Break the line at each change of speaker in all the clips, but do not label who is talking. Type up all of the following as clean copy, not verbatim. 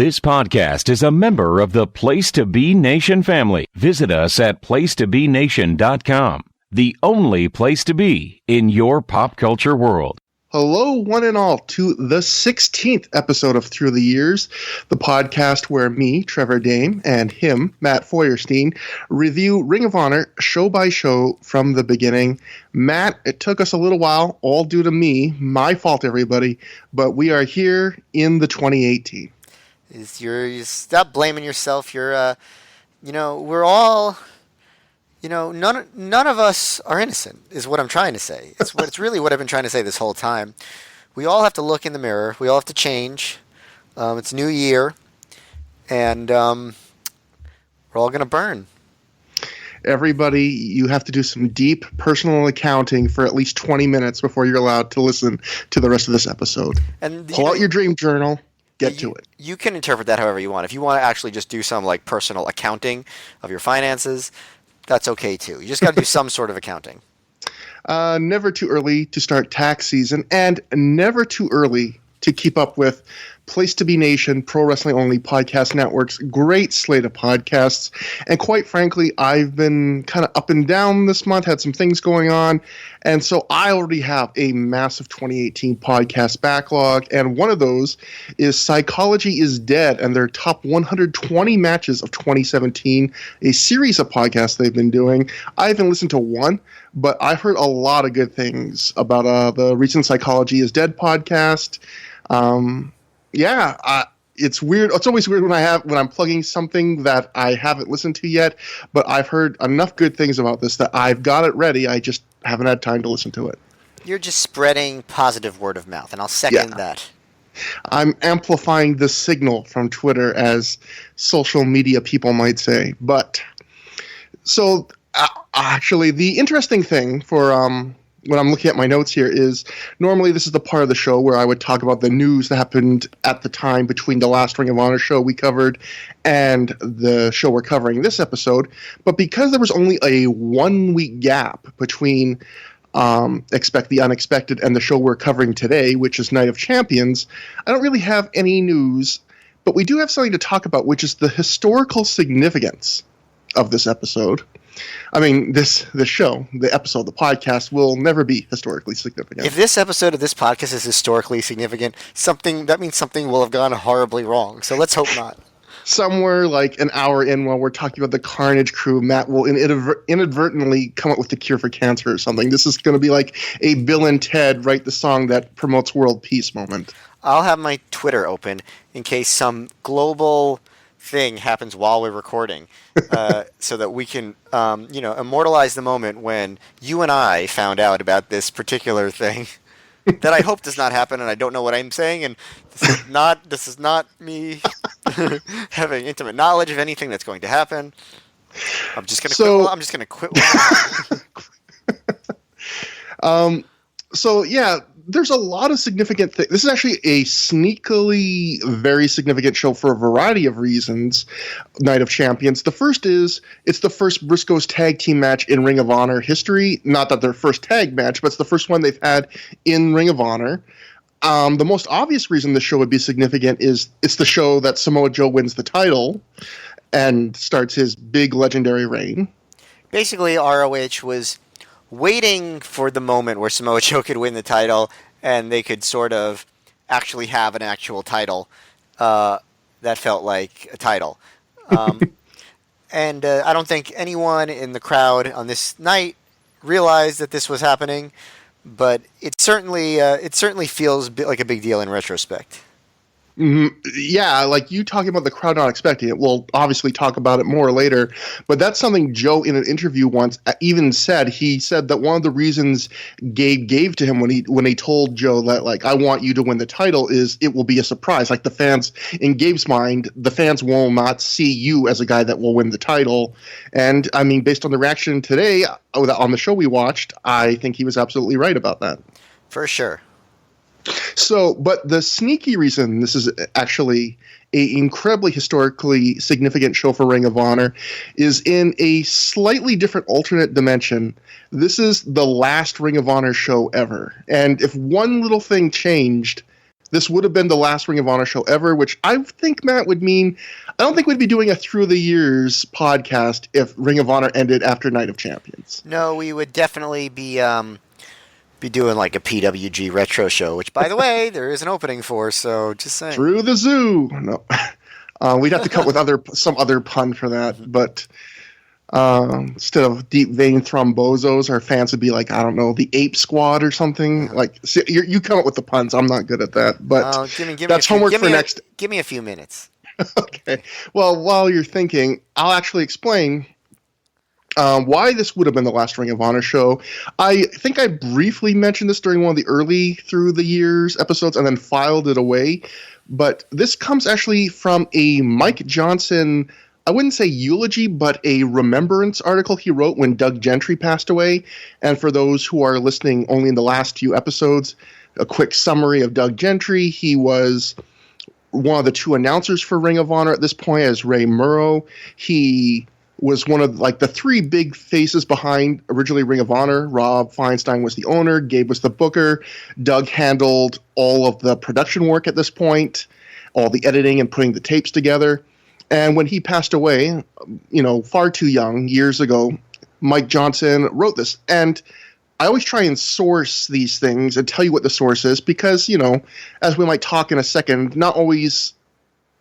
This podcast is a member of the Place to Be Nation family. Visit us at placetobenation.com, the only place to be in your pop culture world.
Hello, one and all, to the 16th episode of ThROH The Years, the podcast where me, Trevor Dame, and him, Matt Feuerstein, review Ring of Honor show by show from the beginning. Matt, it took us a little while, all due to me, my fault, everybody, but we are here in the 2018.
You stop blaming yourself. We're all... none of us are innocent, is what I'm trying to say. It's really what I've been trying to say this whole time. We all have to look in the mirror. We all have to change. It's a new year, and we're all going to burn.
Everybody, you have to do some deep personal accounting for at least 20 minutes before you're allowed to listen to the rest of this episode. And pull out your dream journal. Get to it.
You can interpret that however you want. If you want to actually just do some personal accounting of your finances, that's okay too. You just got to do some sort of accounting.
Never too early to start tax season, and never too early to keep up with Place to Be Nation, Pro Wrestling Only Podcast Network's great slate of podcasts. And quite frankly, I've been kind of up and down this month, had some things going on. And so I already have a massive 2018 podcast backlog. And one of those is Psychology is Dead and their top 120 matches of 2017, a series of podcasts they've been doing. I haven't listened to one, but I've heard a lot of good things about the recent Psychology is Dead podcast. It's weird. It's always weird when I'm plugging something that I haven't listened to yet, but I've heard enough good things about this that I've got it ready. I just haven't had time to listen to it.
You're just spreading positive word of mouth, and I'll second that.
I'm amplifying the signal from Twitter, as social media people might say. But so actually, the interesting thing for when I'm looking at my notes here is normally this is the part of the show where I would talk about the news that happened at the time between the last Ring of Honor show we covered and the show we're covering this episode. But because there was only a 1 week gap between Expect the Unexpected and the show we're covering today, which is Night of Champions, I don't really have any news, but we do have something to talk about, which is the historical significance of this episode. I mean, the episode, the podcast will never be historically significant.
If this episode of this podcast is historically significant, that means something will have gone horribly wrong. So let's hope not.
Somewhere like an hour in, while we're talking about the Carnage crew, Matt will inadvertently come up with the cure for cancer or something. This is going to be like a Bill and Ted write the song that promotes world peace moment.
I'll have my Twitter open in case some global thing happens while we're recording, so that we can immortalize the moment when you and I found out about this particular thing that I hope does not happen, and I don't know what I'm saying, and this is not me having intimate knowledge of anything that's going to happen. I'm just gonna quit. There's a lot of significant things. This is actually a sneakily very significant show for a variety of reasons, Night of Champions. The first is it's the first Briscoes tag team match in Ring of Honor history. Not that their first tag match, but it's the first one they've had in Ring of Honor. The most obvious reason the show would be significant is it's the show that Samoa Joe wins the title and starts his big legendary reign. Basically, ROH was waiting for the moment where Samoa Joe could win the title and they could sort of actually have an actual title that felt like a title. And I don't think anyone in the crowd on this night realized that this was happening, but it certainly feels like a big deal in retrospect.
Mm-hmm. Yeah, like you talking about the crowd not expecting it. We'll obviously talk about it more later, but that's something Joe in an interview once even said. He said that one of the reasons Gabe gave to him when he told Joe that, like, I want you to win the title is it will be a surprise. Like, the fans, in Gabe's mind, the fans will not see you as a guy that will win the title. And I mean, based on the reaction today on the show we watched, I think he was absolutely right about that.
For sure.
So, but the sneaky reason this is actually an incredibly historically significant show for Ring of Honor is in a slightly different alternate dimension. This is the last Ring of Honor show ever. And if one little thing changed, This would have been the last Ring of Honor show ever, which I think, Matt, would mean I don't think we'd be doing a Through the Years podcast if Ring of Honor ended after Night of Champions.
No, we would definitely be doing like a PWG retro show, which, by the way, there is an opening for, so just saying.
Through the Zoo. No. We'd have to come up with some other pun for that, but instead of Deep Vein Thrombosos, our fans would be like, I don't know, the Ape Squad or something. Like, see, you come up with the puns. I'm not good at that, but that's homework for next.
Give me a few minutes.
Okay. Well, while you're thinking, I'll actually explain why this would have been the last Ring of Honor show. I think I briefly mentioned this during one of the early Through the Years episodes and then filed it away. But this comes actually from a Mike Johnson, I wouldn't say eulogy, but a remembrance article he wrote when Doug Gentry passed away. And for those who are listening only in the last few episodes, a quick summary of Doug Gentry. He was one of the two announcers for Ring of Honor at this point as Ray Murrow. He was one of like the three big faces behind originally Ring of Honor. Rob Feinstein was the owner. Gabe was the booker. Doug handled all of the production work at this point, all the editing and putting the tapes together. And when he passed away, far too young, years ago, Mike Johnson wrote this. And I always try and source these things and tell you what the source is because, as we might talk in a second, not always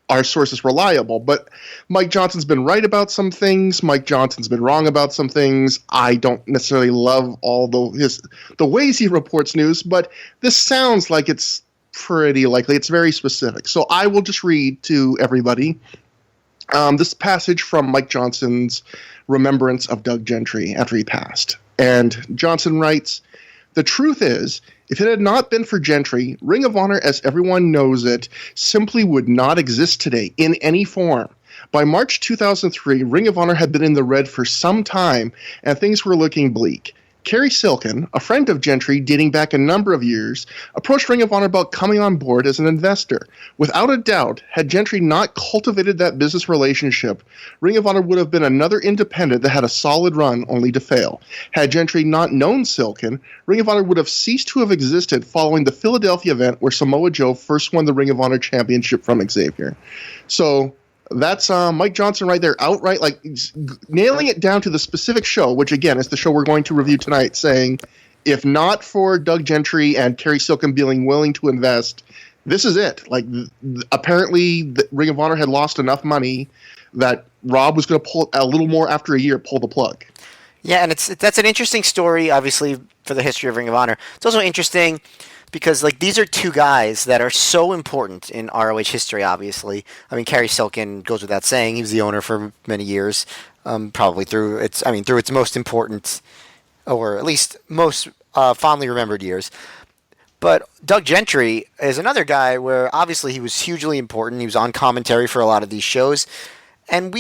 our source is reliable, but Mike Johnson's been right about some things. Mike Johnson's been wrong about some things. I don't necessarily love all the ways he reports news, but this sounds like it's pretty likely. It's very specific. So I will just read to everybody this passage from Mike Johnson's remembrance of Doug Gentry after he passed. And Johnson writes, "The truth is, if it had not been for Gentry, Ring of Honor as everyone knows it simply would not exist today in any form. By March 2003, Ring of Honor had been in the red for some time, and things were looking bleak. Kerry Silkin, a friend of Gentry dating back a number of years, approached Ring of Honor about coming on board as an investor. Without a doubt, had Gentry not cultivated that business relationship, Ring of Honor would have been another independent that had a solid run only to fail. Had Gentry not known Silkin, Ring of Honor would have ceased to have existed following the Philadelphia event where Samoa Joe first won the Ring of Honor championship from Xavier." So that's Mike Johnson right there, outright, like nailing it down to the specific show, which again is the show we're going to review tonight, saying, if not for Doug Gentry and Kerry Silkin being willing to invest, this is it. Like, apparently, the Ring of Honor had lost enough money that Rob was going to pull a little more after a year, pull the plug.
Yeah, and that's an interesting story, obviously, for the history of Ring of Honor. It's also interesting because these are two guys that are so important in ROH history, obviously. I mean, Kerry Silkin goes without saying. He was the owner for many years, probably through its most important, or at least most fondly remembered years. But Doug Gentry is another guy where obviously he was hugely important. He was on commentary for a lot of these shows. And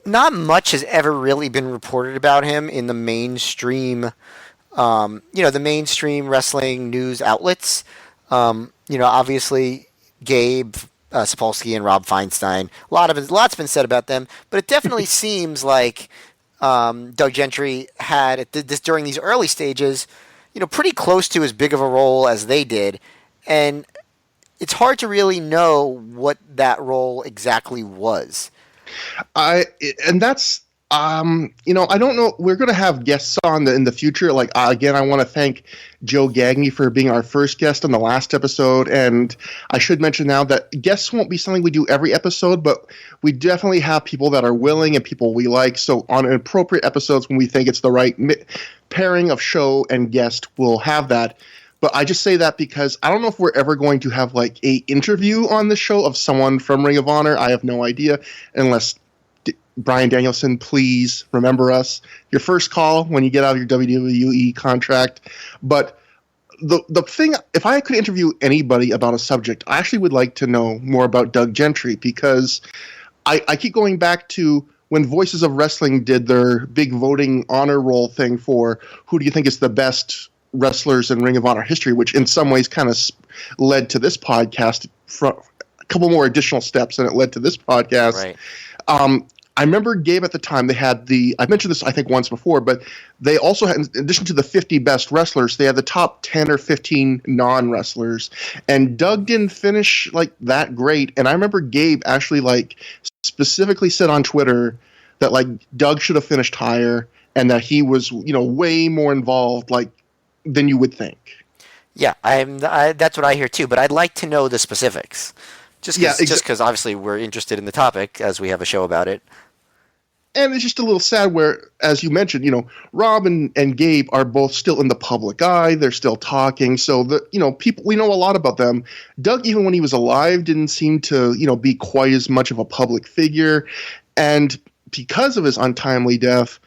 not much has ever really been reported about him in the mainstream the mainstream wrestling news outlets. Obviously Gabe Sapolsky and Rob Feinstein. Lots been said about them, but it definitely seems like Doug Gentry had during these early stages, pretty close to as big of a role as they did, and it's hard to really know what that role exactly was.
I don't know. We're going to have guests on in the future. Again, I want to thank Joe Gagne for being our first guest on the last episode. And I should mention now that guests won't be something we do every episode, but we definitely have people that are willing and people we like. So on appropriate episodes when we think it's the right pairing of show and guest, we'll have that. But I just say that because I don't know if we're ever going to have a interview on the show of someone from Ring of Honor. I have no idea, unless Brian Danielson, please remember us. Your first call when you get out of your WWE contract. But the thing, if I could interview anybody about a subject, I actually would like to know more about Doug Gentry, because I keep going back to when Voices of Wrestling did their big voting honor roll thing for who do you think is the best wrestlers in Ring of Honor history, which in some ways kind of led to this podcast, from a couple more additional steps, and it led to this podcast.
Right.
I remember Gabe at the time, they had I mentioned this I think once before, but they also had, in addition to the 50 best wrestlers, they had the top 10 or 15 non-wrestlers. And Doug didn't finish like that great. And I remember Gabe actually like specifically said on Twitter that like Doug should have finished higher and that he was, way more involved like than you would think.
Yeah, that's what I hear too, but I'd like to know the specifics. Just because obviously we're interested in the topic as we have a show about it.
And it's just a little sad where, as you mentioned, Rob and Gabe are both still in the public eye. They're still talking. So, people, we know a lot about them. Doug, even when he was alive, didn't seem to, be quite as much of a public figure. And because of his untimely death,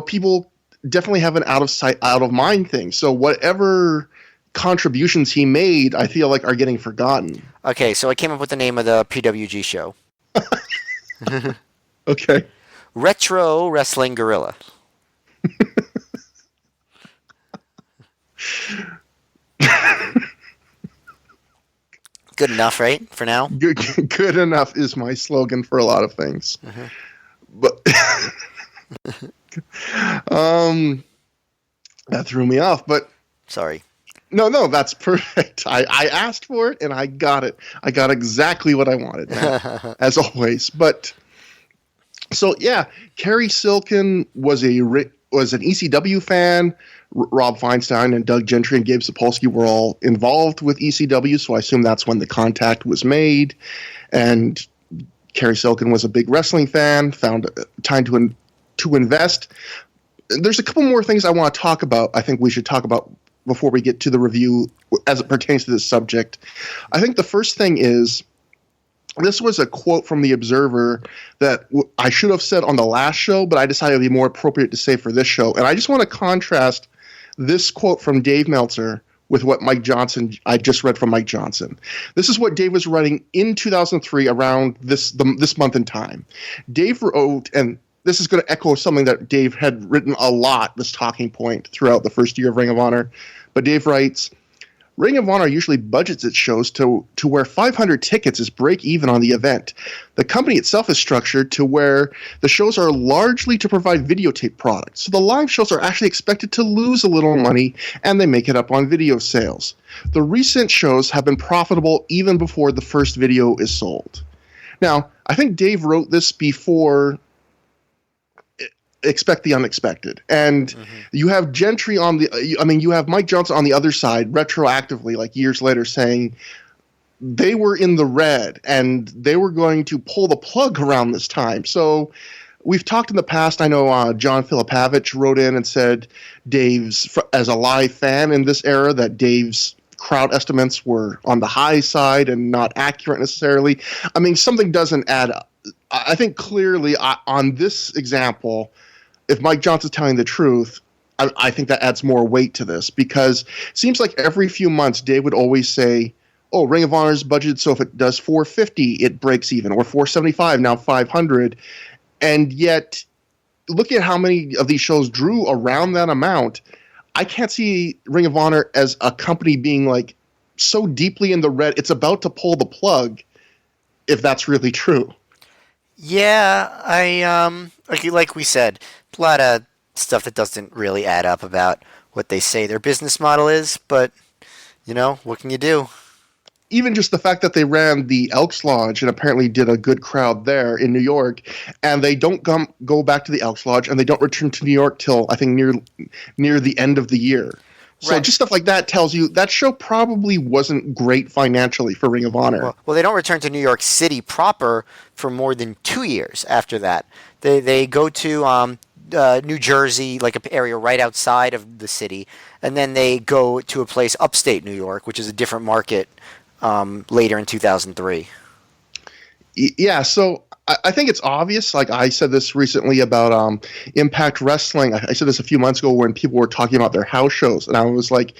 people definitely have an out of sight, out of mind thing. So whatever contributions he made, I feel like are getting forgotten.
Okay, so I came up with the name of the PWG show.
Okay.
Retro Wrestling Gorilla. Good enough, right? For now?
Good enough is my slogan for a lot of things.
Mm-hmm.
But that threw me off, but
sorry.
No, that's perfect. I asked for it and I got it. I got exactly what I wanted, as always. But so yeah, Kerry Silkin was an ECW fan. Rob Feinstein and Doug Gentry and Gabe Sapolsky were all involved with ECW, so I assume that's when the contact was made. And Kerry Silkin was a big wrestling fan, found time to invest. There's a couple more things I want to talk about. I think we should talk about before we get to the review as it pertains to this subject. I think the first thing is, this was a quote from The Observer that I should have said on the last show, but I decided it would be more appropriate to say for this show. And I just want to contrast this quote from Dave Meltzer with what I just read from Mike Johnson. This is what Dave was writing in 2003 around this month in time. Dave wrote, and this is going to echo something that Dave had written a lot, this talking point, throughout the first year of Ring of Honor. But Dave writes, Ring of Honor usually budgets its shows to where 500 tickets is break even on the event. The company itself is structured to where the shows are largely to provide videotape products. So the live shows are actually expected to lose a little money, and they make it up on video sales. The recent shows have been profitable even before the first video is sold. Now, I think Dave wrote this before Expect the Unexpected. And you have Gentry you have Mike Johnson on the other side, retroactively, like years later, saying they were in the red and they were going to pull the plug around this time. So we've talked in the past, I know John Filipavich wrote in and said as a live fan in this era, that Dave's crowd estimates were on the high side and not accurate necessarily. I mean, something doesn't add up. I think clearly on this example, if Mike Johnson's telling the truth, I think that adds more weight to this, because it seems like every few months Dave would always say, oh, Ring of Honor's budgeted, so if it does 450, it breaks even, or 475, now 500. And yet, looking at how many of these shows drew around that amount, I can't see Ring of Honor as a company being like so deeply in the red, it's about to pull the plug, if that's really true.
Yeah, like we said, a lot of stuff that doesn't really add up about what they say their business model is, but, what can you do?
Even just the fact that they ran the Elks Lodge and apparently did a good crowd there in New York, and they don't go back to the Elks Lodge, and they don't return to New York till, I think, near the end of the year. So Just stuff like that tells you that show probably wasn't great financially for Ring of Honor.
Well, they don't return to New York City proper for more than 2 years after that. They go to New Jersey, like an area right outside of the city, and then they go to a place upstate New York, which is a different market, later in 2003.
Yeah, so I think it's obvious. Like I said this recently about Impact Wrestling. I said this a few months ago when people were talking about their house shows, and I was like,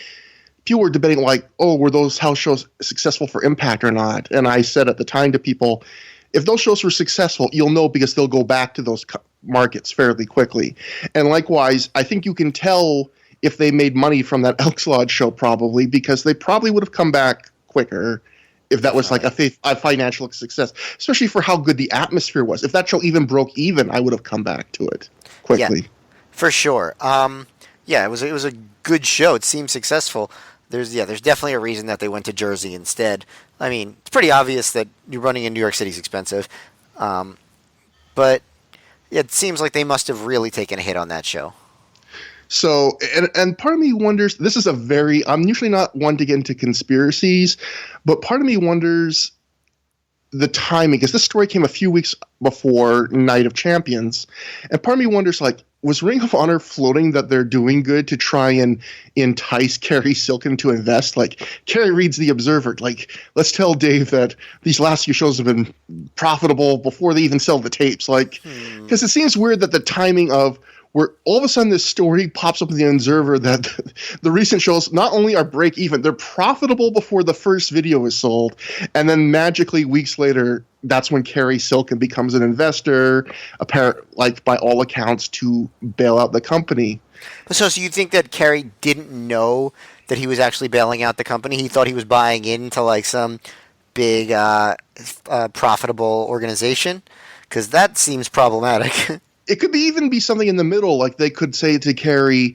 people were debating like, oh, were those house shows successful for Impact or not? And I said at the time to people, if those shows were successful, you'll know because they'll go back to those markets fairly quickly. And likewise, I think you can tell if they made money from that Elks Lodge show probably, because they probably would have come back quicker
if that was like a financial success, especially for how good the atmosphere was. If that show even broke even, I would have come back to it quickly.
Yeah, for sure. It was a good show. It seemed successful. There's definitely a reason that they went to Jersey instead. I mean, it's pretty obvious that you're running in New York City is expensive, but it seems like they must have really taken a hit on that show.
So, and part of me wonders, I'm usually not one to get into conspiracies, but part of me wonders the timing, because this story came a few weeks before Night of Champions, and part of me wonders, like, was Ring of Honor floating that they're doing good to try and entice Kerry Silken to invest? Like, Kerry reads The Observer, like, let's tell Dave that these last few shows have been profitable before they even sell the tapes, like, because it seems weird that the timing of where all of a sudden this story pops up in the Observer that the recent shows not only are break even, they're profitable before the first video is sold, and then magically weeks later, that's when Kerry Silken becomes an investor, like by all accounts, to bail out the company.
So you think that Kerry didn't know that he was actually bailing out the company? He thought he was buying into like some big profitable organization? Because that seems problematic.
It could even be something in the middle, like they could say to Kerry,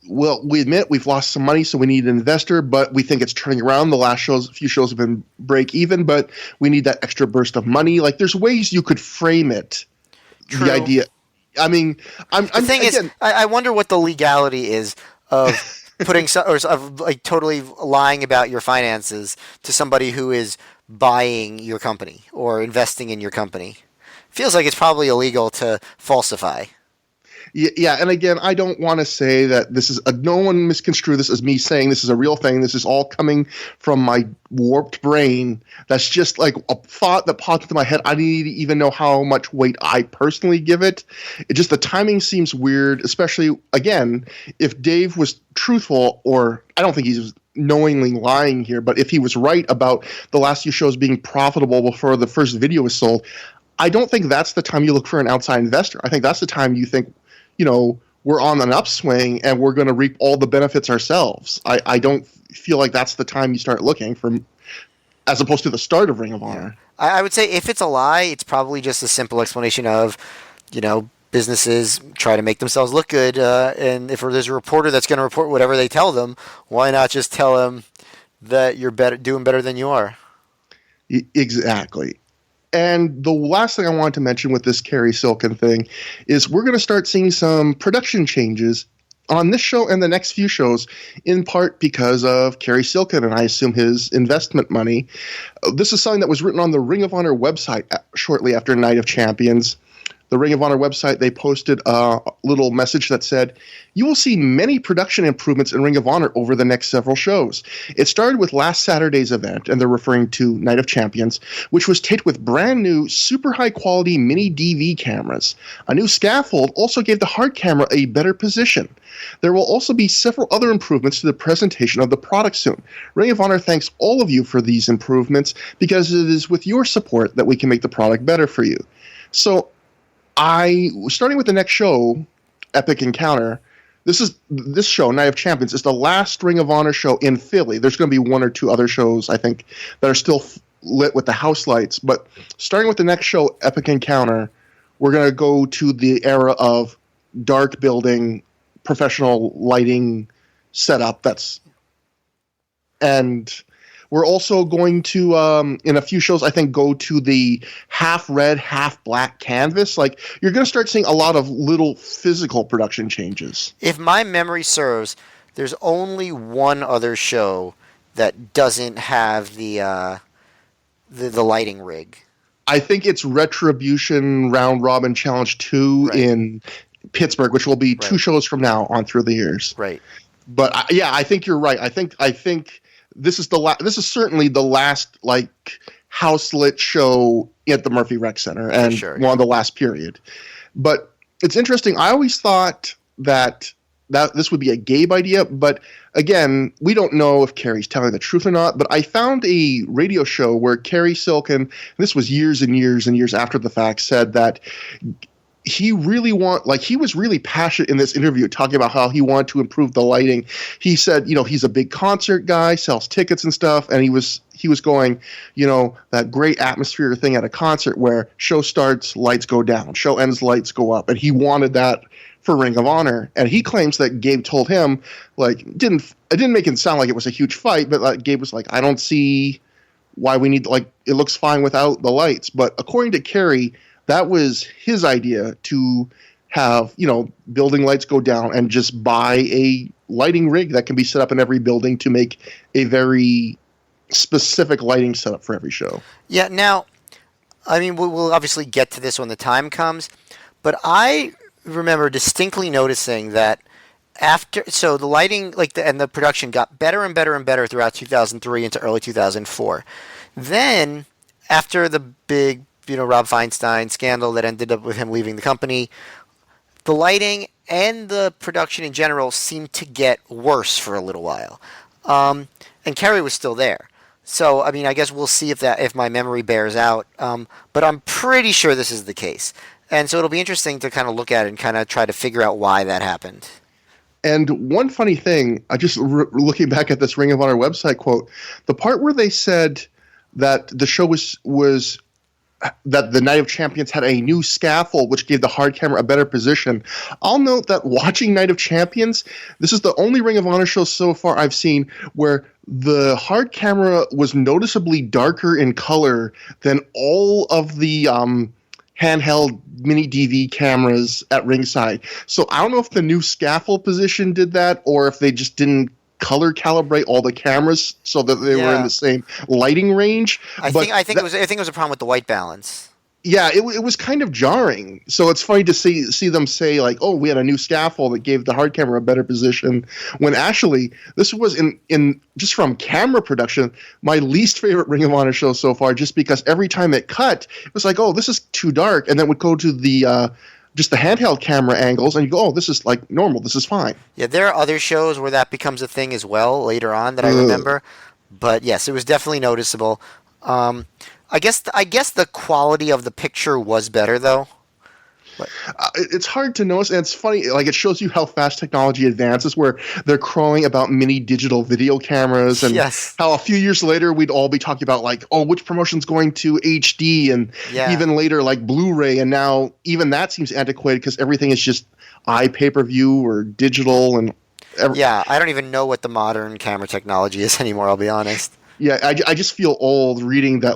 well, we admit we've lost some money, so we need an investor, but we think it's turning around. The last few shows have been break even, but we need that extra burst of money. Like, there's ways you could frame it. True. The idea. I mean,
I wonder what the legality is of putting of like totally lying about your finances to somebody who is buying your company or investing in your company. Feels like it's probably illegal to falsify.
Yeah, and again, I don't want to say that this is no one misconstrue this as me saying this is a real thing. This is all coming from my warped brain. That's just like a thought that popped into my head. I didn't even know how much weight I personally give it. It just, the timing seems weird, especially, again, if Dave was truthful, or I don't think he's knowingly lying here, but if he was right about the last few shows being profitable before the first video was sold, I don't think that's the time you look for an outside investor. I think that's the time you think, we're on an upswing and we're going to reap all the benefits ourselves. I don't feel like that's the time you start looking for, as opposed to the start of Ring of Honor.
I would say if it's a lie, it's probably just a simple explanation of, businesses try to make themselves look good. And if there's a reporter that's going to report whatever they tell them, why not just tell them that you're doing better than you are?
Exactly. And the last thing I wanted to mention with this Kerry Silken thing is we're going to start seeing some production changes on this show and the next few shows, in part because of Kerry Silken and I assume his investment money. This is something that was written on the Ring of Honor website shortly after Night of Champions. The Ring of Honor website, they posted a little message that said, "You will see many production improvements in Ring of Honor over the next several shows. It started with last Saturday's event," and they're referring to Night of Champions, "which was taped with brand new, super high-quality mini DV cameras. A new scaffold also gave the hard camera a better position. There will also be several other improvements to the presentation of the product soon. Ring of Honor thanks all of you for these improvements because it is with your support that we can make the product better for you." So, starting with the next show, Epic Encounter, this show, Night of Champions, is the last Ring of Honor show in Philly. There's going to be one or two other shows, I think, that are still lit with the house lights. But starting with the next show, Epic Encounter, we're going to go to the era of dark building, professional lighting setup. And we're also going to, in a few shows, I think, go to the half red, half black canvas. Like, you're going to start seeing a lot of little physical production changes.
If my memory serves, there's only one other show that doesn't have the lighting rig.
I think it's Retribution Round Robin Challenge 2 in Pittsburgh, which will be two shows from now on through the years.
Right.
But I think you're right. I think this is this is certainly the last house lit show at the Murphy Rec Center, and one of the last period. But it's interesting. I always thought that this would be a Gabe idea, but again, we don't know if Kerry's telling the truth or not. But I found a radio show where Kerry Silken, this was years and years and years after the fact, said that he was really passionate in this interview talking about how he wanted to improve the lighting. He said, he's a big concert guy, sells tickets and stuff, and he was going, that great atmosphere thing at a concert where show starts, lights go down, show ends, lights go up, and he wanted that for Ring of Honor. And he claims that Gabe told him, it didn't make it sound like it was a huge fight, but Gabe was like, I don't see why we need, it looks fine without the lights. But according to Kerry, that was his idea, to have, building lights go down and just buy a lighting rig that can be set up in every building to make a very specific lighting setup for every show.
Yeah, now, we'll obviously get to this when the time comes, but I remember distinctly noticing that so the lighting, and the production got better and better and better throughout 2003 into early 2004. Then, after the big, Rob Feinstein scandal that ended up with him leaving the company, the lighting and the production in general seemed to get worse for a little while. And Kerry was still there. So, I guess we'll see if my memory bears out. But I'm pretty sure this is the case. And so it'll be interesting to kind of look at it and kind of try to figure out why that happened.
And one funny thing, I just looking back at this Ring of Honor website quote, the part where they said that the show was that the Night of Champions had a new scaffold which gave the hard camera a better position. I'll note that watching Night of Champions, this is the only Ring of Honor show so far I've seen where the hard camera was noticeably darker in color than all of the handheld mini DV cameras at ringside. So I don't know if the new scaffold position did that or if they just didn't color calibrate all the cameras so that they were in the same lighting range.
I think it was a problem with the white balance.
Yeah, it was kind of jarring. So it's funny to see them say we had a new scaffold that gave the hard camera a better position, when actually this was in just from camera production my least favorite Ring of Honor show so far, just because every time it cut it was this is too dark, and then would go to the just the handheld camera angles and you go, this is normal, this is fine.
Yeah, there are other shows where that becomes a thing as well later on that I remember, but yes, it was definitely noticeable. I guess the quality of the picture was better, though.
It's hard to notice, and it's funny. It shows you how fast technology advances, where they're crowing about mini digital video cameras, and how a few years later we'd all be talking about which promotion's going to HD, and even later Blu-ray, and now even that seems antiquated because everything is just pay-per-view or digital, and
I don't even know what the modern camera technology is anymore. I'll be honest.
Yeah, I just feel old reading that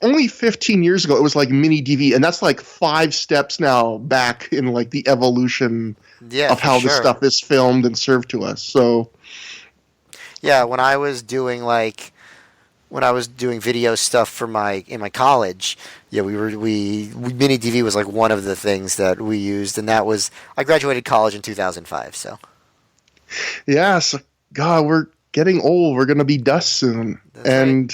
only 15 years ago it was mini DV, and that's 5 steps now back in the evolution of how this stuff is filmed and served to us. So
yeah, when I was doing video stuff for in my college, we mini DV was one of the things that we used, and that was, I graduated college in 2005. So
yeah, so God, we're getting old. We're going to be dust soon.
That's
and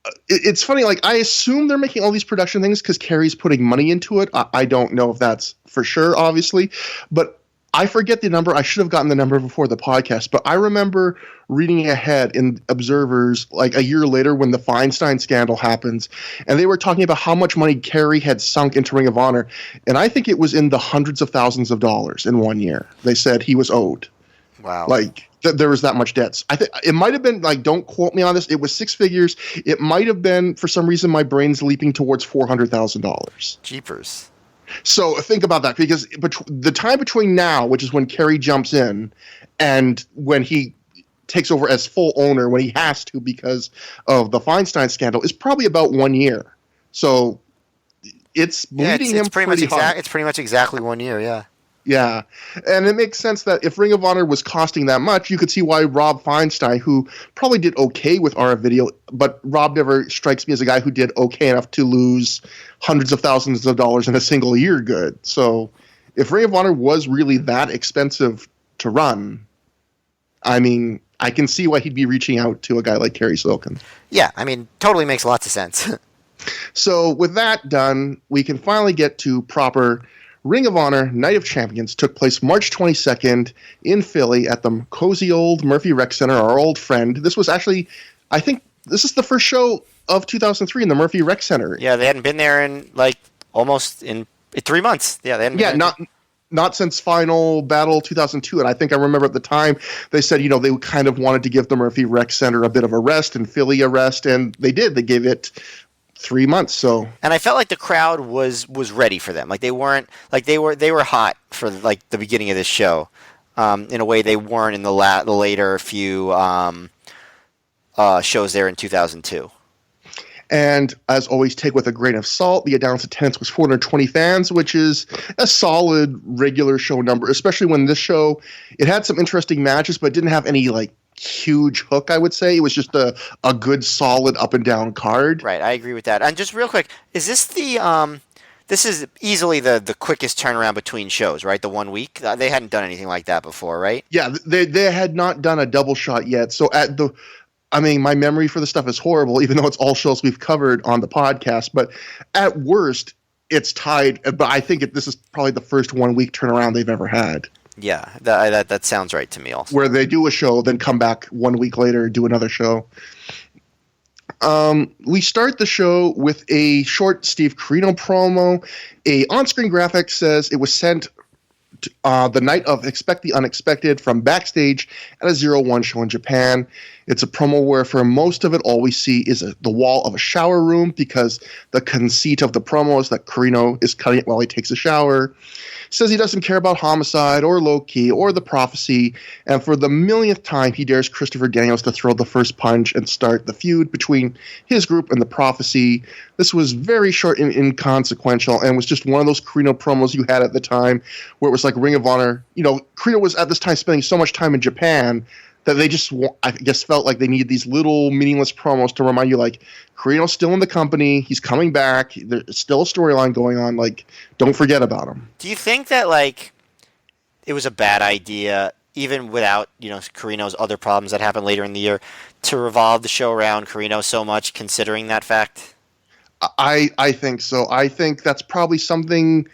right.
It's funny. I assume they're making all these production things because Kerry's putting money into it. I don't know if that's for sure, obviously, but I forget the number. I should have gotten the number before the podcast, but I remember reading ahead in Observers a year later when the Feinstein scandal happens, and they were talking about how much money Kerry had sunk into Ring of Honor, and I think it was in the hundreds of thousands of dollars in 1 year. They said he was owed.
Wow.
There was that much debts. I think it might have been don't quote me on this. It was 6 figures. It might have been, for some reason, my brain's leaping towards $400,000.
Jeepers.
So think about that, because the time between now, which is when Kerry jumps in, and when he takes over as full owner, when he has to because of the Feinstein scandal, is probably about 1 year. So it's bleeding him pretty hard.
It's pretty much exactly 1 year. Yeah.
Yeah, and it makes sense that if Ring of Honor was costing that much, you could see why Rob Feinstein, who probably did okay with RF Video, but Rob never strikes me as a guy who did okay enough to lose hundreds of thousands of dollars in a single year good. So if Ring of Honor was really that expensive to run, I can see why he'd be reaching out to a guy like Kerry Silkin.
Yeah, totally makes lots of sense.
So with that done, we can finally get to proper Ring of Honor Night of Champions. Took place March 22nd in Philly at the cozy old Murphy Rec Center, our old friend. This was actually, I think, this is the first show of 2003 in the Murphy Rec Center.
Yeah, they hadn't been there in almost in 3 months. Yeah, they hadn't been
not since Final Battle 2002. And I think I remember at the time they said, they kind of wanted to give the Murphy Rec Center a bit of a rest and Philly a rest, and they did. They gave it 3 months. So,
and I felt like the crowd was ready for them. Like they weren't like they were hot for like the beginning of this show. In a way they weren't in the later few shows there in 2002.
And as always, take with a grain of salt. The announced attendance was 420 fans, which is a solid regular show number, especially when this show, it had some interesting matches, but it didn't have any like huge hook, I would say. It was just a good, solid up and down card.
Right, I agree with that. And just real quick, is this this is easily the quickest turnaround between shows, right? The 1 week? They hadn't done anything like that before, right?
Yeah, they had not done a double shot yet. So my memory for the stuff is horrible, even though it's all shows we've covered on the podcast. But at worst, it's tied. But I think this is probably the first 1 week turnaround they've ever had.
Yeah, that sounds right to me also.
Where they do a show, then come back 1 week later, do another show. We start the show with a short Steve Corino promo. A on-screen graphic says it was sent the night of Expect the Unexpected from backstage at a 0-1 show in Japan. It's a promo where for most of it, all we see is the wall of a shower room, because the conceit of the promo is that Corino is cutting it while he takes a shower. Says he doesn't care about Homicide or Low-Key or The Prophecy, and for the millionth time, he dares Christopher Daniels to throw the first punch and start the feud between his group and The Prophecy. This was very short and inconsequential, and was just one of those Corino promos you had at the time, where it was like Ring of Honor. Corino was at this time spending so much time in Japan that they just, I guess, felt like they needed these little meaningless promos to remind you, like, Corino's still in the company, he's coming back, there's still a storyline going on, like, don't forget about him.
Do you think that, like, it was a bad idea, even without, Corino's other problems that happened later in the year, to revolve the show around Corino so much, considering that fact?
I think so. I think that's probably something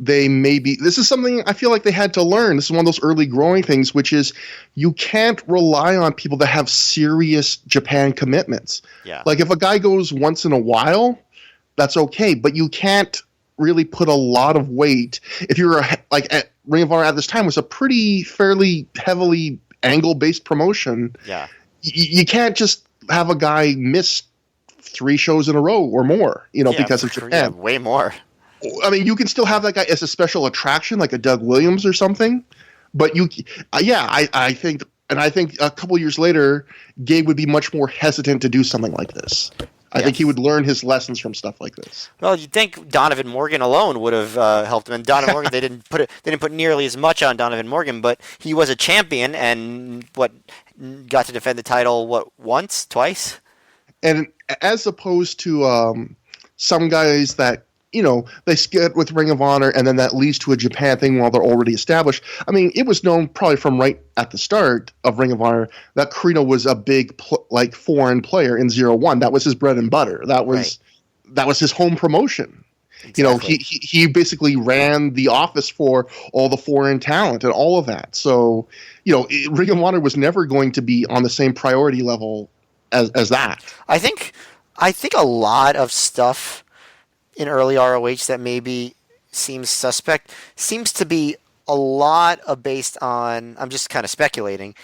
this is something I feel like they had to learn. This is one of those early growing things, which is you can't rely on people that have serious Japan commitments.
Yeah.
Like if a guy goes once in a while, that's okay, but you can't really put a lot of weight. If you're like at Ring of Honor at this time was a fairly heavily angle-based promotion.
Yeah.
You can't just have a guy miss 3 shows in a row or more, because of Japan.
Yeah, way more.
I mean, you can still have that guy as a special attraction, like a Doug Williams or something. But I think a couple years later, Gabe would be much more hesitant to do something like this. I think he would learn his lessons from stuff like this.
Well, you'd think Donovan Morgan alone would have helped him. And Donovan Morgan, they didn't put nearly as much on Donovan Morgan, but he was a champion and got to defend the title once, twice.
And as opposed to some guys that, they skip with Ring of Honor and then that leads to a Japan thing while they're already established. I mean, it was known probably from right at the start of Ring of Honor that Corino was a big foreign player in 0-1. That was his bread and butter. That was his home promotion.
Exactly.
He basically ran the office for all the foreign talent and all of that. So, Ring of Honor was never going to be on the same priority level as that.
I think a lot of stuff in early ROH that maybe seems suspect seems to be a lot of based on, I'm just kind of speculating,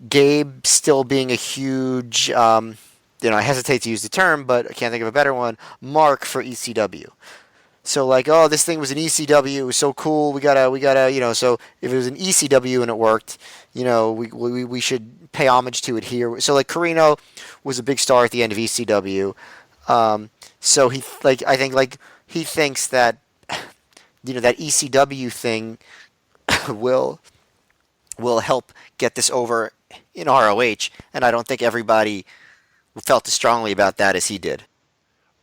Gabe still being a huge, I hesitate to use the term, but I can't think of a better one, mark for ECW. So like, oh, this thing was an ECW, it was so cool, we gotta, so if it was an ECW and it worked, we should pay homage to it here. So like Corino was a big star at the end of ECW. So he he thinks that that ECW thing will help get this over in ROH, and I don't think everybody felt as strongly about that as he did.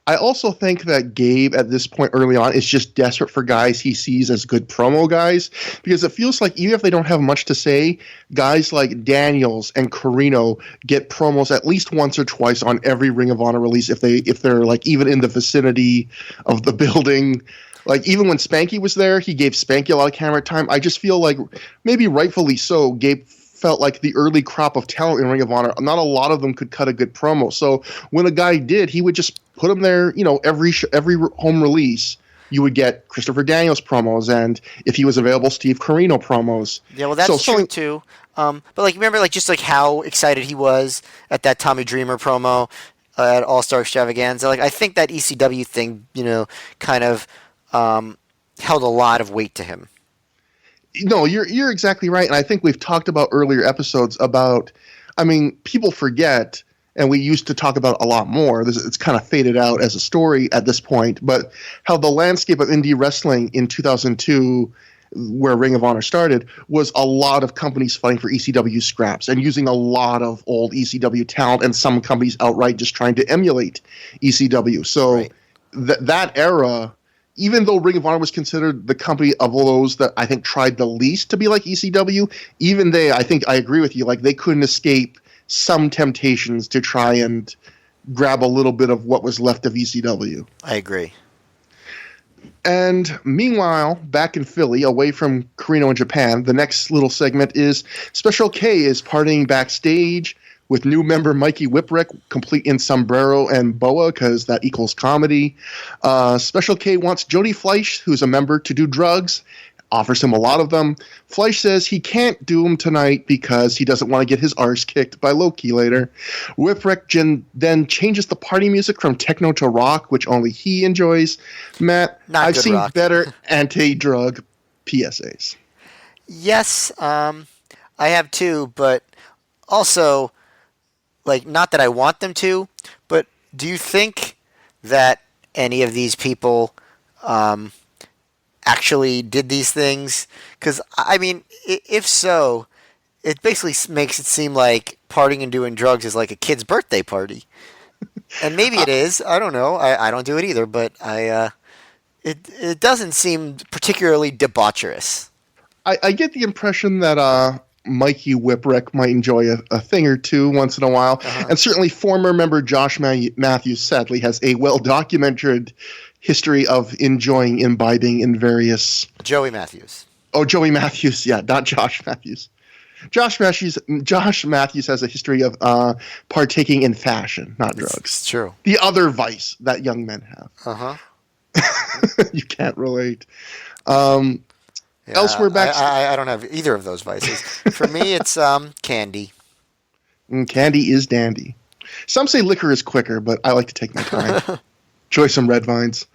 I also think that Gabe at this point early on is just desperate for guys he sees as good promo guys, because it feels like even if they don't have much to say, guys like Daniels and Corino get promos at least once or twice on every Ring of Honor release if they're like even in the vicinity of the building. Like even when Spanky was there, he gave Spanky a lot of camera time. I just feel like maybe rightfully so, Gabe felt like the early crop of talent in Ring of Honor, not a lot of them could cut a good promo. So when a guy did, he would just put him there, every home release.
you would get Christopher Daniels promos, and if he was available, Steve Corino promos.
Yeah, well, that's true too. But like, remember, like just like how excited he was at that Tommy Dreamer promo at All Star Extravaganza. Like, I think that ECW thing, kind of held a lot of weight to him.
No, you're exactly right, and I think we've talked about earlier episodes about. I mean, people forget, and we used to talk about a lot more. It's kind of faded out as a story at this point, but how the landscape of indie wrestling in 2002, where Ring of Honor started, was a lot of companies fighting for ECW scraps and using a lot of old ECW talent, and some companies outright just trying to emulate ECW. So
right.
that era, even though Ring of Honor was considered the company of those that I think tried the least to be like ECW, even they, I think I agree with you, like they couldn't escape some temptations to try and grab a little bit of what was left of ECW.
I agree.
And meanwhile, back in Philly, away from Corino in Japan, the next little segment is Special K is partying backstage with new member Mikey Whipwreck, complete in sombrero and boa, because that equals comedy. Special K wants Jody Fleisch, who's a member, to do drugs, offers him a lot of them. Fleisch says he can't do them tonight because he doesn't want to get his arse kicked by Loki later. Whipwreck then changes the party music from techno to rock, which only he enjoys. Matt, I've seen
rock.
better anti-drug PSAs.
Yes, I have too, but also, like, not that I want them to, but do you think that any of these people actually did these things? Because, I mean, if so, it basically makes it seem like partying and doing drugs is like a kid's birthday party. And maybe it is. I don't know. I don't do it either, but it doesn't seem particularly debaucherous.
I get the impression that Mikey Whipwreck might enjoy a thing or two once in a while. Uh-huh. And certainly former member Josh Matthews sadly has a well-documented history of enjoying imbibing in various...
Joey Matthews.
Oh, Joey Matthews, yeah, not Josh Matthews. Josh Matthews has a history of partaking in fashion, not drugs.
It's true.
The other vice that young men have.
Uh-huh.
You can't relate.
Yeah,
elsewhere back...
I don't have either of those vices. For me, it's candy.
Candy is dandy. Some say liquor is quicker, but I like to take my time. Enjoy some red vines.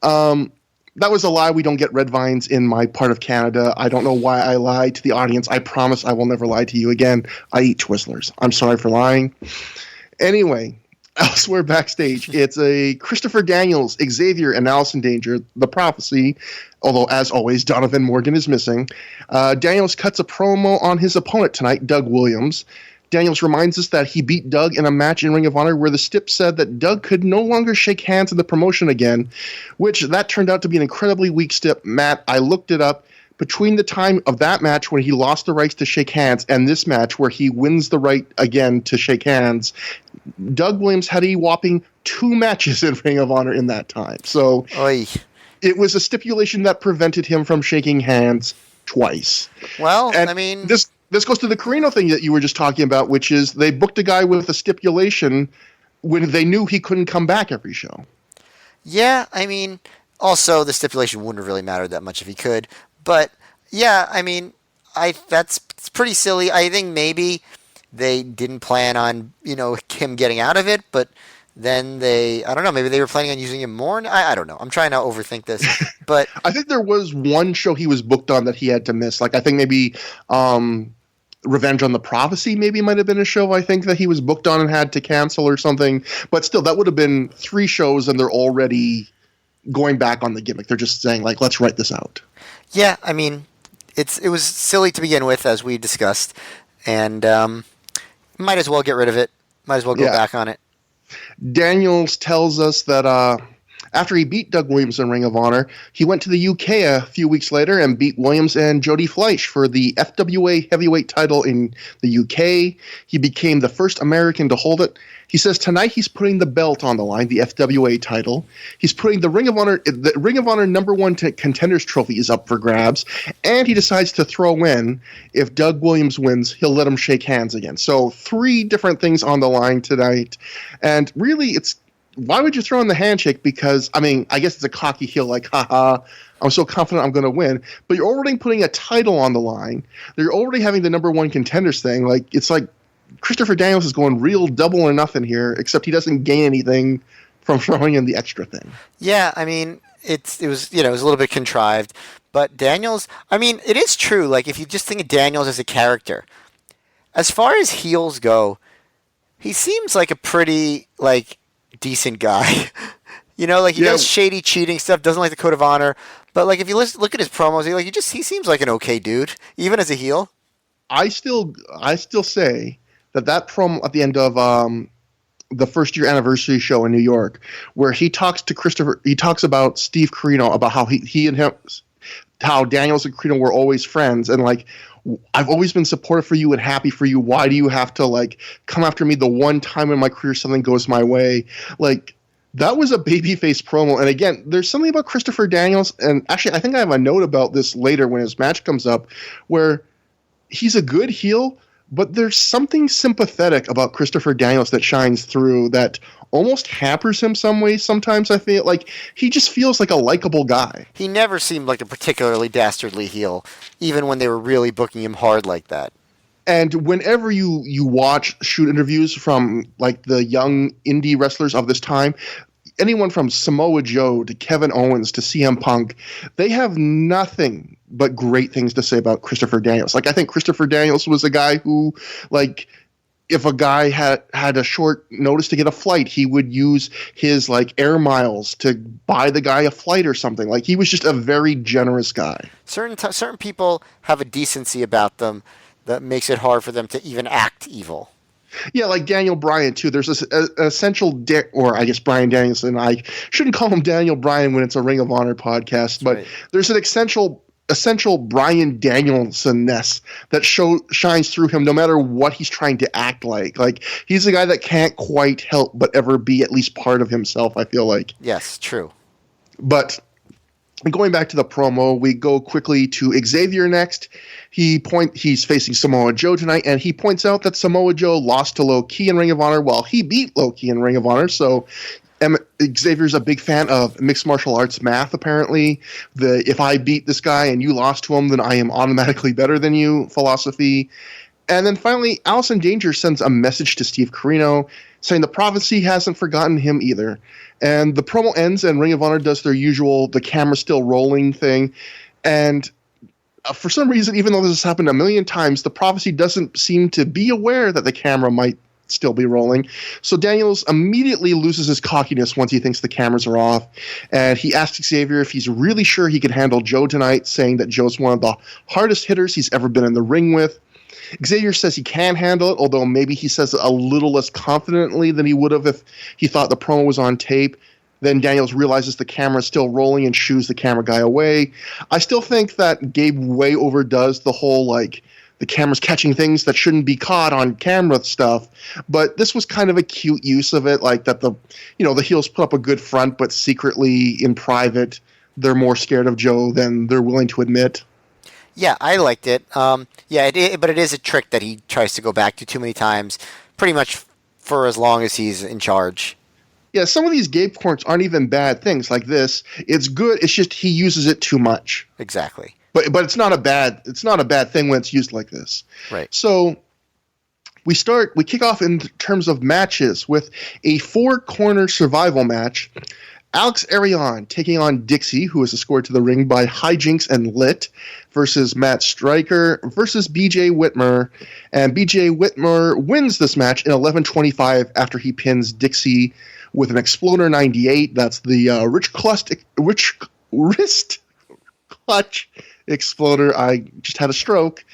That was a lie. We don't get red vines in my part of Canada. I don't know why I lied to the audience. I promise I will never lie to you again. I eat Twizzlers. I'm sorry for lying. Anyway, elsewhere backstage, it's a Christopher Daniels, Xavier, and Allison Danger, The Prophecy, although, as always, Donovan Morgan is missing. Daniels cuts a promo on his opponent tonight, Doug Williams. Daniels reminds us that he beat Doug in a match in Ring of Honor where the Stip said that Doug could no longer shake hands in the promotion again, which that turned out to be an incredibly weak Stip. Matt, I looked it up. Between the time of that match when he lost the rights to shake hands and this match where he wins the right again to shake hands, Doug Williams had a whopping 2 matches in Ring of Honor in that time. So it was a stipulation that prevented him from shaking hands twice.
Well,
and
I mean...
This goes to the Corino thing that you were just talking about, which is they booked a guy with a stipulation when they knew he couldn't come back every show.
Yeah, I mean, also the stipulation wouldn't have really mattered that much if he could. But, yeah, I mean, it's pretty silly. I think maybe they didn't plan on, him getting out of it, but then I don't know, maybe they were planning on using him more. I don't know. I'm trying to overthink this. But
I think there was one show he was booked on that he had to miss. Like, I think maybe... Revenge on the Prophecy maybe might have been a show I think that he was booked on and had to cancel or something. But still, that would have been 3 shows and they're already going back on the gimmick. They're just saying, like, let's write this out.
Yeah, I mean, it was silly to begin with, as we discussed. And might as well get rid of it. Might as well go back on it.
Daniels tells us that... after he beat Doug Williams in Ring of Honor, he went to the UK a few weeks later and beat Williams and Jody Fleisch for the FWA heavyweight title in the UK. He became the first American to hold it. He says tonight he's putting the belt on the line, the FWA title. He's putting the Ring of Honor #1 contenders trophy is up for grabs, and he decides to throw in, if Doug Williams wins, he'll let him shake hands again. So 3 different things on the line tonight, and really
why would you throw in the handshake? Because, I mean, I guess it's a cocky heel, like, haha, I'm so confident I'm going to win. But you're already putting a title on the line. You're already having the number one contenders thing. Like, it's like Christopher Daniels is going real double or nothing here, except he doesn't gain anything from throwing in the extra thing.
Yeah, I mean, it was a little bit contrived. But Daniels, I mean, it is true. Like, if you just think of Daniels as a character, as far as heels go, he seems like a pretty, like, decent guy. He does shady cheating stuff, doesn't like the code of honor, but like if you look at his promos, he seems like an okay dude, even as a heel.
I still say that promo at the end of the first year anniversary show in New York, where he talks about Steve Corino, about how he and him, how Daniels and Corino were always friends, and like, I've always been supportive for you and happy for you. Why do you have to like come after me the one time in my career something goes my way? Like, that was a babyface promo. And again, there's something about Christopher Daniels, and actually I think I have a note about this later when his match comes up, where he's a good heel, but there's something sympathetic about Christopher Daniels that shines through that almost hampers him some ways. Sometimes I feel like he just feels like a likable guy.
He never seemed like a particularly dastardly heel, even when they were really booking him hard like that.
And whenever you watch shoot interviews from like the young indie wrestlers of this time, anyone from Samoa Joe to Kevin Owens to CM Punk, they have nothing but great things to say about Christopher Daniels. Like, I think Christopher Daniels was a guy who, like, if a guy had a short notice to get a flight, he would use his like air miles to buy the guy a flight or something. Like, he was just a very generous guy.
Certain people have a decency about them that makes it hard for them to even act evil.
Yeah, like Daniel Bryan, too. There's this essential, or I guess Bryan Danielson. I shouldn't call him Daniel Bryan when it's a Ring of Honor podcast, but right. There's an essential Bryan Danielson-ness that shines through him no matter what he's trying to act like. Like, he's a guy that can't quite help but ever be at least part of himself, I feel like.
Yes, true.
But going back to the promo, we go quickly to Xavier next. He's facing Samoa Joe tonight, and he points out that Samoa Joe lost to Low Ki in Ring of Honor while he beat Low Ki in Ring of Honor. So Xavier's a big fan of mixed martial arts math, apparently. If I beat this guy and you lost to him, then I am automatically better than you philosophy. And then finally, Allison Danger sends a message to Steve Corino saying the prophecy hasn't forgotten him either. And the promo ends and Ring of Honor does their usual, the camera still rolling thing. And for some reason, even though this has happened a million times, the prophecy doesn't seem to be aware that the camera might still be rolling. So Daniels immediately loses his cockiness once he thinks the cameras are off. And he asks Xavier if he's really sure he can handle Joe tonight, saying that Joe's one of the hardest hitters he's ever been in the ring with. Xavier says he can handle it, although maybe he says it a little less confidently than he would have if he thought the promo was on tape. Then Daniels realizes the camera's still rolling and shoos the camera guy away. I still think that Gabe way overdoes the whole, like, the camera's catching things that shouldn't be caught on camera stuff. But this was kind of a cute use of it, like that the heels put up a good front, but secretly in private, they're more scared of Joe than they're willing to admit.
Yeah, I liked it. But it is a trick that he tries to go back to too many times, pretty much for as long as he's in charge.
Yeah, some of these Gabe corners aren't even bad things like this. It's good. It's just he uses it too much.
Exactly.
But it's not a bad thing when it's used like this.
Right.
So we kick off in terms of matches with a 4-corner survival match. Alex Arion taking on Dixie, who was escorted to the ring by Hijinks and Lit, versus Matt Stryker versus BJ Whitmer. And BJ Whitmer wins this match in 11:25 after he pins Dixie with an Exploder 98. That's the wrist clutch exploder. I just had a stroke.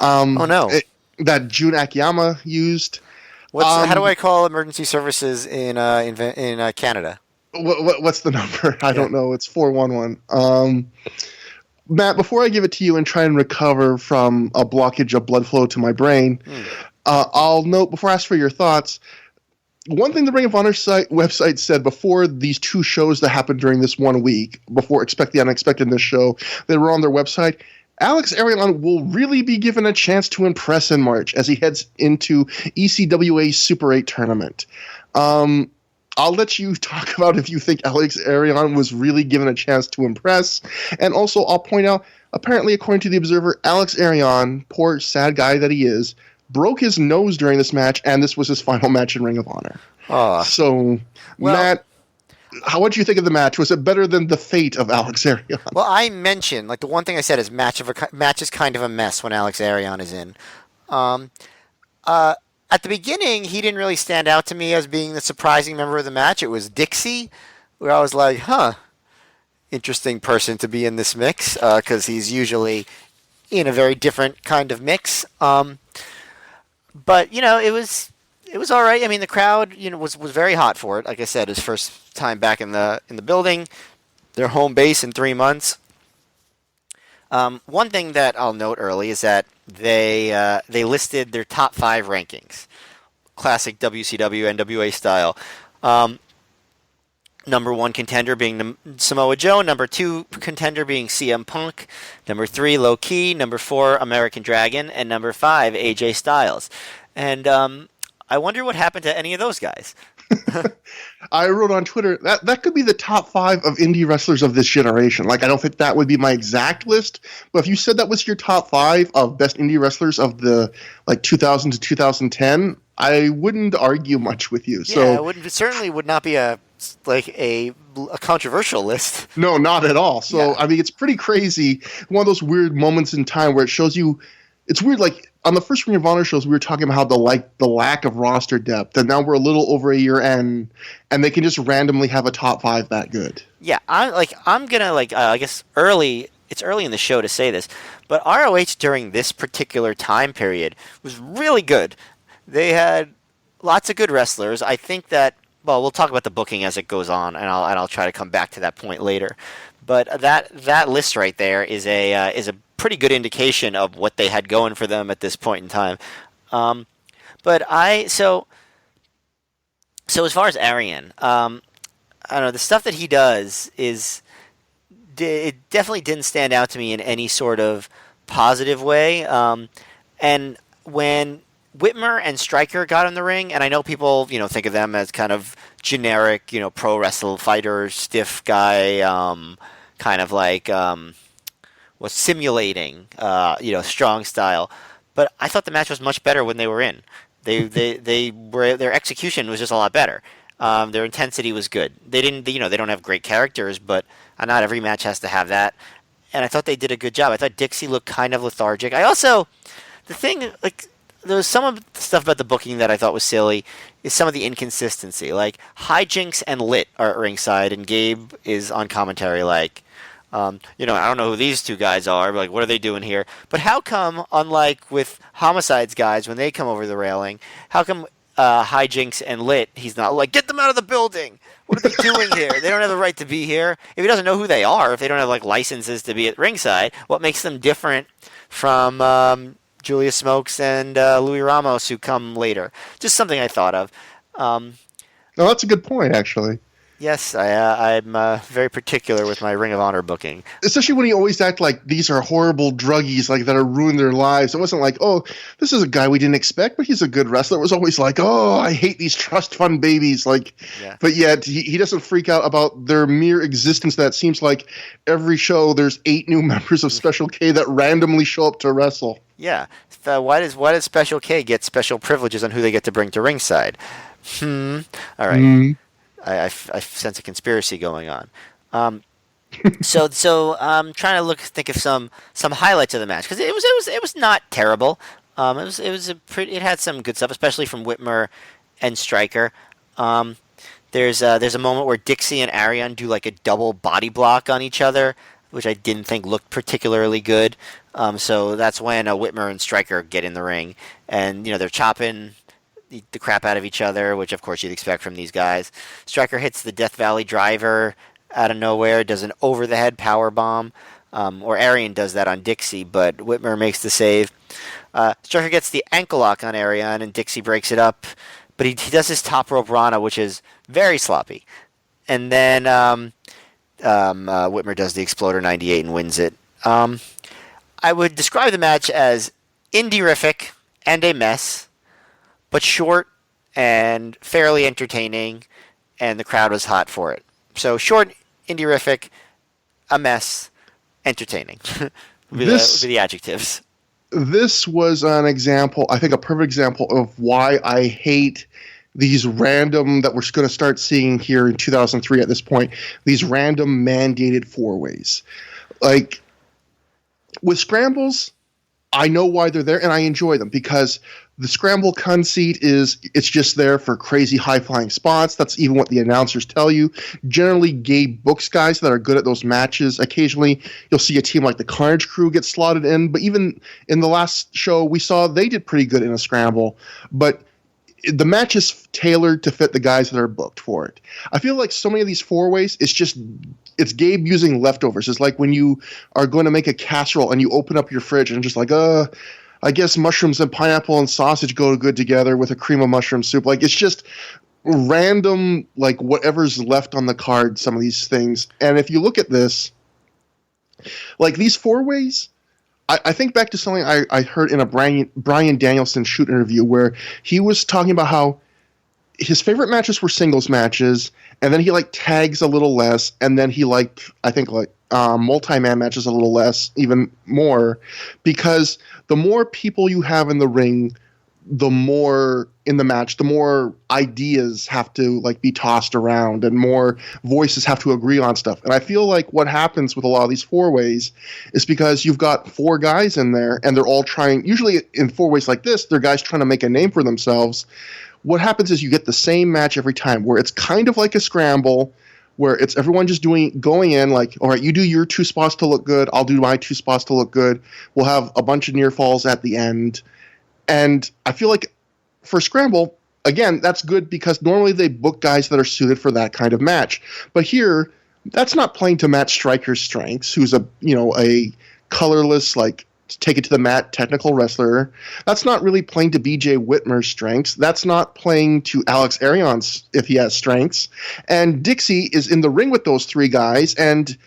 Oh no!
That Jun Akiyama used.
How do I call emergency services in Canada?
What's the number? I don't know. It's 411. Matt, before I give it to you and try and recover from a blockage of blood flow to my brain, I'll note before I ask for your thoughts. One thing the Ring of Honor website said before these 2 shows that happened during this 1 week, before Expect the Unexpected this show, they were on their website. Alex Arion will really be given a chance to impress in March as he heads into ECWA's Super 8 tournament.
I'll let you talk about if you think Alex Arion was really given a chance to impress. And also, I'll point out, apparently, according to The Observer, Alex Arion, poor sad guy that he is, broke his nose during this match, and this was his final match in Ring of Honor. So,
well,
Matt, what did you think of the match? Was it better than the fate of Alex Arion?
Well, I mentioned, like, the one thing I said is match is kind of a mess when Alex Arion is in. At the beginning, he didn't really stand out to me as being the surprising member of the match. It was Dixie, where I was like, interesting person to be in this mix, because he's usually in a very different kind of mix. But, it was all right. I mean, the crowd, was very hot for it. Like I said, his first time back in the building, their home base in 3 months. One thing that I'll note early is that they listed their top 5 rankings, classic WCW NWA style. Number 1 contender being Samoa Joe, number 2 contender being CM Punk, number 3 Low Key, number 4 American Dragon, and number 5 AJ Styles. And I wonder what happened to any of those guys.
I wrote on Twitter that could be the top 5 of indie wrestlers of this generation. Like, I don't think that would be my exact list, but if you said that was your top 5 of best indie wrestlers of the 2000 to 2010, I wouldn't argue much with you. So
it certainly would not be a controversial list.
No, not at all. So I mean, it's pretty crazy. One of those weird moments in time where it shows you. It's weird, like on the first Ring of Honor shows, we were talking about how the lack of roster depth, and now we're a little over a year in, and they can just randomly have a top 5 that good.
Yeah, I'm gonna I guess it's early in the show to say this, but ROH during this particular time period was really good. They had lots of good wrestlers. I think that, well, we'll talk about the booking as it goes on, and I'll try to come back to that point later. But that list right there is a pretty good indication of what they had going for them at this point in time. So as far as Arian, I don't know, the stuff that he does it definitely didn't stand out to me in any sort of positive way. And when Whitmer and Stryker got in the ring, and I know people, think of them as kind of generic, pro wrestle fighter, stiff guy, kind of like was simulating, strong style. But I thought the match was much better when they were in. Their execution was just a lot better. Their intensity was good. They don't have great characters, but not every match has to have that. And I thought they did a good job. I thought Dixie looked kind of lethargic. There was some of the stuff about the booking that I thought was silly, is some of the inconsistency. Like, Hijinks and Lit are at ringside, and Gabe is on commentary like, I don't know who these two guys are, but what are they doing here? But how come, unlike with Homicide's guys, when they come over the railing, how come Hijinks and Lit, he's not like, get them out of the building? What are they doing here? They don't have the right to be here. If he doesn't know who they are, if they don't have licenses to be at ringside, what makes them different from Julius Smokes and Louis Ramos, who come later? Just something I thought of.
No, that's a good point, actually.
Yes, I'm very particular with my Ring of Honor booking.
Especially when you always act like these are horrible druggies, that are ruining their lives. It wasn't like, oh, this is a guy we didn't expect, but he's a good wrestler. It was always like, oh, I hate these trust fund babies. But yet he doesn't freak out about their mere existence. That seems like every show there's 8 new members of Special K that randomly show up to wrestle.
Yeah. Why does Special K get special privileges on who they get to bring to ringside? All right. I sense a conspiracy going on. So I'm trying to think of some highlights of the match, because it was not terrible. It had some good stuff, especially from Whitmer and Stryker. There's a moment where Dixie and Arion do a double body block on each other, which I didn't think looked particularly good. So that's when Whitmer and Stryker get in the ring, and they're chopping the crap out of each other, which of course you'd expect from these guys. Stryker hits the Death Valley Driver out of nowhere, does an over-the-head power bomb, or Arion does that on Dixie, but Whitmer makes the save. Stryker gets the ankle lock on Arion, and Dixie breaks it up, but he does his top rope Rana, which is very sloppy. And then Whitmer does the Exploder 98 and wins it. I would describe the match as indie-rific and a mess, but short and fairly entertaining, and the crowd was hot for it. So short, indie-rific, a mess, entertaining. would be the adjectives.
This was an example, I think a perfect example of why I hate these random, that we're going to start seeing here in 2003 at this point, these random mandated four-ways. Like, with scrambles, I know why they're there, and I enjoy them, because the scramble conceit is, it's just there for crazy high-flying spots. That's even what the announcers tell you. Generally, Gabe books guys that are good at those matches. Occasionally, you'll see a team like the Carnage Crew get slotted in, but even in the last show, we saw they did pretty good in a scramble. But the match is tailored to fit the guys that are booked for it. I feel like so many of these four-ways, it's Gabe using leftovers. It's like when you are going to make a casserole and you open up your fridge and just like, I guess mushrooms and pineapple and sausage go good together with a cream of mushroom soup. Like, it's just random, like, whatever's left on the card, some of these things. And if you look at this, like, these four-ways, I think back to something I heard in a Bryan Danielson shoot interview where he was talking about how his favorite matches were singles matches, and then he liked tags a little less, and then he liked, I think, like multi-man matches a little less, even more, because the more people you have in the ring, the more in the match, the more ideas have to like be tossed around, and more voices have to agree on stuff. And I feel like what happens with a lot of these four-ways is because you've got four guys in there, and they're all trying, usually in four-ways like this, they're guys trying to make a name for themselves. What happens is you get the same match every time, where it's kind of like a scramble, where it's everyone just going in like, all right, you do your two spots to look good, I'll do my two spots to look good. We'll have a bunch of near falls at the end. And I feel like for scramble, again, that's good because normally they book guys that are suited for that kind of match. But here, that's not playing to Matt Stryker's strengths, who's a colorless, like, take it to the mat technical wrestler. That's not really playing to BJ Whitmer's strengths. That's not playing to Alex Arion's, if he has strengths. And Dixie is in the ring with those three guys, and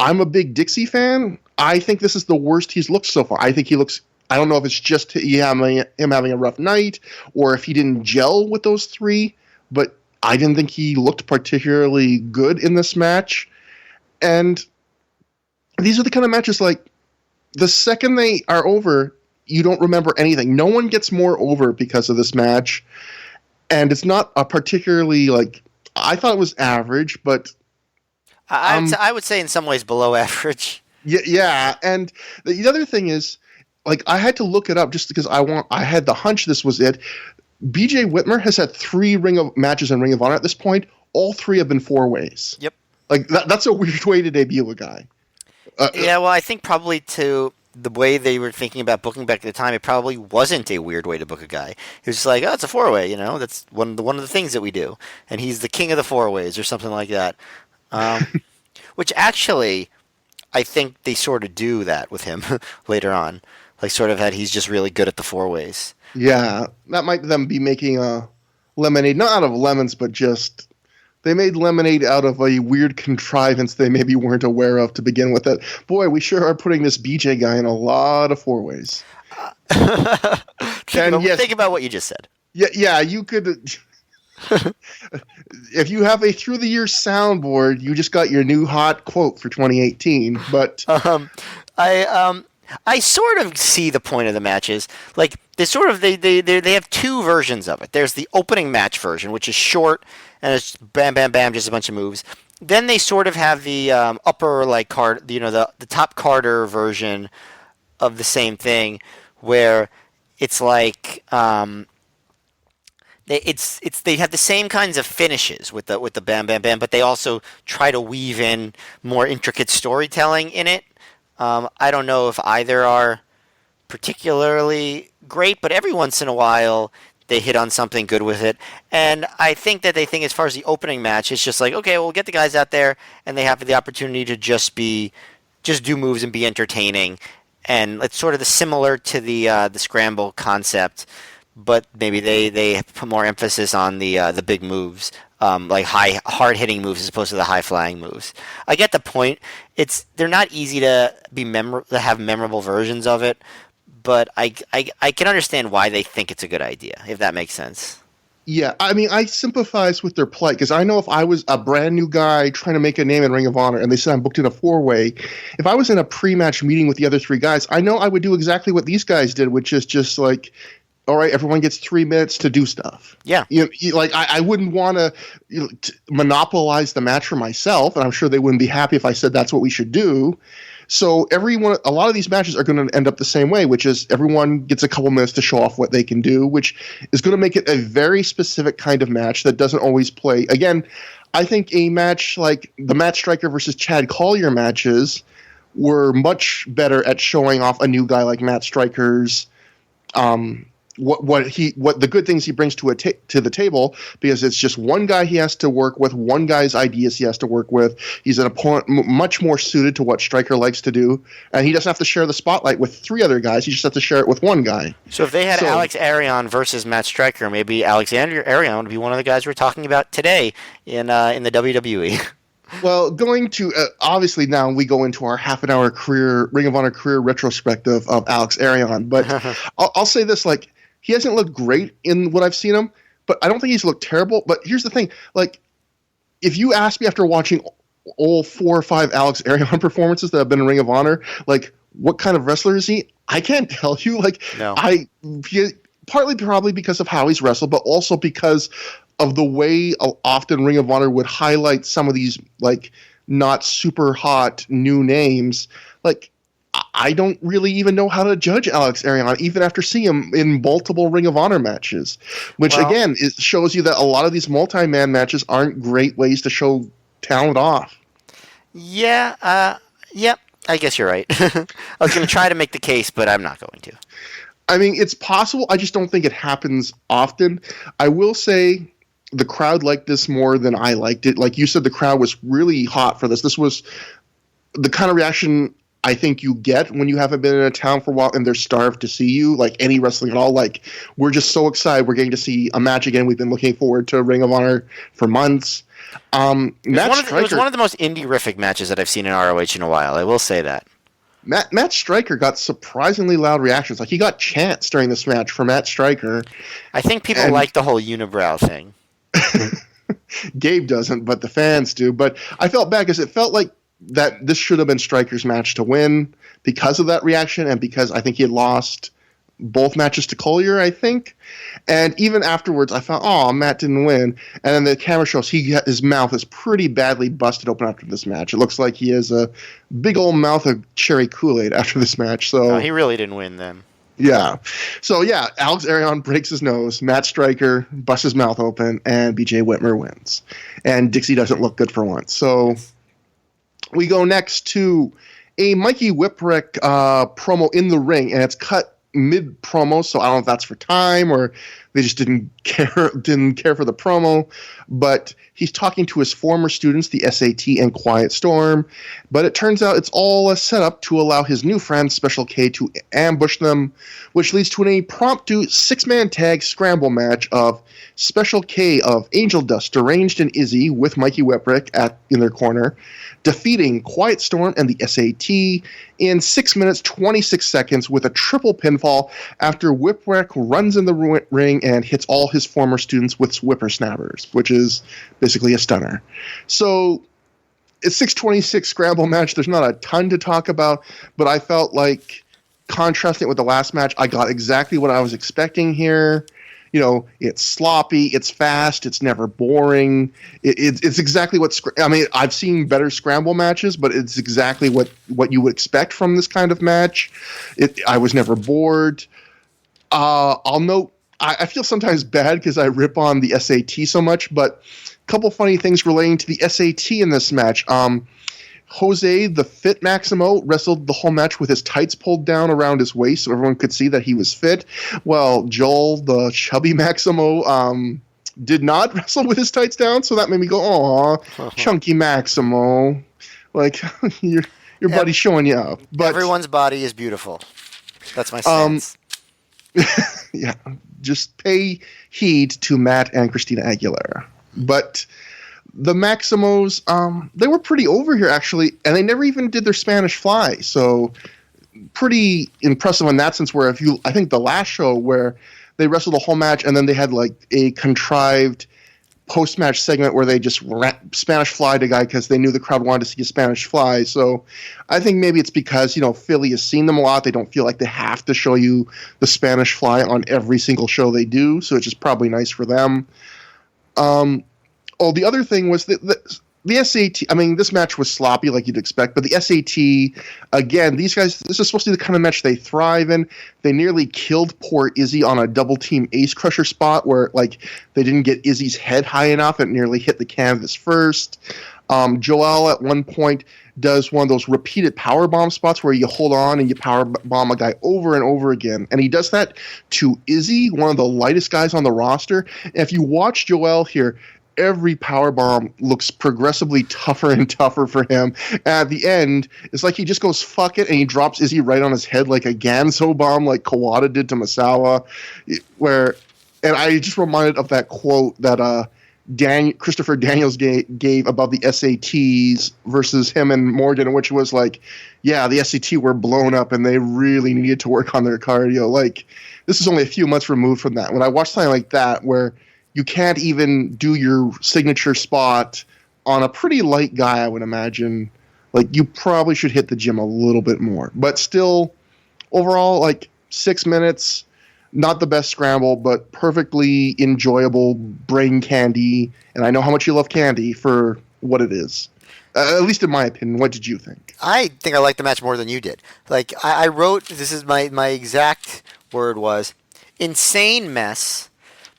I'm a big Dixie fan. I think this is the worst he's looked so far. I think he looks, I don't know if it's just him having a rough night or if he didn't gel with those three, but I didn't think he looked particularly good in this match. And these are the kind of matches, like, the second they are over, you don't remember anything. No one gets more over because of this match. And it's not a particularly, like, I thought it was average, but
I would say in some ways below average.
Yeah. And the other thing is, like, I had to look it up just because I had the hunch this was it. BJ Whitmer has had 3 matches in Ring of Honor at this point. All 3 have been 4-ways.
Yep.
Like, that's a weird way to debut a guy.
Yeah, well, I think probably to the way they were thinking about booking back at the time, it probably wasn't a weird way to book a guy. It was just like, oh, it's a 4-way, that's one of the things that we do, and he's the king of the 4-ways or something like that. Which actually, I think they sort of do that with him later on, like sort of that he's just really good at the 4-ways.
Yeah, that might them be making a lemonade, not out of lemons, but just. They made lemonade out of a weird contrivance they maybe weren't aware of to begin with. That, boy, we sure are putting this BJ guy in a lot of 4-ways.
Think about what you just said.
Yeah, you could. If you have a Through the Years soundboard, you just got your new hot quote for 2018. But
I sort of see the point of the matches. Like they have 2 versions of it. There's the opening match version, which is short and it's bam, bam, bam, just a bunch of moves. Then they sort of have the upper like card, the top Carter version of the same thing, where it's like they have the same kinds of finishes with the bam, bam, bam, but they also try to weave in more intricate storytelling in it. I don't know if either are particularly great, but every once in a while they hit on something good with it. And I think that they think as far as the opening match, it's just like, okay, we'll get the guys out there and they have the opportunity to just do moves and be entertaining. And it's sort of similar to the scramble concept, but maybe they put more emphasis on the big moves. Like hard hitting moves as opposed to the high flying moves. I get the point. They're not easy to to have memorable versions of it, but I can understand why they think it's a good idea, if that makes sense.
Yeah, I mean, I sympathize with their plight because I know if I was a brand new guy trying to make a name in Ring of Honor and they said I'm booked in a 4-way, if I was in a pre-match meeting with the other 3 guys, I know I would do exactly what these guys did, which is just like, all right, everyone gets 3 minutes to do stuff.
Yeah.
Like I wouldn't want to monopolize the match for myself, and I'm sure they wouldn't be happy if I said that's what we should do. So a lot of these matches are going to end up the same way, which is everyone gets a couple minutes to show off what they can do, which is going to make it a very specific kind of match that doesn't always play. Again, I think a match like the Matt Striker versus Chad Collier matches were much better at showing off a new guy like Matt Striker's what the good things he brings to the table, because it's just one guy he has to work with, one guy's ideas he has to work with. He's an opponent much more suited to what Stryker likes to do, and he doesn't have to share the spotlight with 3 other guys. He just has to share it with one guy.
So if they had Alex Arion versus Matt Striker, maybe Alexander Arion would be one of the guys we're talking about today in the WWE.
Well, going to obviously now we go into our half-an-hour Ring of Honor career retrospective of Alex Arion, but I'll say this, like, he hasn't looked great in what I've seen him, but I don't think he's looked terrible. But here's the thing. Like, if you ask me after watching all 4 or 5 Alex Arion performances that have been in Ring of Honor, like, what kind of wrestler is he? I can't tell you. Like,
no.
Partly probably because of how he's wrestled, but also because of the way often Ring of Honor would highlight some of these, like, not super hot new names. Like, I don't really even know how to judge Alex Arion, even after seeing him in multiple Ring of Honor matches, which, again, it shows you that a lot of these multi-man matches aren't great ways to show talent off.
Yeah, yep, I guess you're right. I was going to try to make the case, but I'm not going to.
I mean, it's possible. I just don't think it happens often. I will say the crowd liked this more than I liked it. Like you said, the crowd was really hot for this. This was the kind of reaction I think you get when you haven't been in a town for a while and they're starved to see you, like any wrestling at all. Like, we're just so excited we're getting to see a match again. We've been looking forward to Ring of Honor for months.
It was one of the most indie-rific matches that I've seen in ROH in a while. I will say that.
Matt Striker got surprisingly loud reactions. Like, he got chants during this match for Matt Striker.
I think people like the whole unibrow thing.
Gabe doesn't, but the fans do. But I felt bad because it felt like that this should have been Stryker's match to win because of that reaction and because I think he had lost both matches to Collier, I think. And even afterwards, I thought, oh, Matt didn't win. And then the camera shows his mouth is pretty badly busted open after this match. It looks like he has a big old mouth of cherry Kool-Aid after this match. So
no, he really didn't win then.
Yeah. So, yeah, Alex Arion breaks his nose, Matt Striker busts his mouth open, and BJ Whitmer wins. And Dixie doesn't look good for once. So we go next to a Mikey Whipwreck promo in the ring, and it's cut mid-promo, so I don't know if that's for time or they just didn't care for the promo. But he's talking to his former students, the SAT and Quiet Storm. But it turns out it's all a setup to allow his new friend, Special K, to ambush them, which leads to an impromptu 6-man tag scramble match of Special K of Angel Dust, Deranged, and Izzy with Mikey Whipwreck in their corner, defeating Quiet Storm and the SAT in 6 minutes, 26 seconds with a triple pinfall after Whipwreck runs in the ring and hits all his former students with whippersnappers, which is basically a stunner. So it's 6:26 scramble match. There's not a ton to talk about, but I felt like contrasting it with the last match, I got exactly what I was expecting here. You know, it's sloppy, it's fast, it's never boring. It's exactly what I've seen better scramble matches, but it's exactly what you would expect from this kind of match. I was never bored. I'll note, I feel sometimes bad because I rip on the SAT so much, but a couple funny things relating to the SAT in this match. Jose, the fit Maximo, wrestled the whole match with his tights pulled down around his waist so everyone could see that he was fit. Well, Joel, the chubby Maximo, did not wrestle with his tights down, so that made me go, aw, chunky Maximo. Like, your buddy's showing you up. But
everyone's body is beautiful. That's my stance.
Yeah, just pay heed to Matt and Christina Aguilera. But the Maximos, they were pretty over here, actually, and they never even did their Spanish fly. So pretty impressive in that sense, where I think the last show where
they wrestled the whole match, and then they had like a contrived post-match segment where they just Spanish flied a guy because they knew the crowd wanted to see a Spanish fly. So I think maybe it's because, Philly has seen them a lot. They don't feel like they have to show you the Spanish fly on every single show they do. So it's just probably nice for them. The other thing was the SAT, I mean, this match was sloppy like you'd expect, but the SAT, again, these guys, this is supposed to be the kind of match they thrive in. They nearly killed poor Izzy on a double team ace crusher spot where, like, they didn't get Izzy's head high enough. It nearly hit the canvas first. Joel at one point does one of those repeated power bomb spots where you hold on and you power bomb a guy over and over again. And he does that to Izzy, one of the lightest guys on the roster. And if you watch Joel here, every power bomb looks progressively tougher and tougher for him. And at the end, it's like he just goes, fuck it, and he drops Izzy right on his head like a Ganso bomb like Kawada did to Masawa. And I just reminded of that quote that Christopher Daniels gave about the SATs versus him and Morgan, which was like, yeah, the SAT were blown up and they really needed to work on their cardio. Like, this is only a few months removed from that. When I watch something like that where you can't even do your signature spot on a pretty light guy, I would imagine, like, you probably should hit the gym a little bit more. But still, overall, like, 6 minutes, not the best scramble, but perfectly enjoyable brain candy. And I know how much you love candy for what it is. At least in my opinion. What did you think?
I think I liked the match more than you did. Like, I wrote, this is my exact word was, insane mess,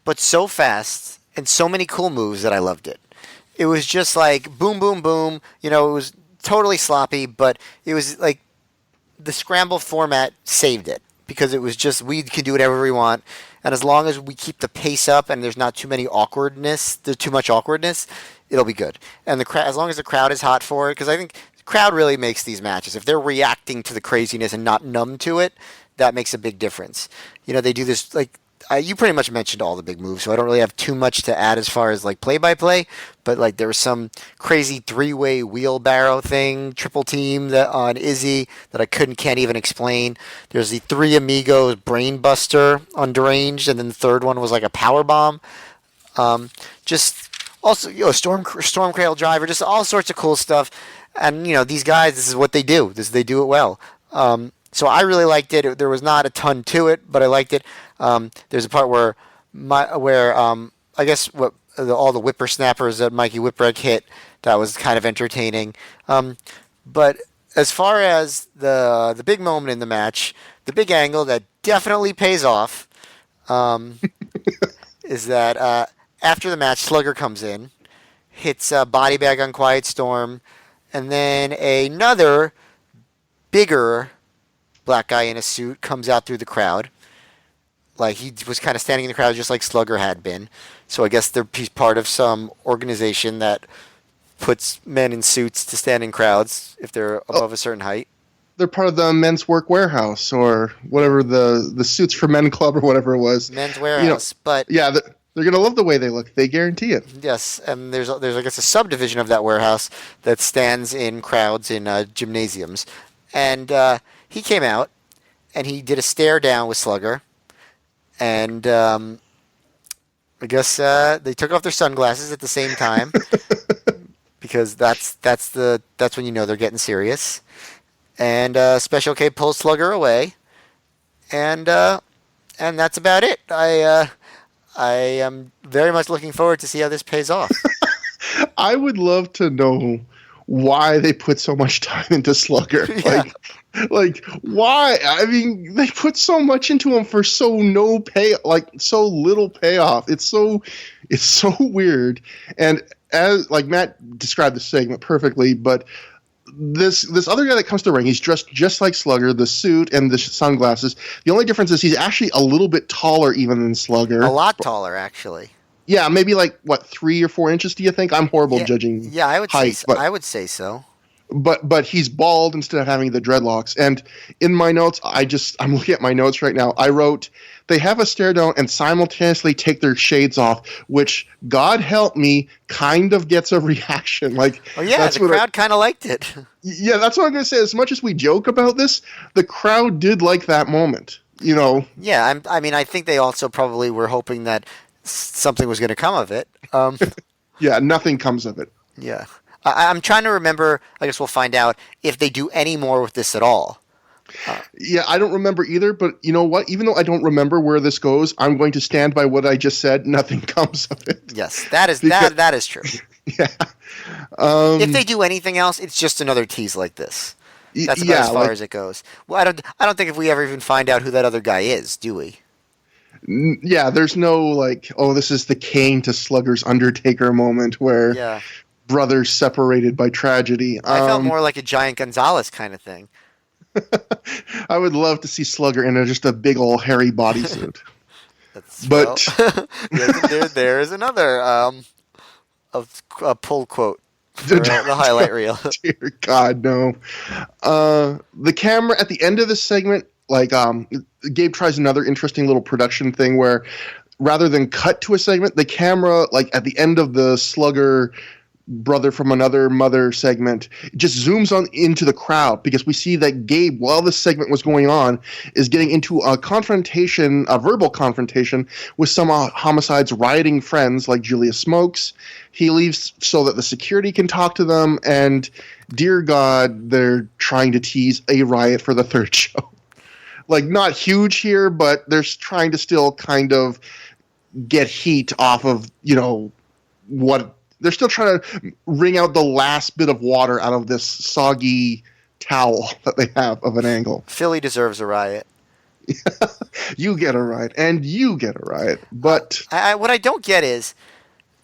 but so fast and so many cool moves that I loved it. It was just like boom, boom, boom. It was totally sloppy, but it was like the scramble format saved it because it was just, we can do whatever we want. And as long as we keep the pace up and there's not too much awkwardness, it'll be good. And as long as the crowd is hot for it, because I think the crowd really makes these matches. If they're reacting to the craziness and not numb to it, that makes a big difference. They do this, like, you pretty much mentioned all the big moves, so I don't really have too much to add as far as like play-by-play, but like there was some crazy three-way wheelbarrow thing, triple team that on Izzy that I can't even explain. There's the Three Amigos brain buster on Deranged, and then the third one was like a power bomb. Just also, storm cradle driver, just all sorts of cool stuff. And these guys, this is what they do. They do it well. So I really liked it. There was not a ton to it, but I liked it. There's a part where I guess all the whippersnappers that Mikey Whipwreck hit, that was kind of entertaining. But as far as the big moment in the match, the big angle that definitely pays off is that after the match, Slugger comes in, hits a body bag on Quiet Storm, and then another bigger black guy in a suit comes out through the crowd. Like, he was kind of standing in the crowd just like Slugger had been. So I guess he's part of some organization that puts men in suits to stand in crowds if they're above a certain height.
They're part of the Men's Work Warehouse or whatever, the Suits for Men Club or whatever it was.
Men's Warehouse. But
yeah, they're going to love the way they look. They guarantee it.
Yes, and there's I guess a subdivision of that warehouse that stands in crowds in gymnasiums. And he came out, and he did a stare down with Slugger, and I guess they took off their sunglasses at the same time because that's when you know they're getting serious. And Special K pulls Slugger away, and that's about it. I am very much looking forward to see how this pays off.
I would love to know why they put so much time into Slugger.
Yeah.
Like why? I mean, they put so much into him for so little payoff. It's so weird. And as like Matt described the segment perfectly, but this other guy that comes to the ring, he's dressed just like Slugger, the suit and the sunglasses. The only difference is he's actually a little bit taller even than Slugger.
A lot taller, actually.
Yeah, maybe like 3 or 4 inches. Do you think? I'm horrible judging.
Yeah, I would
height,
say. I would say so.
But he's bald instead of having the dreadlocks. And in my notes, I'm looking at my notes right now. I wrote, they have a stare down and simultaneously take their shades off, which, God help me, kind of gets a reaction. Like,
oh yeah, the crowd kind of liked it.
Yeah, that's what I'm going to say. As much as we joke about this, the crowd did like that moment. you know.
Yeah, I mean, I think they also probably were hoping that something was going to come of it.
Yeah, nothing comes of it.
Yeah. I'm trying to remember, I guess we'll find out, if they do any more with this at all.
Yeah, I don't remember either, but you know what? Even though I don't remember where this goes, I'm going to stand by what I just said. Nothing comes of it.
Yes, that is true.
Yeah.
If they do anything else, it's just another tease like this. That's about as far as it goes. Well, I don't think if we ever even find out who that other guy is, do we?
Yeah, there's no like, oh, this is the Kane to Slugger's Undertaker moment where brothers separated by tragedy.
I felt more like a Giant Gonzalez kind of thing.
I would love to see Slugger in just a big old hairy bodysuit.
There is another a pull quote for the highlight reel.
Dear God, no. The camera at the end of this segment, like Gabe tries another interesting little production thing where rather than cut to a segment, the camera, like at the end of the Slugger brother from another mother segment, just zooms on into the crowd because we see that Gabe, while this segment was going on, is getting into a verbal confrontation with some Homicide's rioting friends like Julia Smokes. He leaves so that the security can talk to them, and dear God, they're trying to tease a riot for the third show. Like, not huge here, but they're trying to still kind of get heat off of, what they're still trying to wring out the last bit of water out of this soggy towel that they have of an angle.
Philly deserves a riot.
You get a riot, and you get a riot. But
what I don't get is,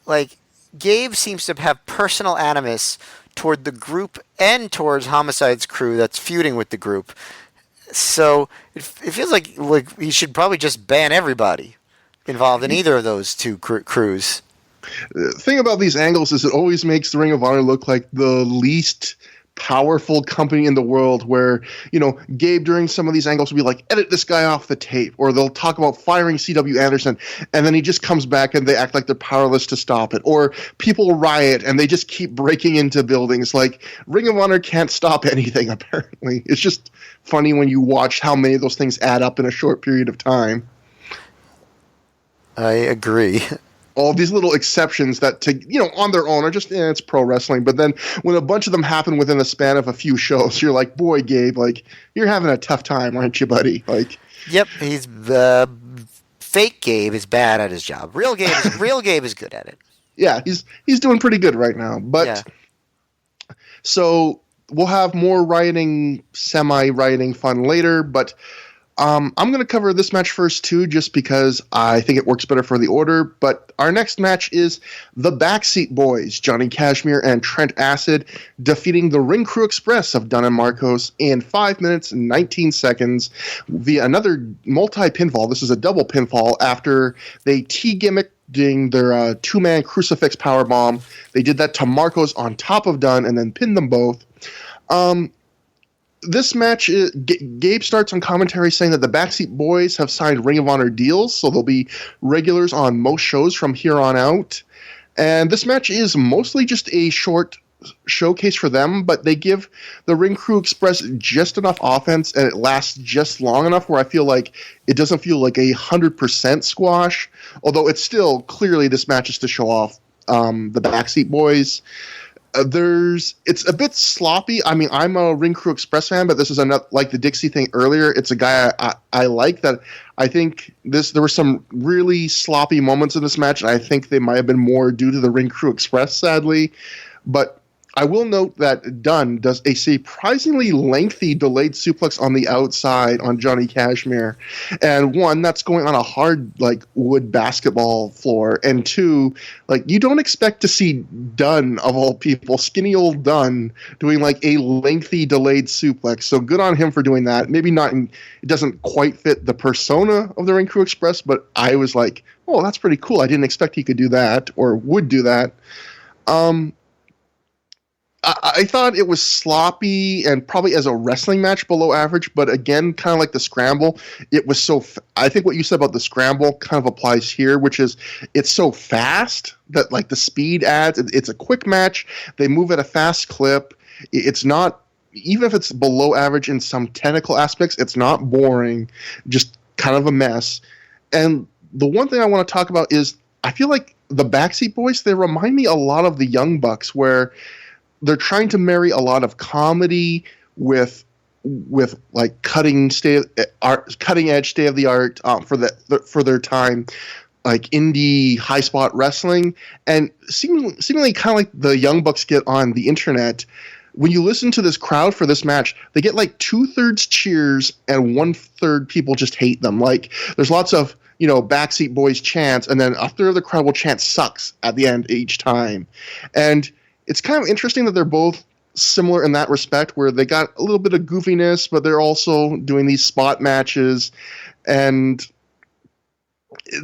like, Gabe seems to have personal animus toward the group and towards Homicide's crew that's feuding with the group. So it feels like he should probably just ban everybody involved in either of those two crews.
The thing about these angles is it always makes the Ring of Honor look like the least powerful company in the world where, Gabe during some of these angles will be like, edit this guy off the tape, or they'll talk about firing C.W. Anderson, and then he just comes back and they act like they're powerless to stop it, or people riot and they just keep breaking into buildings. Like, Ring of Honor can't stop anything, apparently. It's just funny when you watch how many of those things add up in a short period of time.
I agree.
All these little exceptions that, on their own are just, it's pro wrestling. But then when a bunch of them happen within the span of a few shows, you're like, boy, Gabe, like, you're having a tough time, aren't you, buddy? Like,
yep, he's fake Gabe is bad at his job. Real Gabe is good at it. Yeah,
he's doing pretty good right now. But so we'll have more semi-rioting fun later, but I'm going to cover this match first, too, just because I think it works better for the order. But our next match is the Backseat Boys, Johnny Cashmere and Trent Acid, defeating the Ring Crew Express of Dunn and Marcos in 5 minutes and 19 seconds via another multi-pinfall. This is a double pinfall after they T-gimmicked their two-man crucifix powerbomb. They did that to Marcos on top of Dunn and then pinned them both. This match, Gabe starts on commentary saying that the Backseat Boys have signed Ring of Honor deals, so they'll be regulars on most shows from here on out. And this match is mostly just a short showcase for them, but they give the Ring Crew Express just enough offense, and it lasts just long enough where I feel like it doesn't feel like 100% squash, although it's still clearly this match is to show off the Backseat Boys. It's a bit sloppy. I mean, I'm a Ring Crew Express fan, but this is another, like the Dixie thing earlier. It's a guy I like that. I think there were some really sloppy moments in this match, and I think they might have been more due to the Ring Crew Express, sadly. But I will note that Dunn does a surprisingly lengthy delayed suplex on the outside on Johnny Cashmere. And one, that's going on a hard, wood basketball floor. And two, you don't expect to see Dunn, of all people, skinny old Dunn, doing, a lengthy delayed suplex. So good on him for doing that. Maybe not, it doesn't quite fit the persona of the Ring Crew Express, but I was like, oh, that's pretty cool. I didn't expect he could do that or would do that. I thought it was sloppy and probably as a wrestling match below average, but again, kind of like the scramble, it was I think what you said about the scramble kind of applies here, which is it's so fast that the speed adds. It's a quick match. They move at a fast clip. It's not, even if it's below average in some technical aspects, it's not boring. Just kind of a mess. And the one thing I want to talk about is I feel like the Backseat Boys, they remind me a lot of the Young Bucks, where they're trying to marry a lot of comedy with like cutting edge, state of the art for their time, like indie high spot wrestling, and seemingly kind of like the Young Bucks get on the internet. When you listen to this crowd for this match, they get like 2/3 cheers and 1/3 people just hate them. Like there's lots of Backseat Boys chants, and then a third of the crowd will chant "sucks" at the end each time, and it's kind of interesting that they're both similar in that respect, where they got a little bit of goofiness, but they're also doing these spot matches and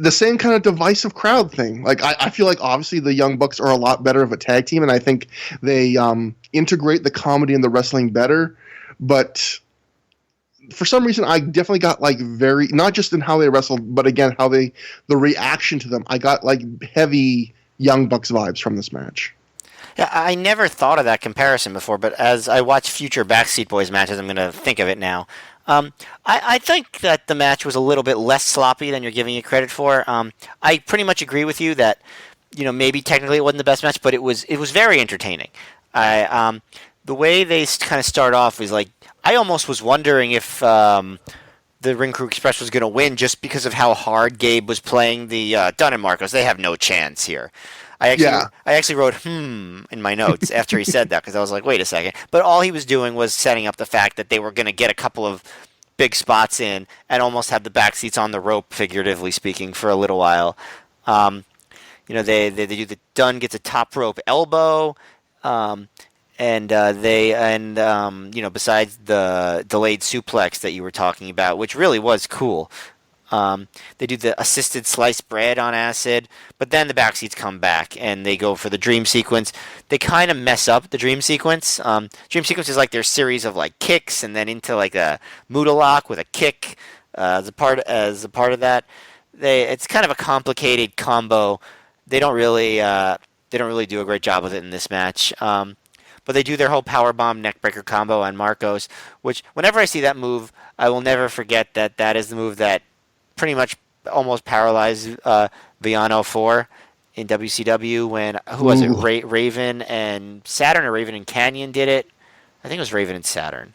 the same kind of divisive crowd thing. Like I feel like obviously the Young Bucks are a lot better of a tag team, and I think they integrate the comedy and the wrestling better. But for some reason, I definitely got like very, not just in how they wrestled, but again how the reaction to them. I got like heavy Young Bucks vibes from this match.
Yeah, I never thought of that comparison before, but as I watch future Backseat Boys matches, I'm going to think of it now. I think that the match was a little bit less sloppy than you're giving it credit for. I pretty much agree with you that maybe technically it wasn't the best match, but it was very entertaining. The way they kind of start off is like I almost was wondering if the Ring Crew Express was going to win just because of how hard Gabe was playing the Dunn and Marcos. They have no chance here. I actually wrote in my notes after he said that because I was like, wait a second. But all he was doing was setting up the fact that they were going to get a couple of big spots in and almost have the backseats on the rope, figuratively speaking, for a little while. They do the Dunn gets a top rope elbow, besides the delayed suplex that you were talking about, which really was cool. They do the assisted sliced bread on acid, but then the backseats come back and they go for the dream sequence. They kind of mess up the dream sequence. Dream sequence is like their series of like kicks and then into like a Muda lock with a kick as a part of that. It's kind of a complicated combo. They don't really do a great job with it in this match. But they do their whole powerbomb neckbreaker combo on Marcos, which whenever I see that move, I will never forget that is the move that pretty much almost paralyzed Viano 4 in WCW when, who was it, Raven and Saturn, or Raven and Canyon did it? I think it was Raven and Saturn.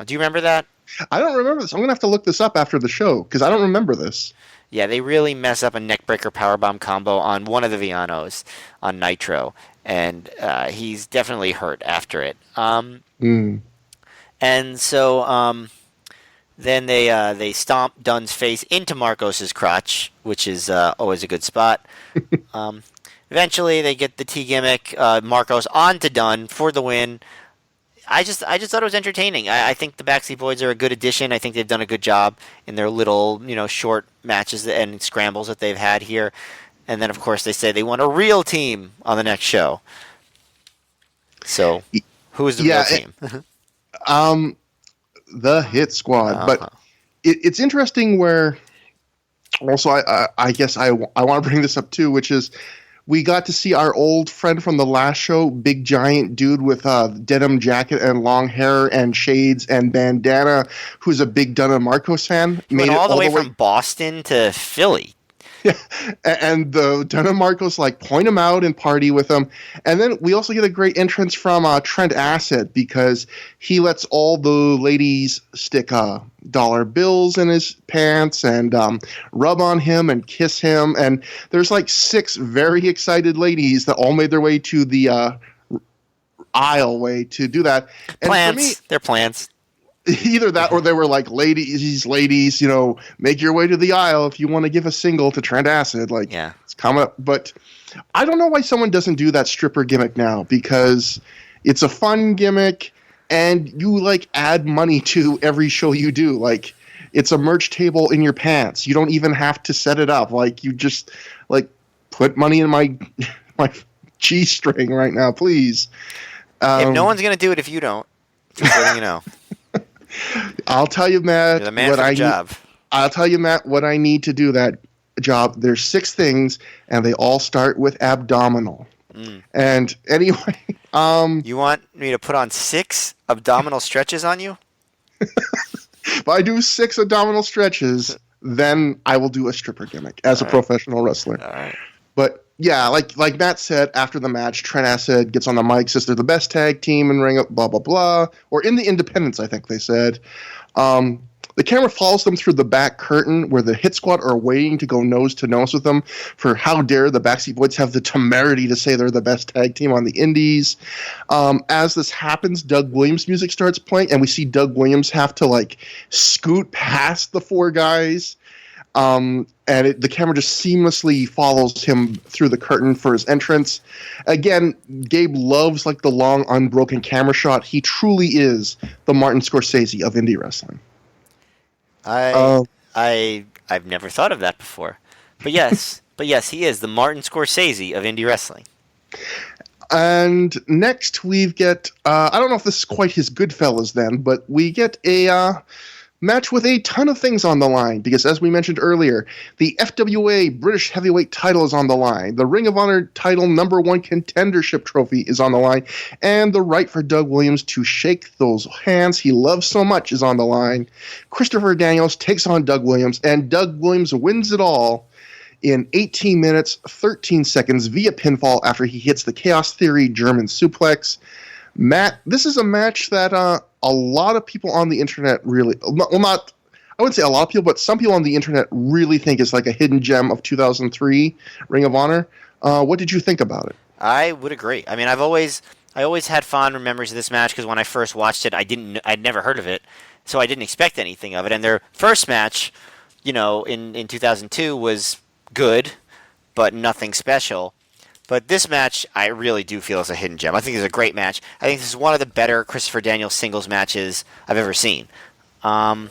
Do you remember that?
I don't remember this. I'm going to have to look this up after the show because I don't remember this.
Yeah, they really mess up a neckbreaker powerbomb combo on one of the Vianos on Nitro, and he's definitely hurt after it. And so then they stomp Dunn's face into Marcos's crotch, which is always a good spot. Eventually, they get the T gimmick, Marcos onto Dunn for the win. I just thought it was entertaining. I think the Backseat Boys are a good addition. I think they've done a good job in their little, short matches and scrambles that they've had here. And then, of course, they say they want a real team on the next show. So, who is the real team?
The Hit Squad. But it's interesting where, also, I guess I want to bring this up too, which is we got to see our old friend from the last show, big giant dude with a denim jacket and long hair and shades and bandana, who's a big Dunn and Marcos fan.
He went all the way from Boston to Philly.
Yeah, and the Dunn and Marcos point him out and party with him. And then we also get a great entrance from Trent Acid because he lets all the ladies stick dollar bills in his pants and rub on him and kiss him. And there's 6 very excited ladies that all made their way to the aisle way to do that. And
plants.
For me,
they're plants.
Either that or they were ladies, make your way to the aisle if you want to give a single to Trent Acid.
Yeah.
It's coming up. But I don't know why someone doesn't do that stripper gimmick now, because it's a fun gimmick and you add money to every show you do. It's a merch table in your pants. You don't even have to set it up. You just put money in my G-string right now, please.
If no one's going to do it if you don't, just letting you know.
I'll tell you, Matt.
You're the man for the job.
I'll tell you, Matt, what I need to do that job. There's 6 things, and they all start with abdominal. And anyway,
you want me to put on 6 abdominal stretches on you?
If I do 6 abdominal stretches, then I will do a stripper gimmick as a professional wrestler.
All right.
But yeah, like Matt said after the match, Trent Acid gets on the mic, says they're the best tag team in Ring Up, blah blah blah, or in the Independents, I think they said. The camera follows them through the back curtain where the Hit Squad are waiting to go nose to nose with them for how dare the Backstreet Boys have the temerity to say they're the best tag team on the indies. As this happens, Doug Williams' music starts playing, and we see Doug Williams have to like scoot past the four guys. And the camera just seamlessly follows him through the curtain for his entrance. Again, Gabe loves like the long, unbroken camera shot. He truly is the Martin Scorsese of indie wrestling.
I've never thought of that before, but yes, he is the Martin Scorsese of indie wrestling.
And next we get I don't know if this is quite his Goodfellas then, but we get a match with a ton of things on the line because, as we mentioned earlier, the FWA British Heavyweight title is on the line. The Ring of Honor title #1 contendership trophy is on the line. And the right for Doug Williams to shake those hands he loves so much is on the line. Christopher Daniels takes on Doug Williams, and Doug Williams wins it all in 18 minutes, 13 seconds via pinfall after he hits the Chaos Theory German suplex. Matt, this is a match that a lot of people on the internet really, well, not, I wouldn't say a lot of people, but some people on the internet really think is like a hidden gem of 2003 Ring of Honor. What did you think about it?
I would agree. I mean, I always had fond memories of this match because when I first watched it, I'd never heard of it, so I didn't expect anything of it. And their first match, in 2002 was good, but nothing special. But this match, I really do feel is a hidden gem. I think it's a great match. I think this is one of the better Christopher Daniels singles matches I've ever seen. And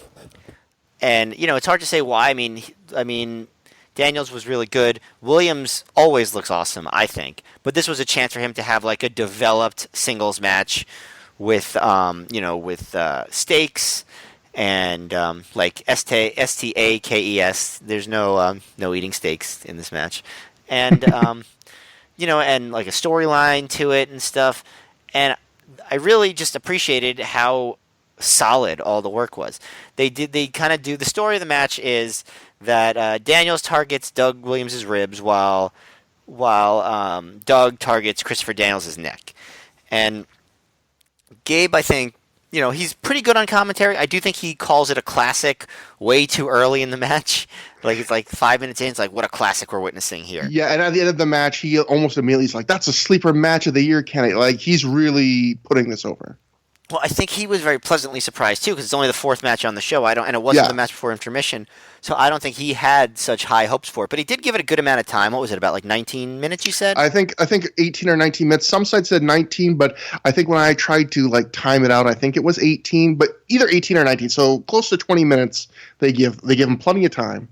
it's hard to say why. I mean, Daniels was really good. Williams always looks awesome, I think. But this was a chance for him to have like a developed singles match with stakes and like STAKES. There's no eating steaks in this match, and and like a storyline to it and stuff. And I really just appreciated how solid all the work was. They kind of do, the story of the match is that Daniels targets Doug Williams' ribs while Doug targets Christopher Daniels' neck. And Gabe, I think, he's pretty good on commentary. I do think he calls it a classic way too early in the match. Like, it's like 5 minutes in, it's like, what a classic we're witnessing here.
Yeah, and at the end of the match, he almost immediately is like, that's a sleeper match of the year, Kenny. Like, he's really putting this over.
Well, I think he was very pleasantly surprised, too, because it's only the fourth match on the show. And it wasn't the match before intermission, so I don't think he had such high hopes for it. But he did give it a good amount of time. What was it, about like 19 minutes, you said?
I think 18 or 19 minutes. Some sites said 19, but I think when I tried to like time it out, I think it was 18, but either 18 or 19, so close to 20 minutes they give him plenty of time.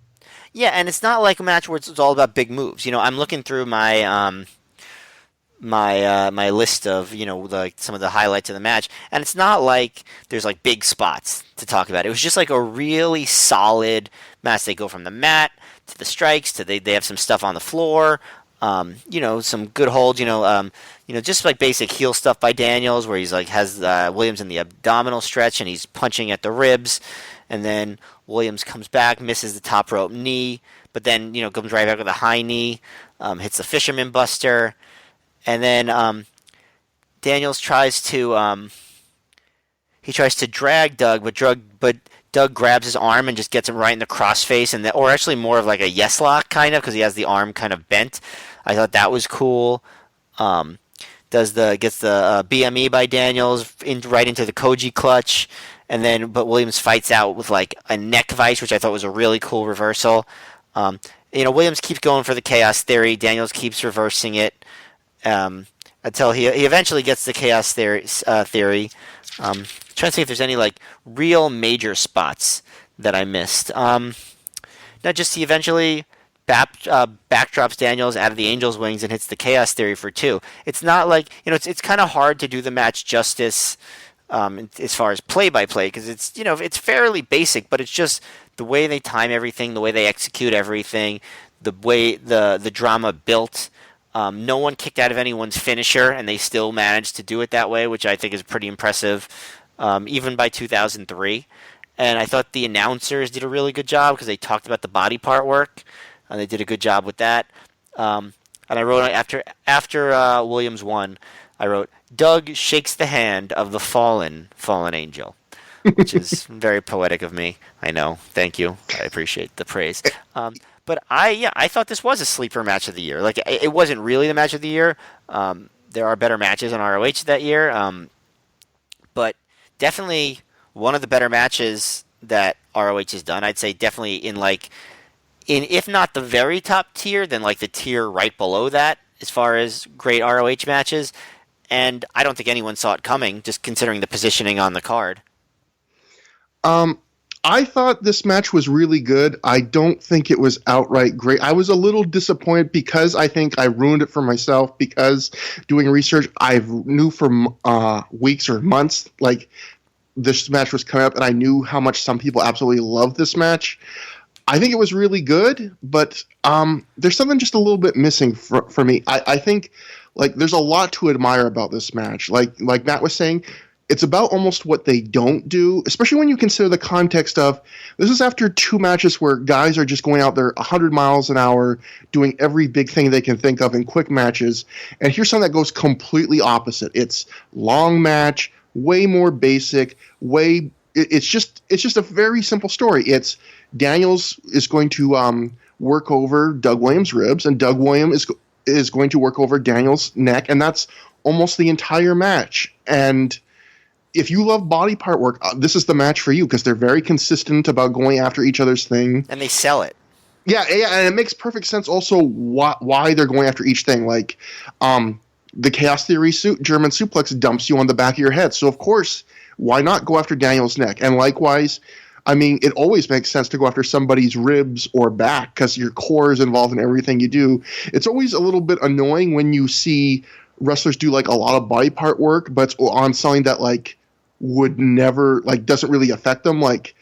Yeah, and it's not like a match where it's all about big moves. I'm looking through my my list of some of the highlights of the match, and it's not like there's like big spots to talk about. It was just like a really solid match. They go from the mat to the strikes to they have some stuff on the floor. Some good holds. Just like basic heel stuff by Daniels, where he's like has Williams in the abdominal stretch and he's punching at the ribs, and then Williams comes back, misses the top rope knee, but then comes right back with a high knee, hits the fisherman buster. And then Daniels tries to drag Doug, but Doug grabs his arm and just gets him right in the crossface, or actually more of like a yes lock kind of, because he has the arm kind of bent. I thought that was cool. Gets the BME by Daniels right into the Koji clutch, but Williams fights out with like a neck vice, which I thought was a really cool reversal. Williams keeps going for the Chaos Theory. Daniels keeps reversing it. Until he eventually gets the Chaos Theory. Trying to see if there's any like real major spots that I missed. He eventually backdrops Daniels out of the Angel's Wings and hits the Chaos Theory for 2. It's not like it's kind of hard to do the match justice as far as play by play, because it's fairly basic, but it's just the way they time everything, the way they execute everything, the way the drama built. No one kicked out of anyone's finisher, and they still managed to do it that way, which I think is pretty impressive, even by 2003. And I thought the announcers did a really good job because they talked about the body part work, and they did a good job with that. And I wrote after Williams won, I wrote, Doug shakes the hand of the fallen angel, which is very poetic of me. I know. Thank you. I appreciate the praise. But I thought this was a sleeper match of the year. Like, it wasn't really the match of the year. There are better matches on ROH that year, but definitely one of the better matches that ROH has done. I'd say definitely in if not the very top tier, then like the tier right below that as far as great ROH matches. And I don't think anyone saw it coming, just considering the positioning on the card.
I thought this match was really good. I don't think it was outright great. I was a little disappointed because I think I ruined it for myself because doing research, I knew for weeks or months, like, this match was coming up, and I knew how much some people absolutely love this match. I think it was really good, but there's something just a little bit missing for me. I think, like, there's a lot to admire about this match. Like Matt was saying, it's about almost what they don't do, especially when you consider the context of this is after two matches where guys are just going out there 100 miles an hour, doing every big thing they can think of in quick matches. And here's something that goes completely opposite. It's long match, way more basic, it's just a very simple story. It's Daniels is going to work over Doug Williams' ribs, and Doug Williams is going to work over Daniels' neck, and that's almost the entire match. And if you love body part work, this is the match for you because they're very consistent about going after each other's thing.
And they sell it.
Yeah, and it makes perfect sense also why they're going after each thing. Like, the Chaos Theory German suplex dumps you on the back of your head. So, of course, why not go after Daniel's neck? And likewise, I mean, it always makes sense to go after somebody's ribs or back because your core is involved in everything you do. It's always a little bit annoying when you see wrestlers do, like, a lot of body part work, but on something that, like, would never, like, doesn't really affect them. Like,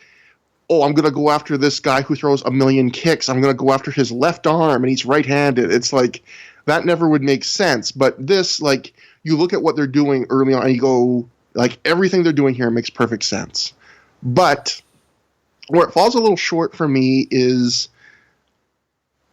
oh, I'm going to go after this guy who throws a million kicks. I'm going to go after his left arm, and he's right-handed. It's like, that never would make sense. But this, like, you look at what they're doing early on, and you go, like, everything they're doing here makes perfect sense. But where it falls a little short for me is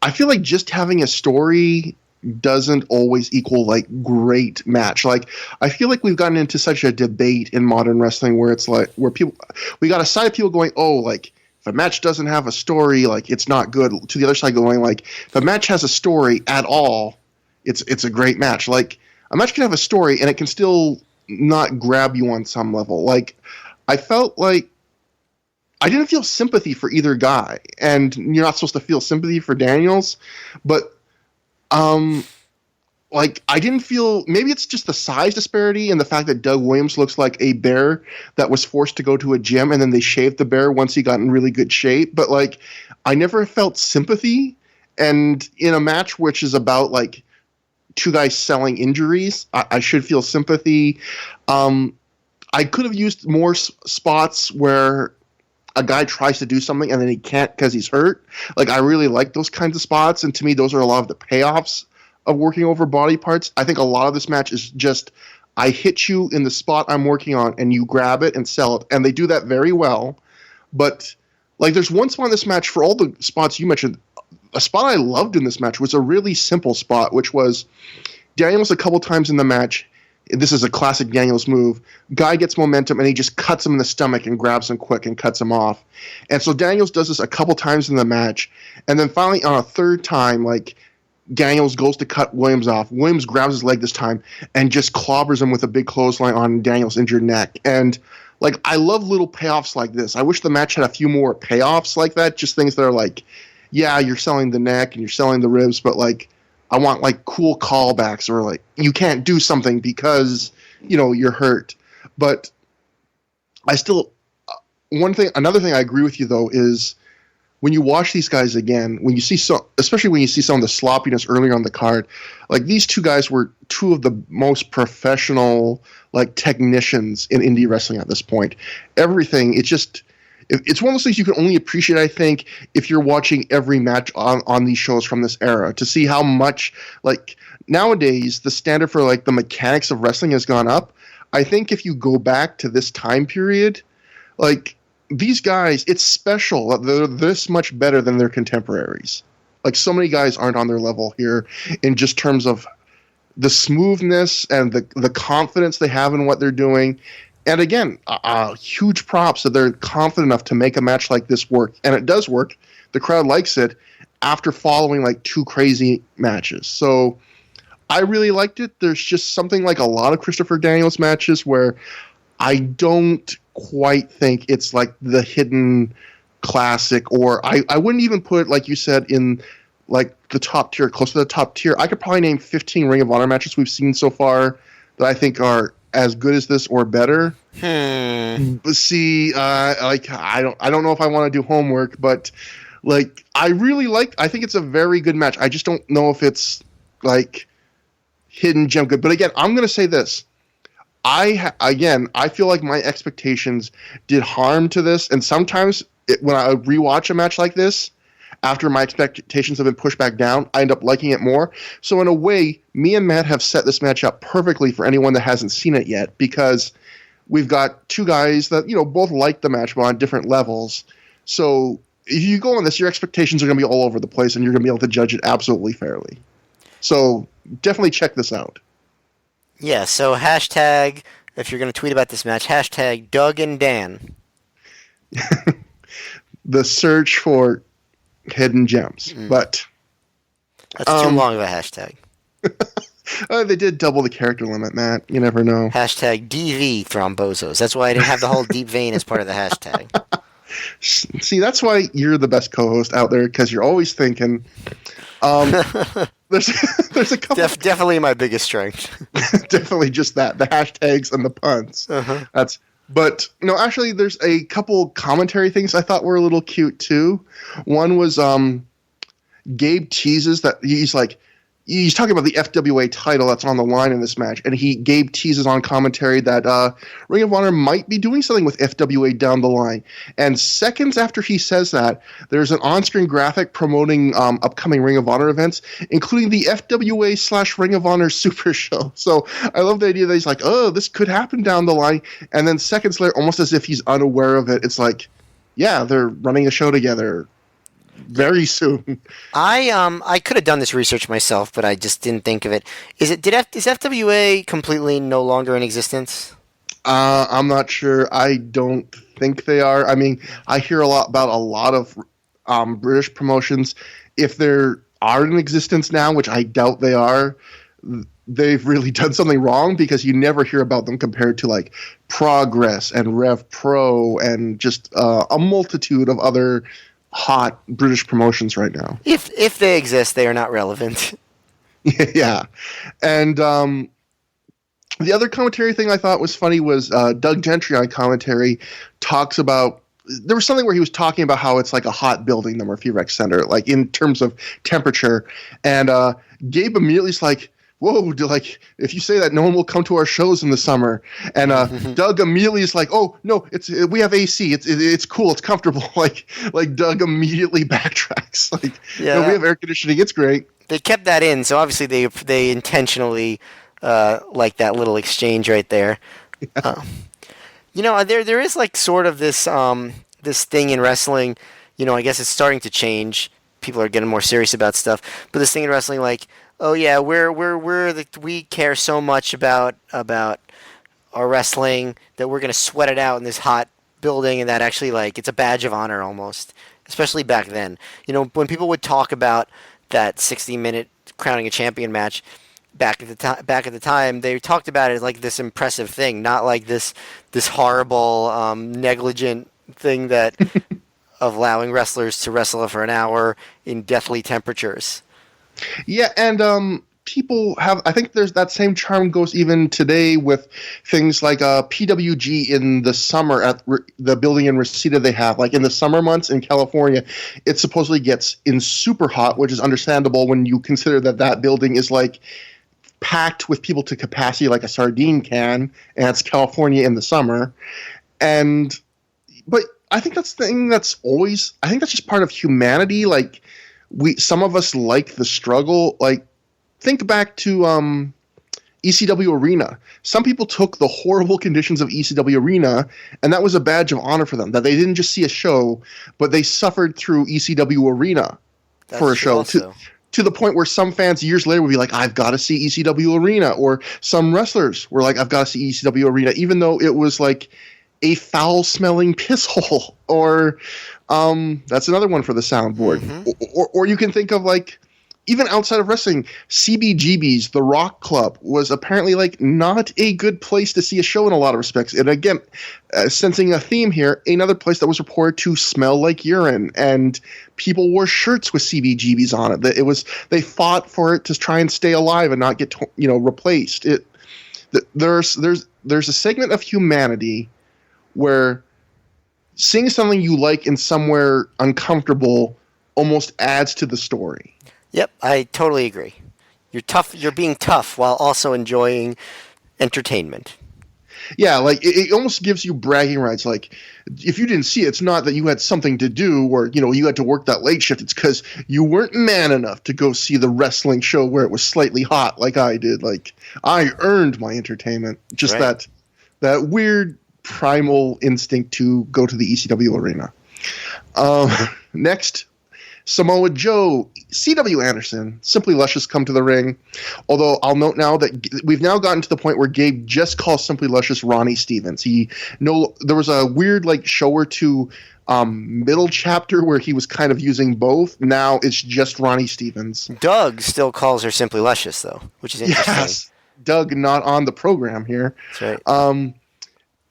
I feel like just having a story doesn't always equal, like, great match. Like, I feel like we've gotten into such a debate in modern wrestling where it's like, we got a side of people going, oh, like, if a match doesn't have a story, like, it's not good. To the other side going, like, if a match has a story at all, it's a great match. Like, a match can have a story and it can still not grab you on some level. Like, I felt like I didn't feel sympathy for either guy, and you're not supposed to feel sympathy for Daniels, but like, I didn't feel, maybe it's just the size disparity and the fact that Doug Williams looks like a bear that was forced to go to a gym and then they shaved the bear once he got in really good shape. But, like, I never felt sympathy. And in a match which is about, like, two guys selling injuries, I should feel sympathy. I could have used more spots where a guy tries to do something and then he can't because he's hurt. Like, I really like those kinds of spots, and to me, those are a lot of the payoffs of working over body parts. I think a lot of this match is just, I hit you in the spot I'm working on, and you grab it and sell it, and they do that very well. But, like, there's one spot in this match, for all the spots you mentioned, a spot I loved in this match was a really simple spot, which was Daniels a couple times in the match. This is a classic Daniels move. Guy gets momentum, and he just cuts him in the stomach and grabs him quick and cuts him off. And so Daniels does this a couple times in the match. And then finally, on a third time, like, Daniels goes to cut Williams off. Williams grabs his leg this time and just clobbers him with a big clothesline on Daniels' injured neck. And, like, I love little payoffs like this. I wish the match had a few more payoffs like that, just things that are like, yeah, you're selling the neck and you're selling the ribs, but, like, I want, like, cool callbacks, or, like, you can't do something because, you know, you're hurt. But I still, another thing I agree with you, though, is when you watch these guys again, when you see especially when you see some of the sloppiness earlier on the card, like, these two guys were two of the most professional, like, technicians in indie wrestling at this point. Everything, it's one of those things you can only appreciate, I think, if you're watching every match on these shows from this era, to see how much, like, nowadays the standard for, like, the mechanics of wrestling has gone up. I think if you go back to this time period, like, these guys, it's special that they're this much better than their contemporaries. Like, so many guys aren't on their level here in just terms of the smoothness and the confidence they have in what they're doing. And again, huge props that they're confident enough to make a match like this work. And it does work. The crowd likes it after following like 2 crazy matches. So I really liked it. There's just something like a lot of Christopher Daniels matches where I don't quite think it's like the hidden classic, or I wouldn't even put, like you said, in like the top tier, close to the top tier. I could probably name 15 Ring of Honor matches we've seen so far that I think are as good as this or better. See, like I don't know if I want to do homework, but like I think it's a very good match. I just don't know if it's like hidden gem good. But again, I'm going to say this. I feel like my expectations did harm to this, and sometimes when I rewatch a match like this, after my expectations have been pushed back down, I end up liking it more. So in a way, me and Matt have set this match up perfectly for anyone that hasn't seen it yet, because we've got 2 guys that, you know, both like the match but on different levels. So if you go on this, your expectations are going to be all over the place, and you're going to be able to judge it absolutely fairly. So definitely check this out.
Yeah, so hashtag, if you're going to tweet about this match, hashtag Doug and Dan.
The search for hidden gems. But
that's too long of a hashtag.
They did double the character limit, Matt. You never know.
Hashtag DV Thrombozos. That's why I didn't have the whole deep vein as part of the hashtag.
See, that's why you're the best co-host out there, because you're always thinking. There's a couple.
Definitely my biggest strength.
Definitely just that, the hashtags and the puns. But no, actually, there's a couple commentary things I thought were a little cute too. One was Gabe teases that he's talking about the FWA title that's on the line in this match, and Gabe teases on commentary that Ring of Honor might be doing something with FWA down the line. And seconds after he says that, there's an on-screen graphic promoting upcoming Ring of Honor events, including the FWA/Ring of Honor Super Show. So I love the idea that he's like, oh, this could happen down the line, and then seconds later, almost as if he's unaware of it, it's like, yeah, they're running a show together very soon.
I could have done this research myself, but I just didn't think of it. Is FWA completely no longer in existence?
I'm not sure. I don't think they are. I mean, I hear about a lot of British promotions. If they are in existence now, which I doubt they are, they've really done something wrong, because you never hear about them compared to like Progress and Rev Pro and just a multitude of other hot British promotions right now.
If they exist, they are not relevant.
Yeah. And the other commentary thing I thought was funny was Doug Gentry on commentary talks about, there was something where he was talking about how it's like a hot building, the Murphy Rec Center, like in terms of temperature. And Gabe immediately is like, whoa, like, if you say that, no one will come to our shows in the summer. And Doug immediately is like, oh, no, we have AC. It's cool. It's comfortable. Like Doug immediately backtracks. Like,
yeah.
No, we have air conditioning. It's great.
They kept that in, so obviously they intentionally like that little exchange right there. Yeah. You know, there is like sort of this this thing in wrestling. You know, I guess it's starting to change. People are getting more serious about stuff. But this thing in wrestling, like, oh yeah, we care so much about our wrestling that we're gonna sweat it out in this hot building, and that actually, like, it's a badge of honor almost. Especially back then, you know, when people would talk about that 60-minute crowning a champion match back at the time, they talked about it as like this impressive thing, not like this horrible negligent thing that of allowing wrestlers to wrestle for an hour in deathly temperatures.
Yeah, and people have, I think there's that same charm goes even today with things like PWG in the summer at the building in Reseda they have. Like in the summer months in California, it supposedly gets in super hot, which is understandable when you consider that building is like packed with people to capacity like a sardine can, and it's California in the summer. But I think that's the thing that's always, I think that's just part of humanity. Like, some of us like the struggle. Like, think back to ECW Arena. Some people took the horrible conditions of ECW Arena, and that was a badge of honor for them, that they didn't just see a show, but they suffered through ECW Arena for a show. To the point where some fans years later would be like, I've got to see ECW Arena. Or some wrestlers were like, I've got to see ECW Arena, even though it was like a foul-smelling piss hole. Or that's another one for the soundboard. Mm-hmm. Or you can think of like, even outside of wrestling, CBGB's, the Rock Club, was apparently like not a good place to see a show in a lot of respects. And again, sensing a theme here, another place that was reported to smell like urine, and people wore shirts with CBGB's on it. They fought for it to try and stay alive and not get replaced. There's a segment of humanity where seeing something you like in somewhere uncomfortable almost adds to the story.
Yep, I totally agree. You're tough. You're being tough while also enjoying entertainment.
Yeah, like it almost gives you bragging rights. Like if you didn't see it, it's not that you had something to do or you had to work that late shift. It's because you weren't man enough to go see the wrestling show where it was slightly hot, like I did. Like I earned my entertainment. Just
right.
that weird primal instinct to go to the ECW arena. Next. Samoa Joe, C.W. Anderson, Simply Luscious come to the ring. Although I'll note now that we've now gotten to the point where Gabe just calls Simply Luscious Ronnie Stevens. There was a weird show or two middle chapter where he was kind of using both. Now it's just Ronnie Stevens.
Doug still calls her Simply Luscious though, which is interesting.
Yes, Doug not on the program here.
That's right.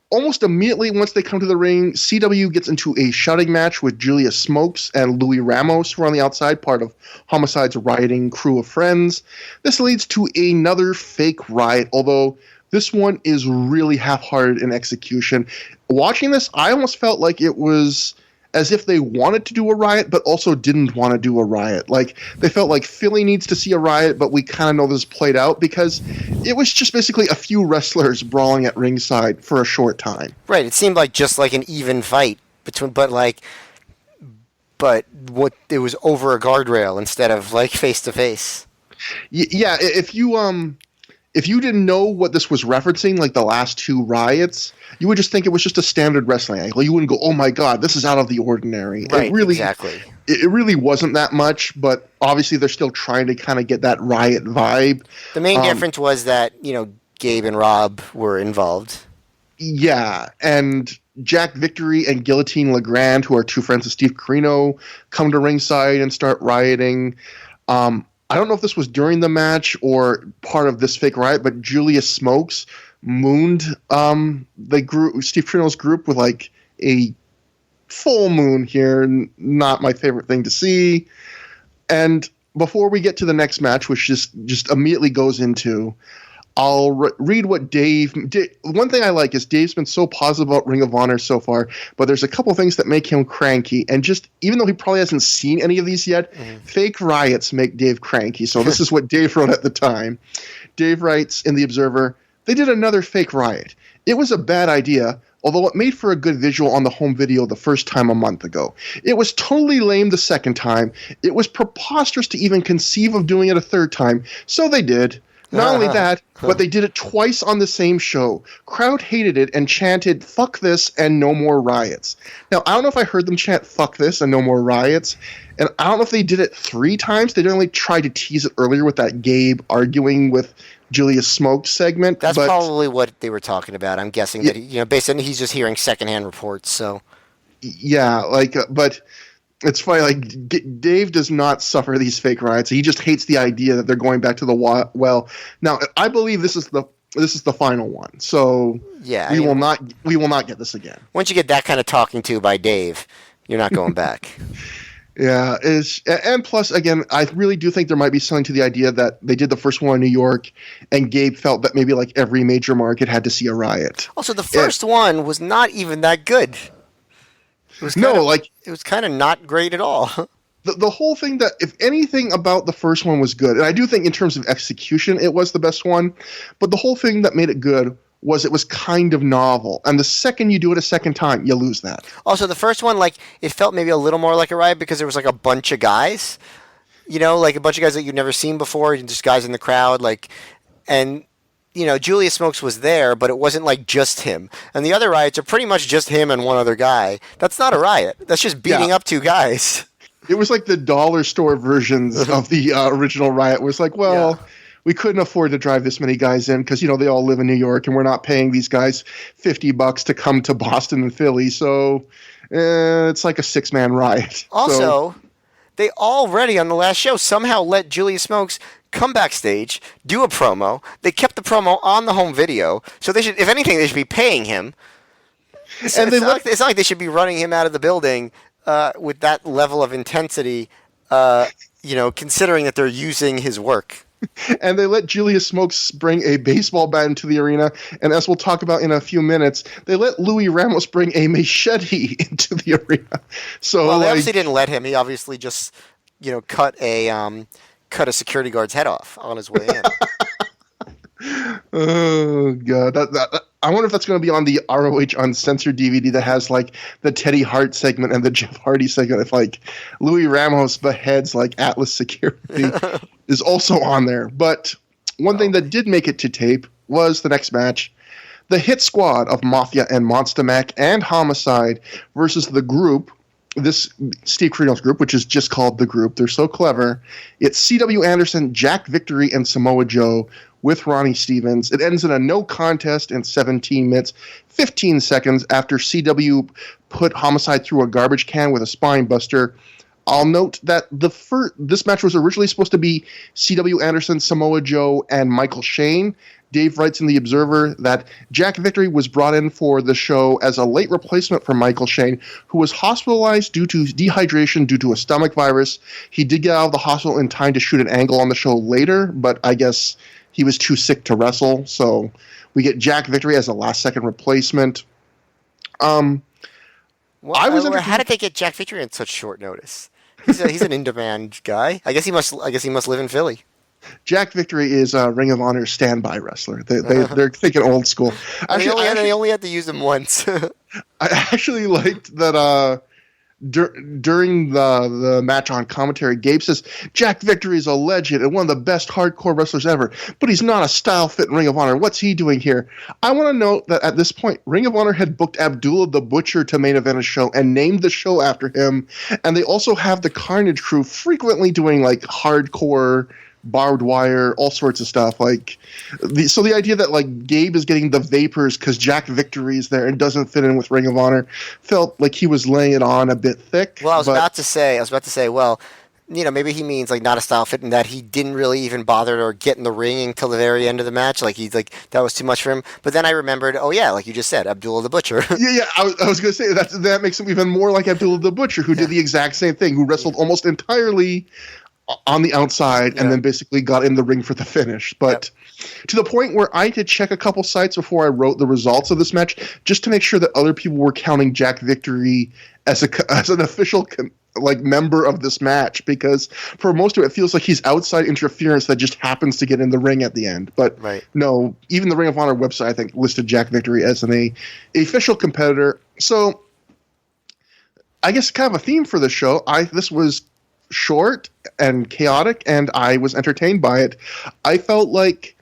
Almost immediately once they come to the ring, CW gets into a shouting match with Julia Smokes and Louis Ramos, who are on the outside, part of Homicide's rioting crew of friends. This leads to another fake riot, although this one is really half-hearted in execution. Watching this, I almost felt like it was as if they wanted to do a riot, but also didn't want to do a riot. Like, they felt like Philly needs to see a riot, but we kind of know this played out because it was just basically a few wrestlers brawling at ringside for a short time.
Right. It seemed like just like an even fight but what it was over a guardrail instead of face to face.
Yeah. If you didn't know what this was referencing, like the last two riots, you would just think it was just a standard wrestling angle. You wouldn't go, "Oh my God, this is out of the ordinary."
Right, exactly.
It really wasn't that much, but obviously they're still trying to kind of get that riot vibe.
The main difference was that Gabe and Rob were involved.
Yeah, and Jack Victory and Guillotine LeGrand, who are two friends of Steve Corino, come to ringside and start rioting. I don't know if this was during the match or part of this fake riot, but Julia Smokes mooned Steve Corino's group with a full moon here. Not my favorite thing to see. And before we get to the next match, which just immediately goes into, I'll read what Dave. One thing I like is Dave's been so positive about Ring of Honor so far, but there's a couple things that make him cranky. And just even though he probably hasn't seen any of these yet, fake riots make Dave cranky. So this is what Dave wrote at the time. Dave writes in The Observer, "They did another fake riot. It was a bad idea, although it made for a good visual on the home video the first time a month ago. It was totally lame the second time. It was preposterous to even conceive of doing it a third time, so they did. Not only that, but they did it twice on the same show. Crowd hated it and chanted, 'Fuck this' and 'No more riots.'" Now, I don't know if I heard them chant, "Fuck this" and "No more riots." And I don't know if they did it 3 times. They only tried to tease it earlier with that Gabe arguing with Julia Smokes segment.
That's probably what they were talking about. I'm guessing that, based on he's just hearing secondhand reports, so.
Yeah, but it's funny, Dave does not suffer these fake riots. He just hates the idea that they're going back to the well. Now, I believe this is the final one. So
yeah,
we will not get this again.
Once you get that kind of talking to by Dave, you're not going back.
Yeah, and plus, again, I really do think there might be something to the idea that they did the first one in New York, and Gabe felt that maybe every major market had to see a riot.
Also, the first one was not even that good. It was kind of not great at all.
The whole thing that, if anything about the first one was good, and I do think in terms of execution it was the best one, but the whole thing that made it good was it was kind of novel. And the second you do it a second time, you lose that.
Also, the first one, it felt maybe a little more like a riot because there was a bunch of guys, a bunch of guys that you'd never seen before, just guys in the crowd, and Julius Smokes was there, but it wasn't like just him. And the other riots are pretty much just him and one other guy. That's not a riot. That's just beating up two guys.
It was like the dollar store versions of the original riot. It was like, we couldn't afford to drive this many guys in because, they all live in New York and we're not paying these guys $50 to come to Boston and Philly. So it's like a 6-man riot.
Also, they already on the last show somehow let Julius Smokes come backstage, do a promo. They kept the promo on the home video. So they should, if anything, they should be paying him. It's not like they should be running him out of the building with that level of intensity, considering that they're using his work.
And they let Julius Smokes bring a baseball bat into the arena. And as we'll talk about in a few minutes, they let Louis Ramos bring a machete into the arena. So
they obviously didn't let him. He obviously just, cut a security guard's head off on his way in.
Oh, God. I wonder if that's going to be on the ROH Uncensored DVD that has, like, the Teddy Hart segment and the Jeff Hardy segment. If, like, Louis Ramos beheads, like, Atlas Security is also on there. But one thing that did make it to tape was the next match. The hit squad of Mafia and Monster Mac and Homicide versus the group, this Steve Corino's group, which is just called The Group. They're so clever. It's C.W. Anderson, Jack Victory, and Samoa Joe with Ronnie Stevens. It ends in a no contest in 17 minutes, 15 seconds after CW put Homicide through a garbage can with a spine buster. I'll note that this match was originally supposed to be C.W. Anderson, Samoa Joe, and Michael Shane. Dave writes in The Observer that Jack Victory was brought in for the show as a late replacement for Michael Shane, who was hospitalized due to dehydration due to a stomach virus. He did get out of the hospital in time to shoot an angle on the show later, but I guess he was too sick to wrestle. So we get Jack Victory as a last-second replacement.
How did they get Jack Victory on such short notice? He's an in-demand guy. I guess he must live in Philly.
Jack Victory is a Ring of Honor standby wrestler. They're thinking old school.
Actually, they only had to use him once.
I actually liked that during the match on commentary, Gabe says, Jack Victory is a legend and one of the best hardcore wrestlers ever, but he's not a style-fit in Ring of Honor. What's he doing here? I want to note that at this point, Ring of Honor had booked Abdullah the Butcher to main event a show and named the show after him, and they also have the Carnage crew frequently doing like hardcore barbed wire, all sorts of stuff. So the idea that like Gabe is getting the vapors because Jack Victory is there and doesn't fit in with Ring of Honor felt like he was laying it on a bit thick.
Well, I was about to say, well, maybe he means like not a style fit and that he didn't really even bother or get in the ring until the very end of the match. Like he's like that was too much for him. But then I remembered, like you just said, Abdullah the Butcher.
Yeah. I was going to say that makes him even more like Abdullah the Butcher, who did the exact same thing, who wrestled almost entirely on the outside and then basically got in the ring for the finish. But to the point where I had to check a couple sites before I wrote the results of this match just to make sure that other people were counting Jack Victory as an official member of this match, because for most of it, it feels like he's outside interference that just happens to get in the ring at the end. But no, even the Ring of Honor website, I think, listed Jack Victory as an official competitor. So I guess kind of a theme for the show. This was short and chaotic, and I was entertained by it. I felt like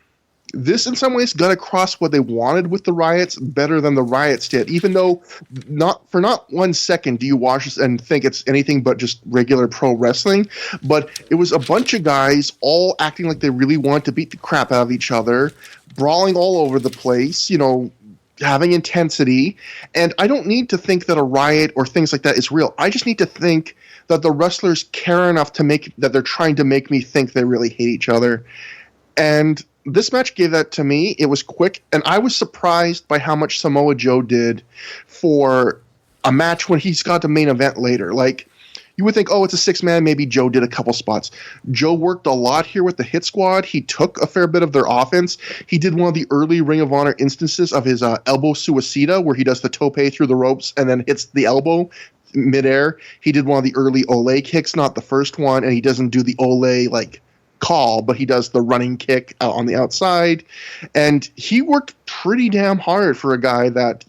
this in some ways got across what they wanted with the riots better than the riots did, even though not 1 second do you watch this and think it's anything but just regular pro wrestling. But it was a bunch of guys all acting like they really wanted to beat the crap out of each other, brawling all over the place, having intensity. And I don't need to think that a riot or things like that is real. I just need to think that the wrestlers care enough that they're trying to make me think they really hate each other. And this match gave that to me. It was quick, and I was surprised by how much Samoa Joe did for a match when he's got the main event later. Like, you would think, it's a 6-man, maybe Joe did a couple spots. Joe worked a lot here with the Hit Squad. He took a fair bit of their offense. He did one of the early Ring of Honor instances of his elbow suicida, where he does the tope through the ropes and then hits the elbow midair. He did one of the early Ole kicks, not the first one, and he doesn't do the Ole call, but he does the running kick out on the outside. And he worked pretty damn hard for a guy that,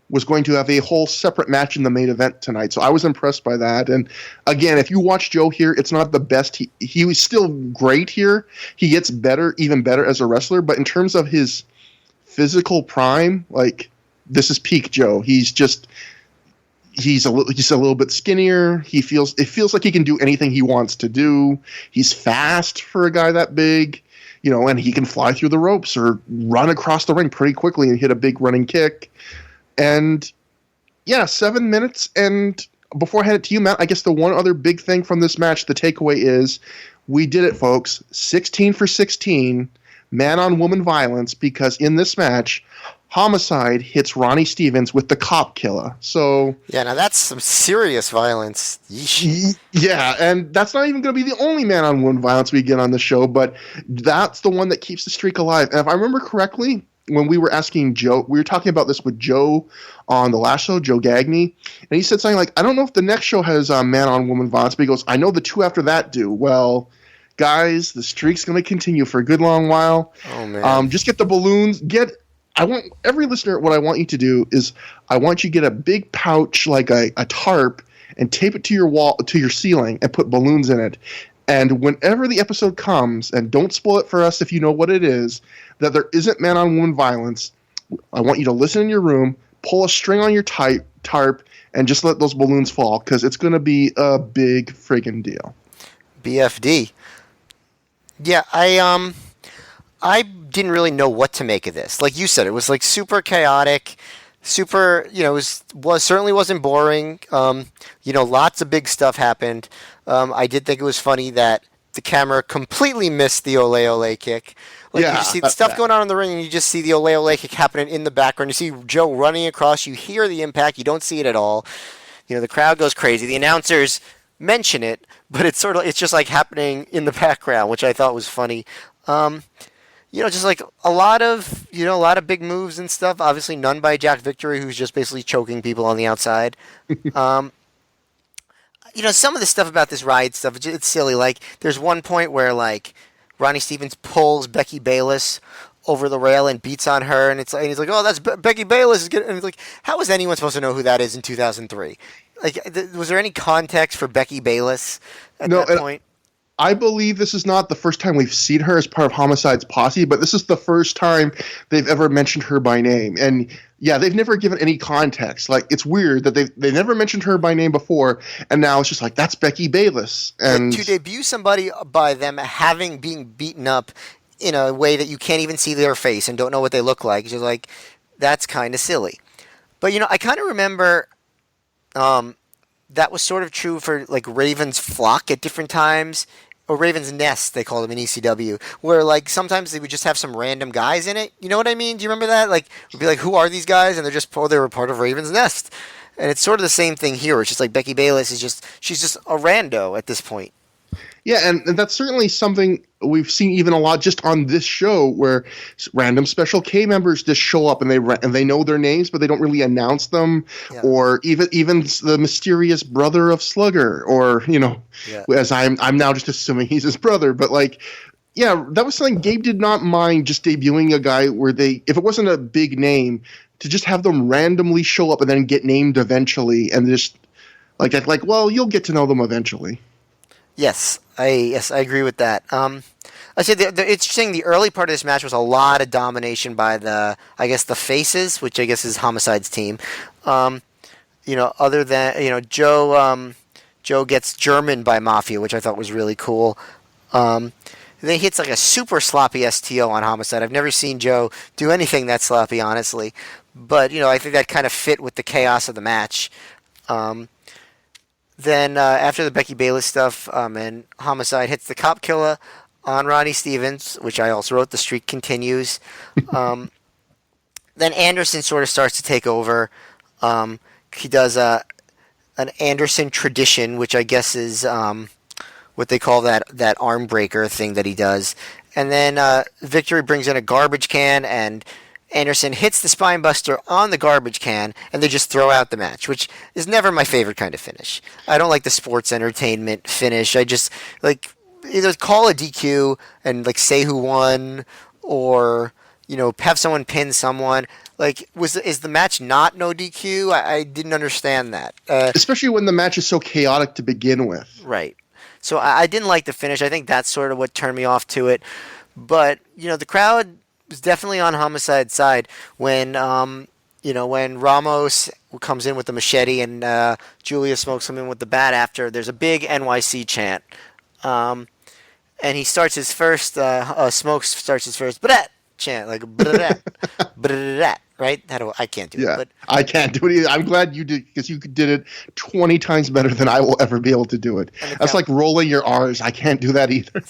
was going to have a whole separate match in the main event tonight. So I was impressed by that. And again, if you watch Joe here, it's not the best. He was still great here. He gets better, even better as a wrestler. But in terms of his physical prime, like, this is peak Joe. He's a little bit skinnier. It feels like he can do anything he wants to do. He's fast for a guy that big, and he can fly through the ropes or run across the ring pretty quickly and hit a big running kick. And yeah, 7 minutes. And before I hand it to you, Matt, I guess the one other big thing from this match, the takeaway is we did it, folks. 16 for 16, man-on-woman violence, because in this match, Homicide hits Ronnie Stevens with the cop killer. So
yeah, now that's some serious violence. Yeesh.
Yeah, and that's not even going to be the only man-on-woman violence we get on the show, but that's the one that keeps the streak alive. And if I remember correctly, when we were asking Joe, we were talking about this with Joe on the last show, Joe Gagney, and he said something like, I don't know if the next show has man-on-woman violence, but he goes, I know the two after that do. Well, guys, the streak's going to continue for a good long while.
Oh, man.
Just get the balloons. I want every listener, what I want you to do is I want you to get a big pouch like a tarp and tape it to your wall, to your ceiling, and put balloons in it. And whenever the episode comes, and don't spoil it for us if you know what it is, that there isn't man-on-woman violence, I want you to listen in your room, pull a string on your tarp, and just let those balloons fall, because it's going to be a big friggin' deal.
BFD. Yeah, I didn't really know what to make of this. Like you said, it was like super chaotic, super, was certainly wasn't boring. Lots of big stuff happened. I did think it was funny that the camera completely missed the ole ole kick. Like, you just see the stuff going on in the ring, and you just see the ole ole kick happening in the background. You see Joe running across. You hear the impact. You don't see it at all. The crowd goes crazy. The announcers mention it, but it's just like happening in the background, which I thought was funny. Just like a lot of big moves and stuff. Obviously, none by Jack Victory, who's just basically choking people on the outside. Some of the stuff about this ride stuff, it's silly. Like, there's one point where, like, Ronnie Stevens pulls Becky Bayless over the rail and beats on her, and he's like, oh, that's Becky Bayless. And it's like, how is anyone supposed to know who that is in 2003? Like, was there any context for Becky Bayless at that point?
I believe this is not the first time we've seen her as part of Homicide's posse, but this is the first time they've ever mentioned her by name. And yeah, they've never given any context. Like, it's weird that they never mentioned her by name before, and now it's just like, that's Becky Bayless. And
to debut somebody by them being beaten up in a way that you can't even see their face and don't know what they look like, it's just like, that's kind of silly. But I kind of remember that was sort of true for like Raven's Flock at different times. Or Raven's Nest, they called them in ECW, where, like, sometimes they would just have some random guys in it. You know what I mean? Do you remember that? Like, it would be like, who are these guys? And they were part of Raven's Nest. And it's sort of the same thing here. It's just like Becky Bayless she's just a rando at this point.
Yeah, and that's certainly something we've seen even a lot just on this show, where random Special K members just show up and they know their names, but they don't really announce them. Yeah. Or even the mysterious brother of Slugger, or as I'm now just assuming he's his brother, but like. Yeah, that was something Gabe did not mind, just debuting a guy where if it wasn't a big name, to just have them randomly show up and then get named eventually, and just like well, you'll get to know them eventually.
Yes, I agree with that. I say it's interesting. The early part of this match was a lot of domination by the Faces, which I guess is Homicide's team. Other than Joe gets German by Mafia, which I thought was really cool. Then he hits like a super sloppy STO on Homicide. I've never seen Joe do anything that sloppy, honestly. But I think that kind of fit with the chaos of the match. Then after the Becky Bayless stuff, and Homicide hits the cop killer on Ronnie Stevens, which I also wrote, the streak continues. Then Anderson sort of starts to take over. He does an Anderson tradition, which I guess is what they call that arm breaker thing that he does. And then Victory brings in a garbage can, and Anderson hits the spinebuster on the garbage can, and they just throw out the match, which is never my favorite kind of finish. I don't like the sports entertainment finish. I just like either call a DQ and like say who won, or have someone pin someone. Like, is the match not no DQ? I didn't understand that.
Especially when the match is so chaotic to begin with.
Right. So I didn't like the finish. I think that's sort of what turned me off to it. But the crowd was definitely on Homicide's side when when Ramos comes in with the machete and Julius Smokes him in with the bat after. There's a big NYC chant. And he starts his first, Smokes starts his first brat chant, like brat, brat, right? I can't do it. But
I can't do it either. I'm glad you did, because you did it 20 times better than I will ever be able to do it. That's like rolling your R's. I can't do that either.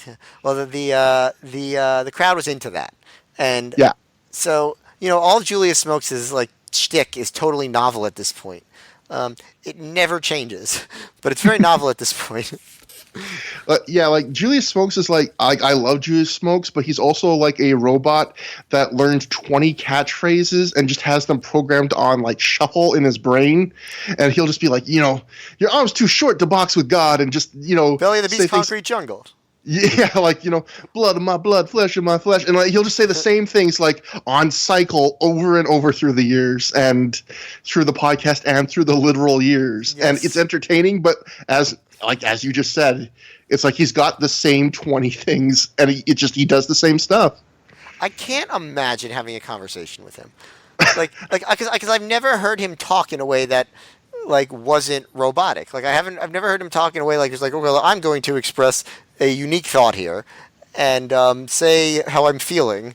Well, the crowd was into that. And
yeah.
So, all Julius Smokes' like shtick is totally novel at this point. It never changes, but it's very novel at this point.
Yeah, like Julius Smokes is like, I love Julius Smokes, but he's also like a robot that learned 20 catchphrases and just has them programmed on like shuffle in his brain. And he'll just be like, your arm's too short to box with God, and just,
Belly of the Beast, Concrete Jungle.
Yeah, like, blood of my blood, flesh of my flesh. And like he'll just say the same things like on cycle over and over through the years and through the podcast and through the literal years. Yes. And it's entertaining, but as you just said, it's like he's got the same 20 things and he does the same stuff.
I can't imagine having a conversation with him. Because I've never heard him talk in a way that like wasn't robotic. Like I've never heard him talk in a way like just like, okay, well, I'm going to express a unique thought here and say how I'm feeling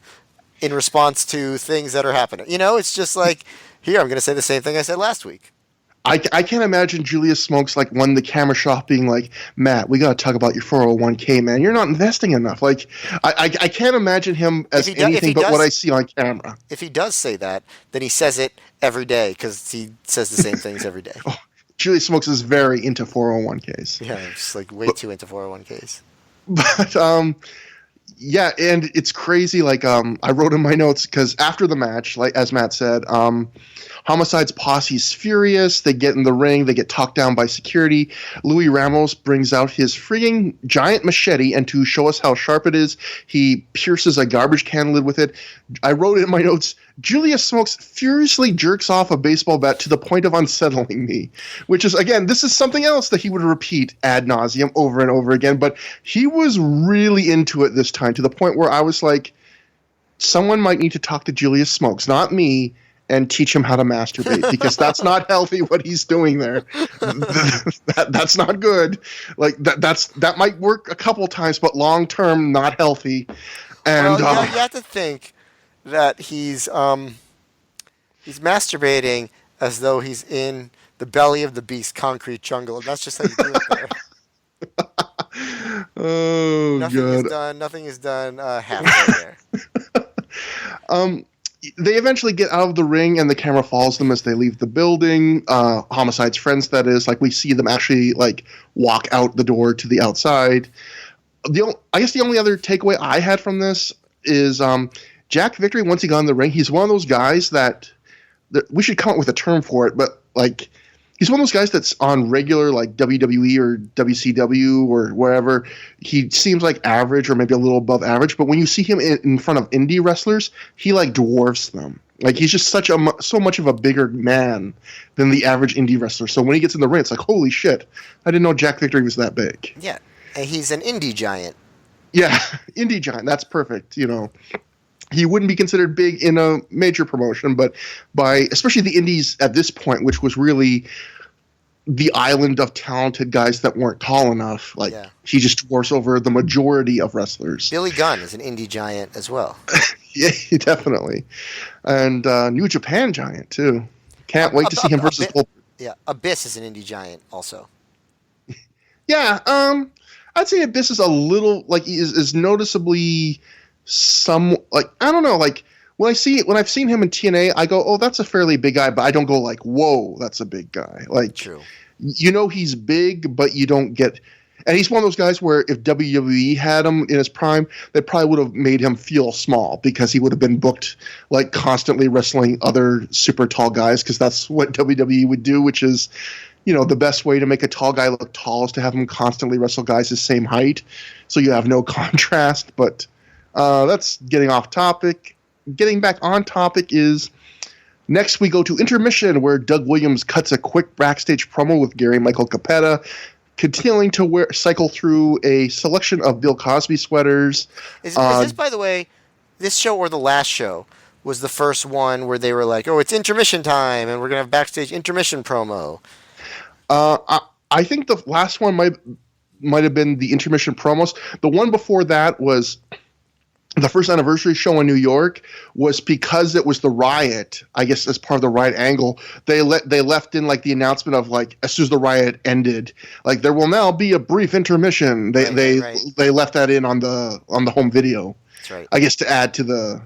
in response to things that are happening. It's just like, here, I'm going to say the same thing I said last week.
I can't imagine Julius Smokes like when the camera shot being like, Matt, we got to talk about your 401k, man. You're not investing enough. Like, I can't imagine him as anything but what I see on camera.
If he does say that, then he says it every day because he says the same things every day.
Oh, Julius Smokes is very into 401ks.
Yeah, just like way too into 401ks.
But yeah, and it's crazy. Like I wrote in my notes because after the match, like as Matt said, Homicide's posse's furious. They get in the ring. They get talked down by security. Louis Ramos brings out his frigging giant machete, and to show us how sharp it is, he pierces a garbage can lid with it. I wrote in my notes, Julius Smokes furiously jerks off a baseball bat to the point of unsettling me, which is, again, this is something else that he would repeat ad nauseum over and over again, but he was really into it this time to the point where I was like, someone might need to talk to Julius Smokes, not me, and teach him how to masturbate, because that's not healthy what he's doing there. That's not good. Like that might work a couple times, but long term not healthy. And
you have to think that he's masturbating as though he's in the belly of the beast, concrete jungle, and that's just how you do it there.
Oh,
Nothing is done halfway there.
They eventually get out of the ring, and the camera follows them as they leave the building. Homicide's friends, that is, like we see them actually like walk out the door to the outside. I guess the only other takeaway I had from this is Jack Victory. Once he got in the ring, he's one of those guys that we should come up with a term for it, but like he's one of those guys that's on regular like WWE or WCW or wherever. He seems like average or maybe a little above average, but when you see him in front of indie wrestlers, he like dwarfs them. Like he's just so much of a bigger man than the average indie wrestler. So when he gets in the ring, it's like, holy shit, I didn't know Jack Victory was that big.
Yeah, and he's an indie giant.
Yeah, indie giant. That's perfect. He wouldn't be considered big in a major promotion, but by especially the indies at this point, which was really the island of talented guys that weren't tall enough, he just dwarfs over the majority of wrestlers.
Billy Gunn is an indie giant as well.
Yeah, definitely. And New Japan giant, too. Can't wait to see him versus Goldberg.
Yeah, Abyss is an indie giant also.
Yeah, I'd say Abyss is a little, is noticeably some, I don't know, when I've seen him in TNA, I go, oh, that's a fairly big guy, but I don't go like, whoa, that's a big guy.
True.
He's big, but you don't get, and he's one of those guys where if WWE had him in his prime, they probably would have made him feel small because he would have been booked constantly wrestling other super tall guys, because that's what WWE would do, which is, the best way to make a tall guy look tall is to have him constantly wrestle guys the same height, so you have no contrast. But that's getting off topic. Getting back on topic is Next, we go to intermission, where Doug Williams cuts a quick backstage promo with Gary Michael Capetta, continuing to cycle through a selection of Bill Cosby sweaters.
Is this, by the way, this show or the last show was the first one where they were like, oh, it's intermission time, and we're going to have backstage intermission promo?
I think the last one might have been the intermission promos. The one before that was the first anniversary show in New York, was because it was the riot, I guess as part of the riot angle, they left in like the announcement of like, as soon as the riot ended, like there will now be a brief intermission. They left that in on the home video.
That's right.
I guess to add to the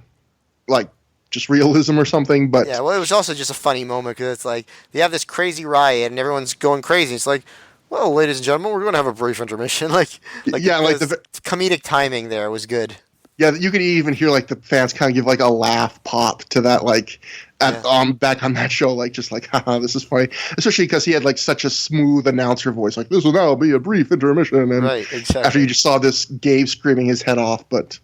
like just realism or something. But
yeah, well, it was also just a funny moment because it's like they have this crazy riot and everyone's going crazy. It's like, well, ladies and gentlemen, we're going to have a brief intermission. like the comedic timing there was good.
Yeah, you could even hear like the fans kind of give like a laugh pop to that, like back on that show, like just like, haha, this is funny. Especially because he had like such a smooth announcer voice, like this will now be a brief intermission. And
right, exactly.
After you just saw this Gabe screaming his head off, but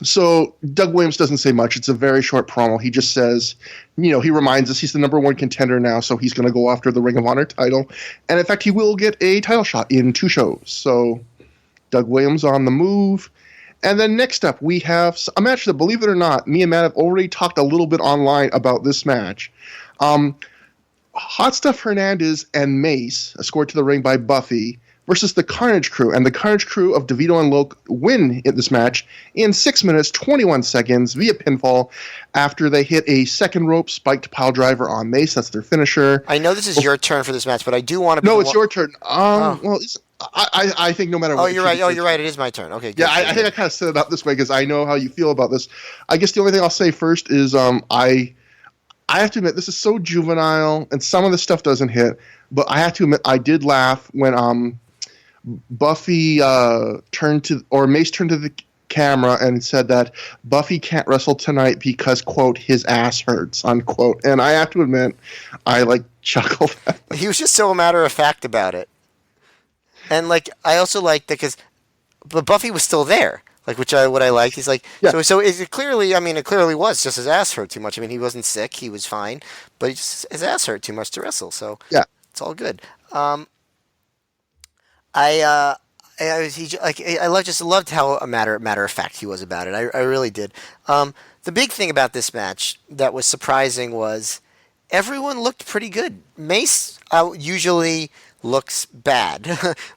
so Doug Williams doesn't say much. It's a very short promo. He just says, he reminds us he's the number one contender now, so he's going to go after the Ring of Honor title, and in fact, he will get a title shot in 2 shows. So Doug Williams on the move. And then next up, we have a match that, believe it or not, me and Matt have already talked a little bit online about this match. Hot Stuff Hernandez and Mace, escorted to the ring by Buffy, versus the Carnage Crew. And the Carnage Crew of DeVito and Loke win in this match in 6 minutes, 21 seconds via pinfall after they hit a second rope spiked pile driver on Mace. That's their finisher.
I know this is your turn for this match, but I do want to...
No, it's your turn. Well, I think no matter what...
Oh, you're right. You're right. It is my turn. Okay, good.
Yeah, I think I kind of set it up this way because I know how you feel about this. I guess the only thing I'll say first is I have to admit, this is so juvenile, and some of the stuff doesn't hit, but I have to admit, I did laugh when Buffy Mace turned to the camera and said that Buffy can't wrestle tonight because, quote, his ass hurts, unquote. And I have to admit, I chuckled at that.
He was just so matter of fact about it. And I also liked that but Buffy was still there, what I liked. He's like, yeah. So is it clearly? I mean, it clearly was just his ass hurt too much. I mean, he wasn't sick, he was fine, but his ass hurt too much to wrestle. So yeah, it's all good. I just loved how a matter of fact he was about it. I really did. The big thing about this match that was surprising was everyone looked pretty good. Mace usually looks bad.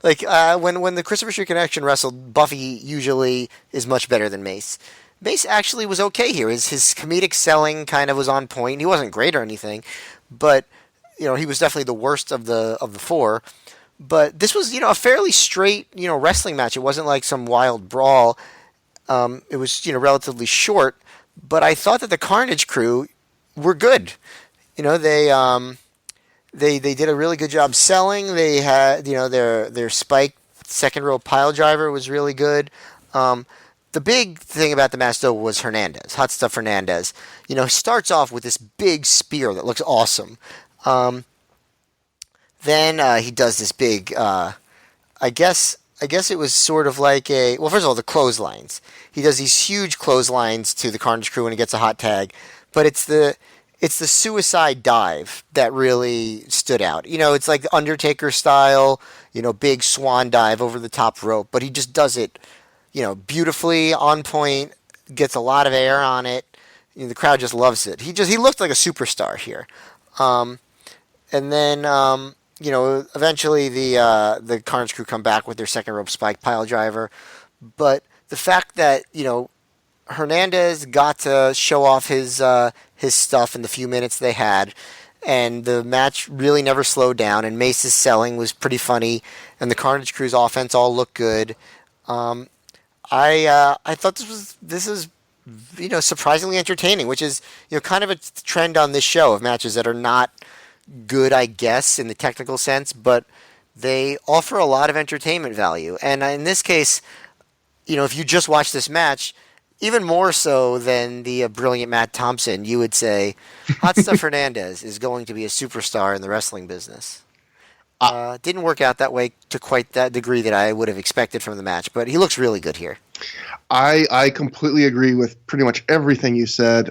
When the Christopher Street Connection wrestled, Buffy usually is much better than Mace. Mace actually was okay here. His comedic selling kind of was on point. He wasn't great or anything, but he was definitely the worst of the 4. But this was a fairly straight wrestling match. It wasn't like some wild brawl. It was relatively short, but I thought that the Carnage Crew were good. They did a really good job selling. They had, their spike second row pile driver was really good. The big thing about the match, though, was Hernandez, Hot Stuff Hernandez. Starts off with this big spear that looks awesome. Then he does this big, I guess it was sort of like well, first of all, the clotheslines. He does these huge clotheslines to the Carnage Crew when he gets a hot tag, but it's the suicide dive that really stood out. It's like the Undertaker style, big swan dive over the top rope, but he just does it, beautifully on point, gets a lot of air on it. The crowd just loves it. He looked like a superstar here. And then, eventually the Carnage Crew come back with their second rope spike pile driver. But the fact that, Hernandez got to show off his stuff in the few minutes they had, and the match really never slowed down, and Mace's selling was pretty funny, and the Carnage Crew's offense all looked good. I thought this is surprisingly entertaining, which is kind of a trend on this show of matches that are not good, I guess, in the technical sense, but they offer a lot of entertainment value. And in this case, if you just watch this match, even more so than the brilliant Matt Thompson, you would say Hot Stuff Hernandez is going to be a superstar in the wrestling business. Didn't work out that way to quite that degree that I would have expected from the match, but he looks really good here.
I completely agree with pretty much everything you said.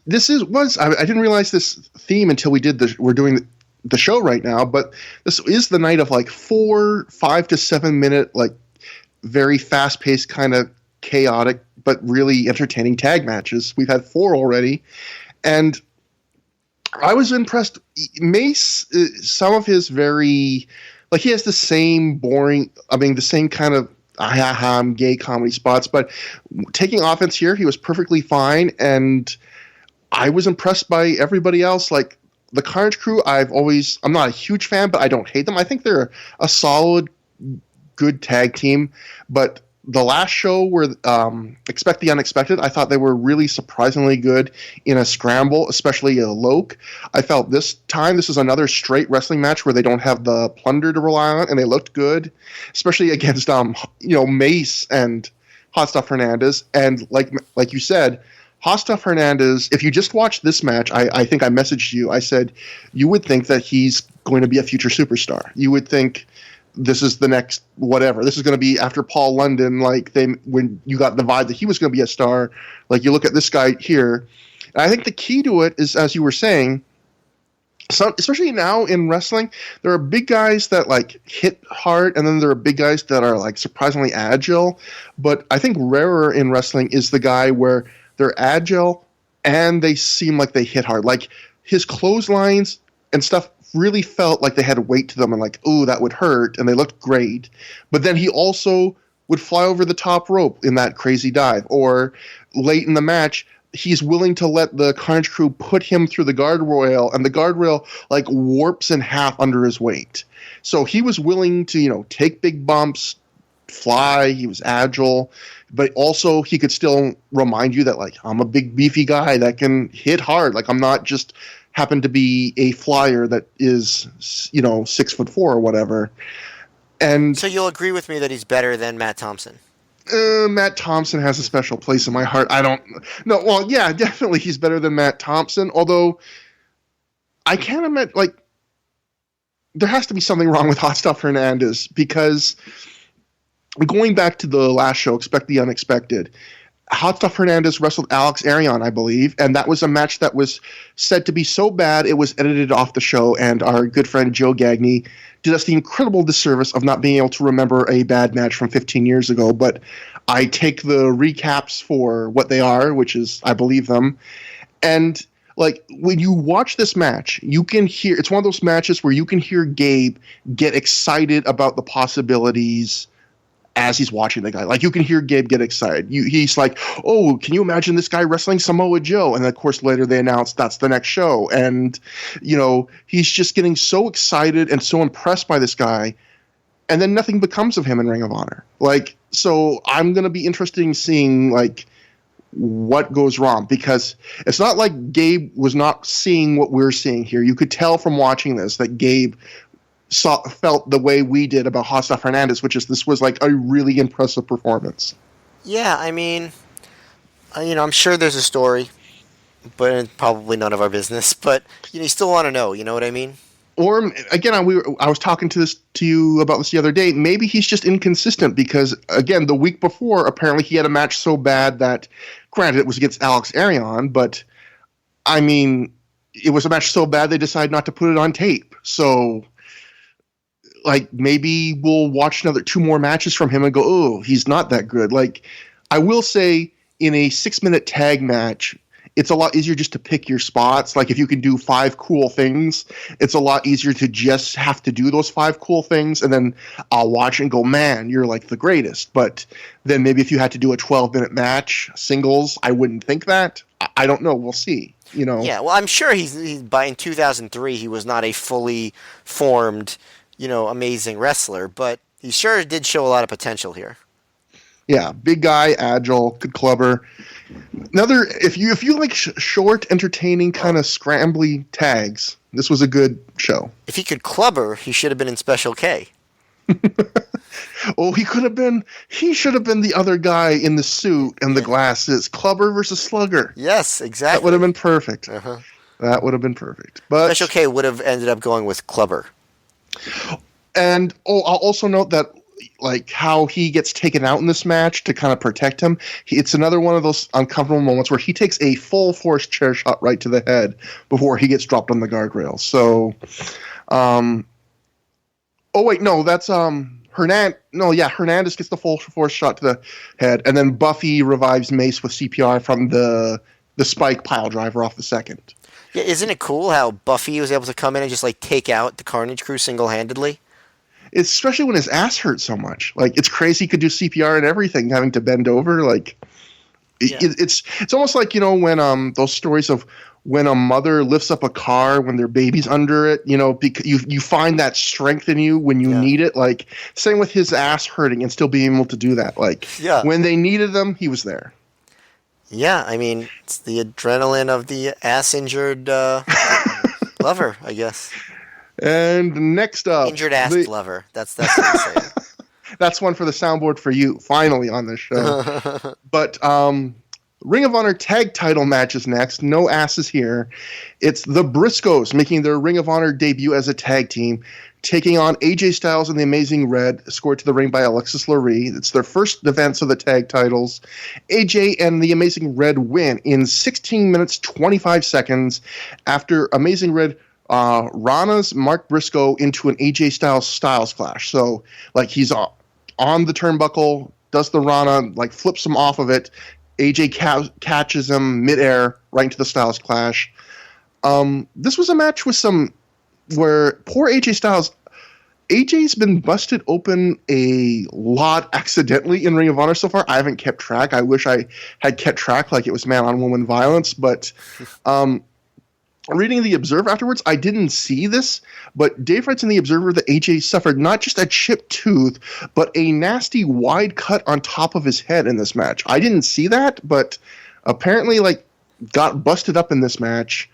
I didn't realize this theme until we're doing the show right now, but this is the night of like 5 to 7 minute, like very fast paced, kind of chaotic, but really entertaining tag matches. We've had 4 already. And I was impressed. Mace, some of his he has the same the same kind of gay comedy spots, but taking offense here, he was perfectly fine. And I was impressed by everybody else. Like the Carnage Crew, I'm not a huge fan, but I don't hate them. I think they're a solid, good tag team. But the last show where Expect the Unexpected, I thought they were really surprisingly good in a scramble, especially a Loke. I felt this is another straight wrestling match where they don't have the plunder to rely on, and they looked good, especially against Mace and Hot Stuff Hernandez. And like you said, Hot Stuff Hernandez, if you just watch this match, I think I messaged you. I said, you would think that he's going to be a future superstar. You would think this is the next whatever. This is going to be after Paul London, when you got the vibe that he was going to be a star. Like, you look at this guy here. And I think the key to it is, as you were saying, especially now in wrestling, there are big guys that like hit hard, and then there are big guys that are like surprisingly agile. But I think rarer in wrestling is the guy where they're agile and they seem like they hit hard. Like his clotheslines and stuff really felt like they had weight to them, and like, ooh, that would hurt, and they looked great. But then he also would fly over the top rope in that crazy dive, or late in the match, he's willing to let the Carnage Crew put him through the guardrail, and the guardrail like warps in half under his weight. So he was willing to, take big bumps, fly. He was agile, but also he could still remind you that, like, I'm a big beefy guy that can hit hard. Like, I'm not just happen to be a flyer that is, 6'4" or whatever. And
so you'll agree with me that he's better than Matt Thompson?
Matt Thompson has a special place in my heart. Well, yeah, definitely he's better than Matt Thompson, although I can't admit, like, there has to be something wrong with Hot Stuff Hernandez, because going back to the last show, Expect the Unexpected, Hot Stuff Hernandez wrestled Alex Arion, I believe, and that was a match that was said to be so bad it was edited off the show, and our good friend Joe Gagney did us the incredible disservice of not being able to remember a bad match from 15 years ago. But I take the recaps for what they are, which is, I believe them. And like, when you watch this match, you can hear, it's one of those matches where you can hear Gabe get excited about the possibilities as he's watching the guy. Like, you can hear Gabe get excited. He's like, oh, can you imagine this guy wrestling Samoa Joe? And then, of course, later they announced that's the next show. And, he's just getting so excited and so impressed by this guy. And then nothing becomes of him in Ring of Honor. Like, so I'm going to be interested in seeing, like, what goes wrong, because it's not like Gabe was not seeing what we're seeing here. You could tell from watching this that Gabe felt the way we did about Hot Stuff Hernandez, which is this was like a really impressive performance.
Yeah, I mean, I'm sure there's a story, but probably none of our business. But you still want to know, you know what I mean?
Or again, I was talking to you about this the other day. Maybe he's just inconsistent, because again, the week before, apparently he had a match so bad that, granted, it was against Alex Arion, but I mean, it was a match so bad they decided not to put it on tape. So, like, maybe we'll watch 2 more matches from him and go, oh, he's not that good. Like, I will say, in a 6-minute tag match, it's a lot easier just to pick your spots. Like, if you can do 5 cool things, it's a lot easier to just have to do those 5 cool things, and then I'll watch and go, man, you're like the greatest. But then maybe if you had to do a 12-minute match, singles, I wouldn't think that. I don't know. We'll see.
Yeah, well, I'm sure in 2003, he was not a fully formed, amazing wrestler, but he sure did show a lot of potential here.
Yeah, big guy, agile, good clubber. Another, if you like short, entertaining, kind of scrambly tags, this was a good show.
If he could clubber, he should have been in Special K.
Oh, he should have been the other guy in the suit and the glasses. Clubber versus Slugger.
Yes, exactly.
That would have been perfect.
Uh-huh.
That would have been perfect. But
Special K would have ended up going with Clubber.
And I'll also note that
like how he gets taken out in this match to kind of protect him. It's another one of those uncomfortable moments where he takes a full force chair shot right to the head before he gets dropped on the guardrail. So, oh wait, no, that's Hernandez gets the full force shot to the head, and then Buffy revives Mace with CPR from the spike pile driver off the second.
Yeah, isn't it cool how Buffy was able to come in and just like take out the Carnage crew single-handedly?
Especially when his ass hurts so much. Like, it's crazy he could do CPR and everything, having to bend over. Like, it's almost like, when those stories of when a mother lifts up a car when their baby's under it, because you find that strength in you when you need it. Like, same with his ass hurting and still being able to do that. Like, when they needed him, he was there.
Yeah, I mean, it's the adrenaline of the ass-injured lover, I guess.
And next up...
Injured ass lover. That's what I'm saying.
That's one for the soundboard for you, finally, on this show. But Ring of Honor tag title matches next. No asses here. It's the Briscoes making their Ring of Honor debut as a tag team, taking on AJ Styles and the Amazing Red, scored to the ring by Alexis Lurie. It's their first defense of the tag titles. AJ and the Amazing Red win in 16 minutes, 25 seconds after Amazing Red Rana's Mark Briscoe into an AJ Styles clash. So, like, he's on the turnbuckle, does the Rana, like, flips him off of it. AJ catches him midair right into the Styles clash. This was a match with where poor AJ Styles, AJ's been busted open a lot accidentally in Ring of Honor so far. I haven't kept track. I wish I had kept track like it was man-on-woman violence, but reading the Observer afterwards, I didn't see this, but Dave writes in the Observer that AJ suffered not just a chipped tooth, but a nasty wide cut on top of his head in this match. I didn't see that, but apparently, like, got busted up in this match.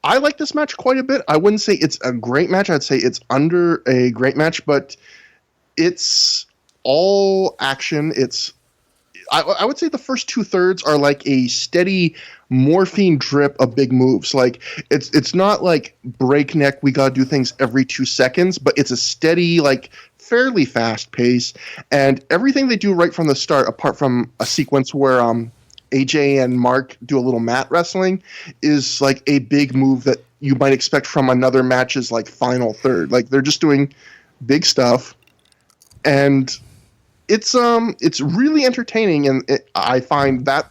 I like this match quite a bit. I wouldn't say it's a great match. I'd say it's under a great match, but it's all action. I would say the first 2/3 are like a steady morphine drip of big moves. Like, it's not like breakneck, we gotta do things every 2 seconds, but it's a steady, like, fairly fast pace. And everything they do right from the start, apart from a sequence where AJ and Mark do a little mat wrestling, is like a big move that you might expect from another match's like final third. Like, they're just doing big stuff, and it's really entertaining. And I find that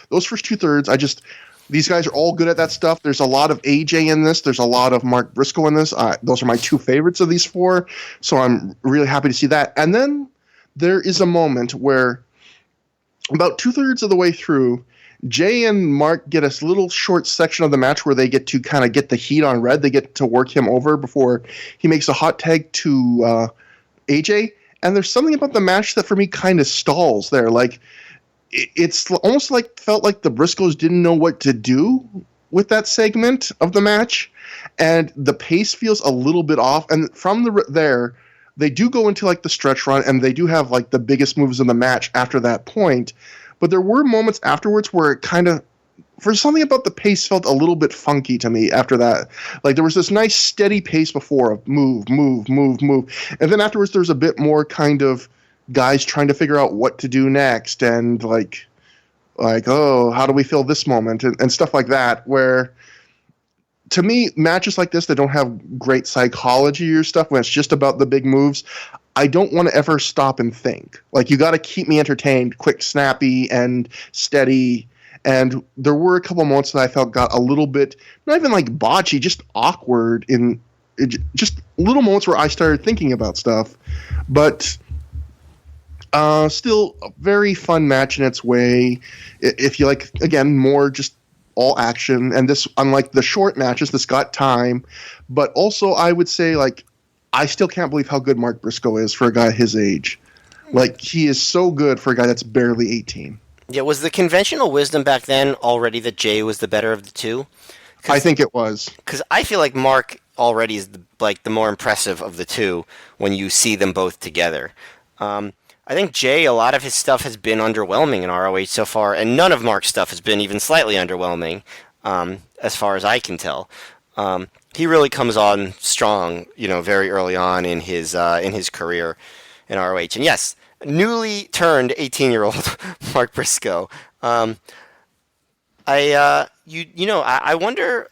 those first 2/3, these guys are all good at that stuff. There's a lot of AJ in this. There's a lot of Mark Briscoe in this. Those are my two favorites of these four, so I'm really happy to see that. And then there is a moment where, about 2/3 of the way through, Jay and Mark get a little short section of the match where they get to kind of get the heat on Red. They get to work him over before he makes a hot tag to AJ. And there's something about the match that for me kind of stalls there. Like, it's almost like felt like the Briscoes didn't know what to do with that segment of the match, and the pace feels a little bit off. And from there, they do go into like the stretch run, and they do have like the biggest moves in the match after that point. But there were moments afterwards where it kind of, for something about the pace, felt a little bit funky to me after that. Like, there was this nice steady pace before of move, move, move, move. And then afterwards there's a bit more kind of guys trying to figure out what to do next, and like, oh, how do we fill this moment, and stuff like that, where to me, matches like this that don't have great psychology or stuff, when it's just about the big moves, I don't want to ever stop and think. Like, you got to keep me entertained, quick, snappy, and steady. And there were a couple moments that I felt got a little bit, not even like botchy, just awkward, just little moments where I started thinking about stuff. But still a very fun match in its way. If you like, again, more just all action. And this, unlike the short matches, this got time. But also, I would say, like, I still can't believe how good Mark Briscoe is for a guy his age. Like, he is so good for a guy that's barely 18.
Yeah, was the conventional wisdom back then already that Jay was the better of the two?
I think it was.
Because I feel like Mark already is the more impressive of the two when you see them both together. I think Jay, a lot of his stuff has been underwhelming in ROH so far, and none of Mark's stuff has been even slightly underwhelming, as far as I can tell. he really comes on strong, very early on in his career in ROH. And yes, newly turned 18-year-old Mark Briscoe. I wonder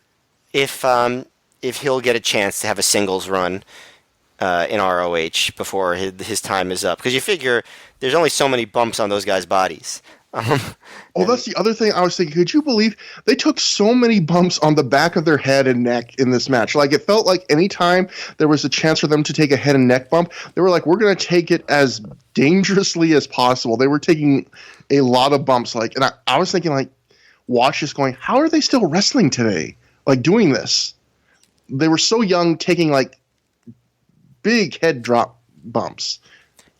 if he'll get a chance to have a singles run in ROH before his time is up, because you figure there's only so many bumps on those guys' bodies.
That's the other thing I was thinking. Could you believe they took so many bumps on the back of their head and neck in this match? Like, it felt like anytime there was a chance for them to take a head and neck bump, they were like, we're going to take it as dangerously as possible. They were taking a lot of bumps. Like, and I was thinking, like, watch this going, how are they still wrestling today? Like, doing this. They were so young, taking, like, big head drop bumps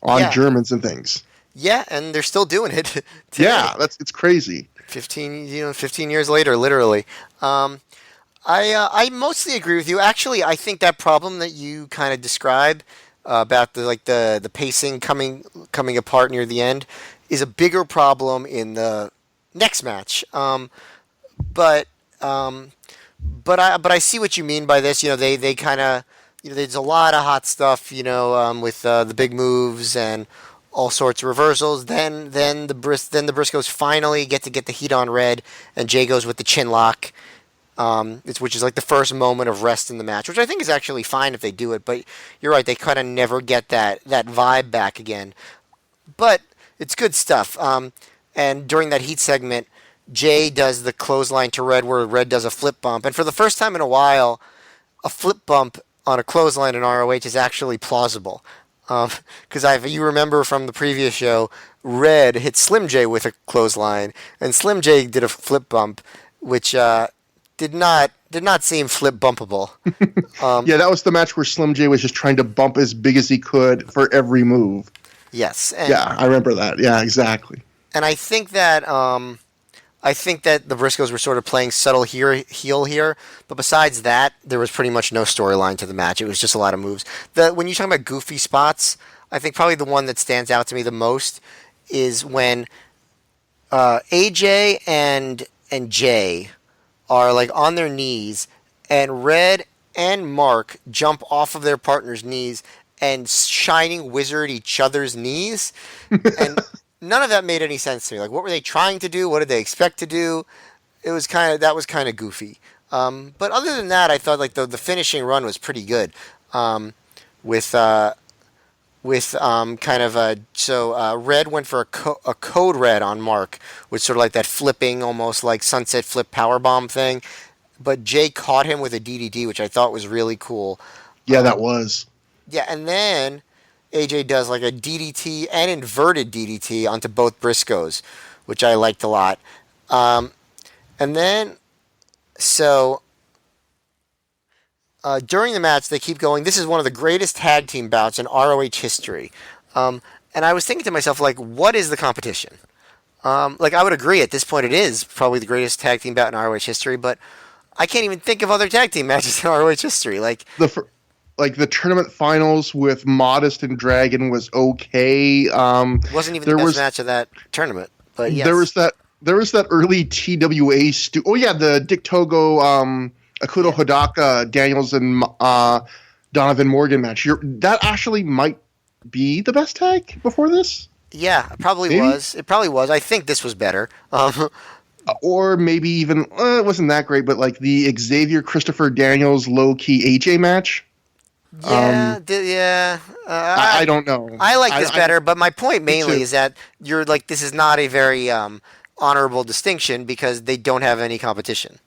on Germans and things.
Yeah, and they're still doing it today.
Yeah, it's crazy.
15 years later, literally. I mostly agree with you. Actually, I think that problem that you kind of described about the pacing coming apart near the end is a bigger problem in the next match. But I see what you mean by this. They kind of, there's a lot of hot stuff, with the big moves and all sorts of reversals. Then the Briscoes finally get the heat on Red, and Jay goes with the chin lock, which is like the first moment of rest in the match, which I think is actually fine if they do it. But you're right, they kind of never get that vibe back again. But it's good stuff. And during that heat segment, Jay does the clothesline to Red, where Red does a flip bump, and for the first time in a while, a flip bump on a clothesline in ROH is actually plausible. Because if you remember from the previous show, Red hit Slim J with a clothesline, and Slim J did a flip bump, which did not seem flip bumpable.
Yeah, that was the match where Slim J was just trying to bump as big as he could for every move.
Yes.
Yeah, I remember that. Yeah, exactly.
And I think that the Briscoes were sort of playing subtle heel here, but besides that, there was pretty much no storyline to the match. It was just a lot of moves. When you talk about goofy spots, I think probably the one that stands out to me the most is when AJ and Jay are like on their knees, and Red and Mark jump off of their partner's knees and Shining Wizard each other's knees, and none of that made any sense to me. Like, what were they trying to do? What did they expect to do? That was kind of goofy. But other than that, I thought like the finishing run was pretty good. Red went for a code red on Mark, which sort of like that flipping, almost like sunset flip powerbomb thing. But Jay caught him with a DDT, which I thought was really cool.
Yeah, that was.
Yeah, and then AJ does like a DDT and inverted DDT onto both Briscoes, which I liked a lot. And then, during the match, they keep going. This is one of the greatest tag team bouts in ROH history. And I was thinking to myself, like, what is the competition? Like, I would agree at this point it is probably the greatest tag team bout in ROH history, but I can't even think of other tag team matches in ROH history. Like
the tournament finals with Modest and Dragon was okay.
Wasn't even the best match of that tournament, but yes.
There was that early TWA the Dick Togo, Akuto Hodaka, Daniels and Donovan Morgan match. That actually might be the best tag before this.
Yeah, it probably was. It probably was. I think this was better.
Or maybe even it wasn't that great, but like the Xavier Christopher Daniels low key AJ match.
Yeah.
I don't know.
I like this better, but my point mainly is that you're like, this is not a very honorable distinction because they don't have any competition.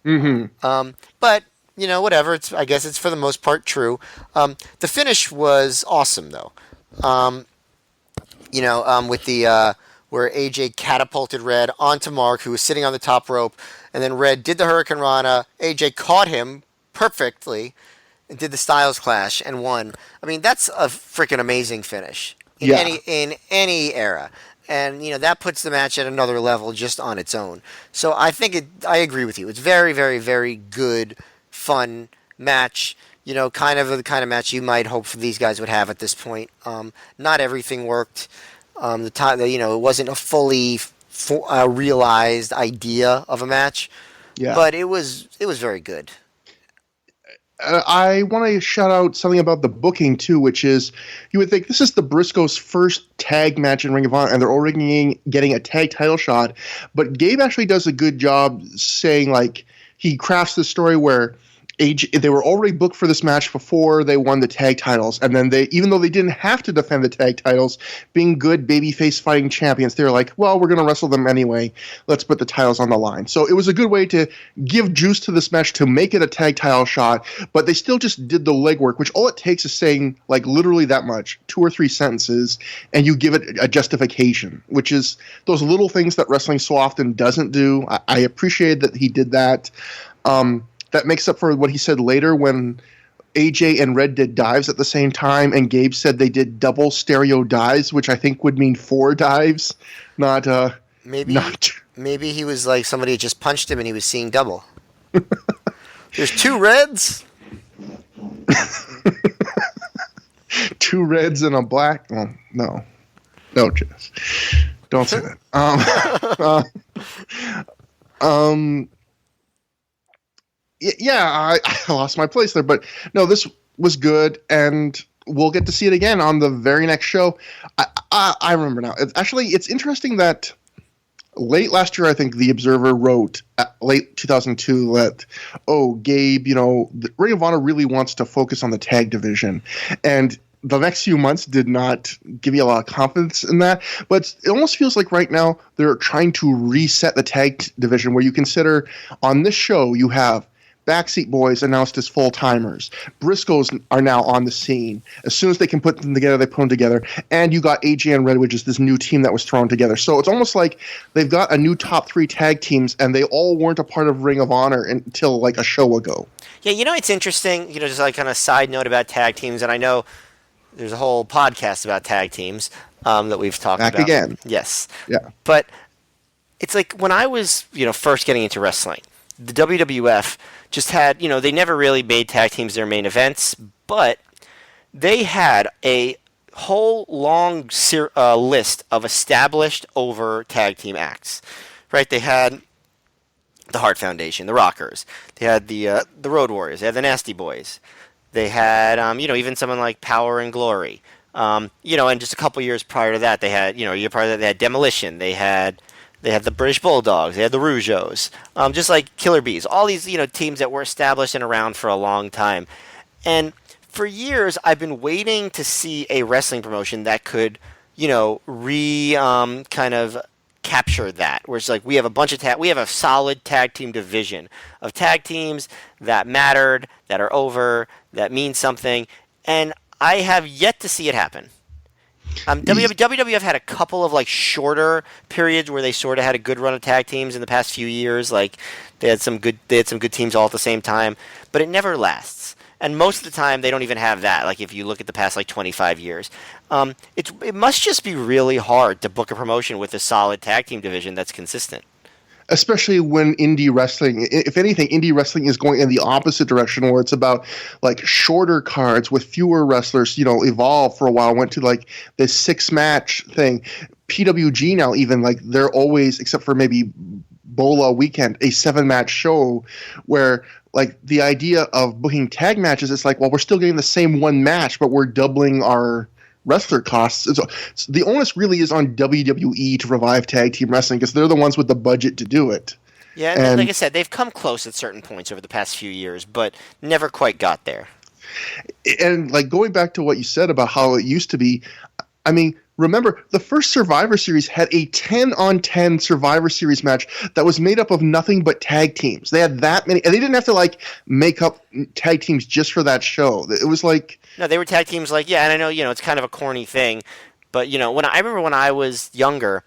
Mm-hmm.
But whatever. I guess it's for the most part true. The finish was awesome though. With the where AJ catapulted Red onto Mark, who was sitting on the top rope, and then Red did the Hurricane Rana. AJ caught him perfectly. Did the Styles Clash and won. I mean, that's a freaking amazing finish in any era, and that puts the match at another level just on its own. So I agree with you. It's very, very, very good, fun match. Kind of the kind of match you might hope for these guys would have at this point. Not everything worked. The time it wasn't a fully realized idea of a match. Yeah. But it was very good.
I want to shout out something about the booking too, which is you would think this is the Briscoes' first tag match in Ring of Honor, and they're already getting a tag title shot. But Gabe actually does a good job saying, like, he crafts this story where they were already booked for this match before they won the tag titles, and then even though they didn't have to defend the tag titles, being good babyface fighting champions, they were like, well, we're going to wrestle them anyway. Let's put the titles on the line. So it was a good way to give juice to this match to make it a tag title shot, but they still just did the legwork, which all it takes is saying, like, literally that much, 2 or 3 sentences, and you give it a justification, which is those little things that wrestling so often doesn't do. I appreciate that he did that. That makes up for what he said later when AJ and Red did dives at the same time, and Gabe said they did double stereo dives, which I think would mean 4 dives, not
maybe he was like somebody had just punched him and he was seeing double. There's 2 Reds.
2 Reds and a black. Well, no, Jess, don't say that. Yeah, I lost my place there, but no, this was good, and we'll get to see it again on the very next show. I remember now. It's interesting that late last year, I think The Observer wrote, late 2002, that, Gabe, Ring of Honor really wants to focus on the tag division, and the next few months did not give you a lot of confidence in that, but it almost feels like right now they're trying to reset the tag division, where you consider on this show you have Backseat Boys announced as full-timers. Briscoes are now on the scene. As soon as they can put them together, they put them together. And you got AJ and Red, which is this new team that was thrown together. So it's almost like they've got a new top 3 tag teams, and they all weren't a part of Ring of Honor until like a show ago.
Yeah, it's interesting, just like on a side note about tag teams, and I know there's a whole podcast about tag teams that we've talked about.
Back again.
Yes.
Yeah.
But it's like when I was, first getting into wrestling, the WWF just had, they never really made tag teams their main events, but they had a whole long list of established over tag team acts, right? They had the Hart Foundation, the Rockers. They had the Road Warriors. They had the Nasty Boys. They had, even someone like Power and Glory. And just a couple years prior to that, they had, a year prior to that, they had Demolition. They had the British Bulldogs. They had the Rougeos. Just like Killer Bees. All these, teams that were established and around for a long time. And for years, I've been waiting to see a wrestling promotion that could, kind of capture that. Where it's like we have a solid tag team division of tag teams that mattered, that are over, that mean something. And I have yet to see it happen. WWF had a couple of like shorter periods where they sort of had a good run of tag teams in the past few years. Like they had some good teams all at the same time, but it never lasts. And most of the time they don't even have that. Like if you look at the past like 25 years, it must just be really hard to book a promotion with a solid tag team division that's consistent.
Especially when indie wrestling, if anything, indie wrestling is going in the opposite direction, where it's about like shorter cards with fewer wrestlers. Evolve for a while, went to like this 6-match thing. PWG now, even like they're always, except for maybe Bola Weekend, a 7-match show where like the idea of booking tag matches, it's like, well, we're still getting the same 1 match, but we're doubling our wrestler costs. So the onus really is on WWE to revive tag team wrestling because they're the ones with the budget to do it.
Yeah, and like I said, they've come close at certain points over the past few years, but never quite got there.
And like going back to what you said about how it used to be, I mean, remember the first Survivor Series had a 10-on-10 Survivor Series match that was made up of nothing but tag teams. They had that many, and they didn't have to like make up tag teams just for that show. It was like,
no, they were tag teams like, yeah, and I know, it's kind of a corny thing, but when I remember when I was younger,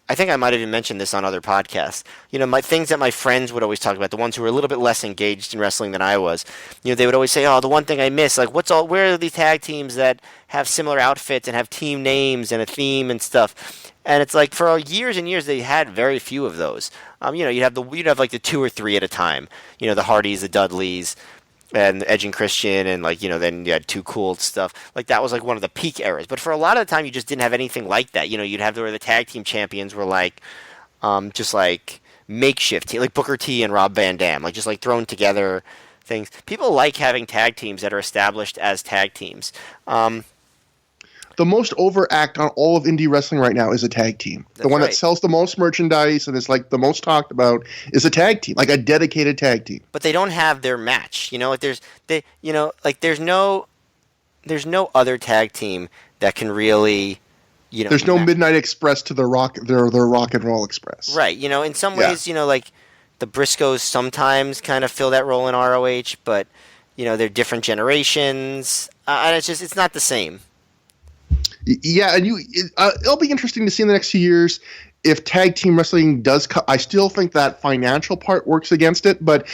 I think I might have even mentioned this on other podcasts. My things that my friends would always talk about, the ones who were a little bit less engaged in wrestling than I was, they would always say, "Oh, the one thing I miss, like, where are these tag teams that have similar outfits and have team names and a theme and stuff?" And it's like for years and years they had very few of those. You'd have like the 2 or 3 at a time. The Hardys, the Dudleys, and Edge and Christian, and like then you had Too Cool stuff. Like that was like one of the peak eras. But for a lot of the time, you just didn't have anything like that. You'd have where the tag team champions were like, just like makeshift, like Booker T and Rob Van Dam, like just like thrown together things. People like having tag teams that are established as tag teams.
The most overact on all of indie wrestling right now is a tag team. The one that sells the most merchandise and is like the most talked about is a tag team, like a dedicated tag team.
But they don't have their match. Like there's no other tag team that can really,
There's no Midnight Express to the Rock and Roll Express.
Right. In some ways, like the Briscoes sometimes kind of fill that role in ROH, but they're different generations, and it's not the same.
Yeah, and it'll be interesting to see in the next few years if tag team wrestling does. I still think that financial part works against it, but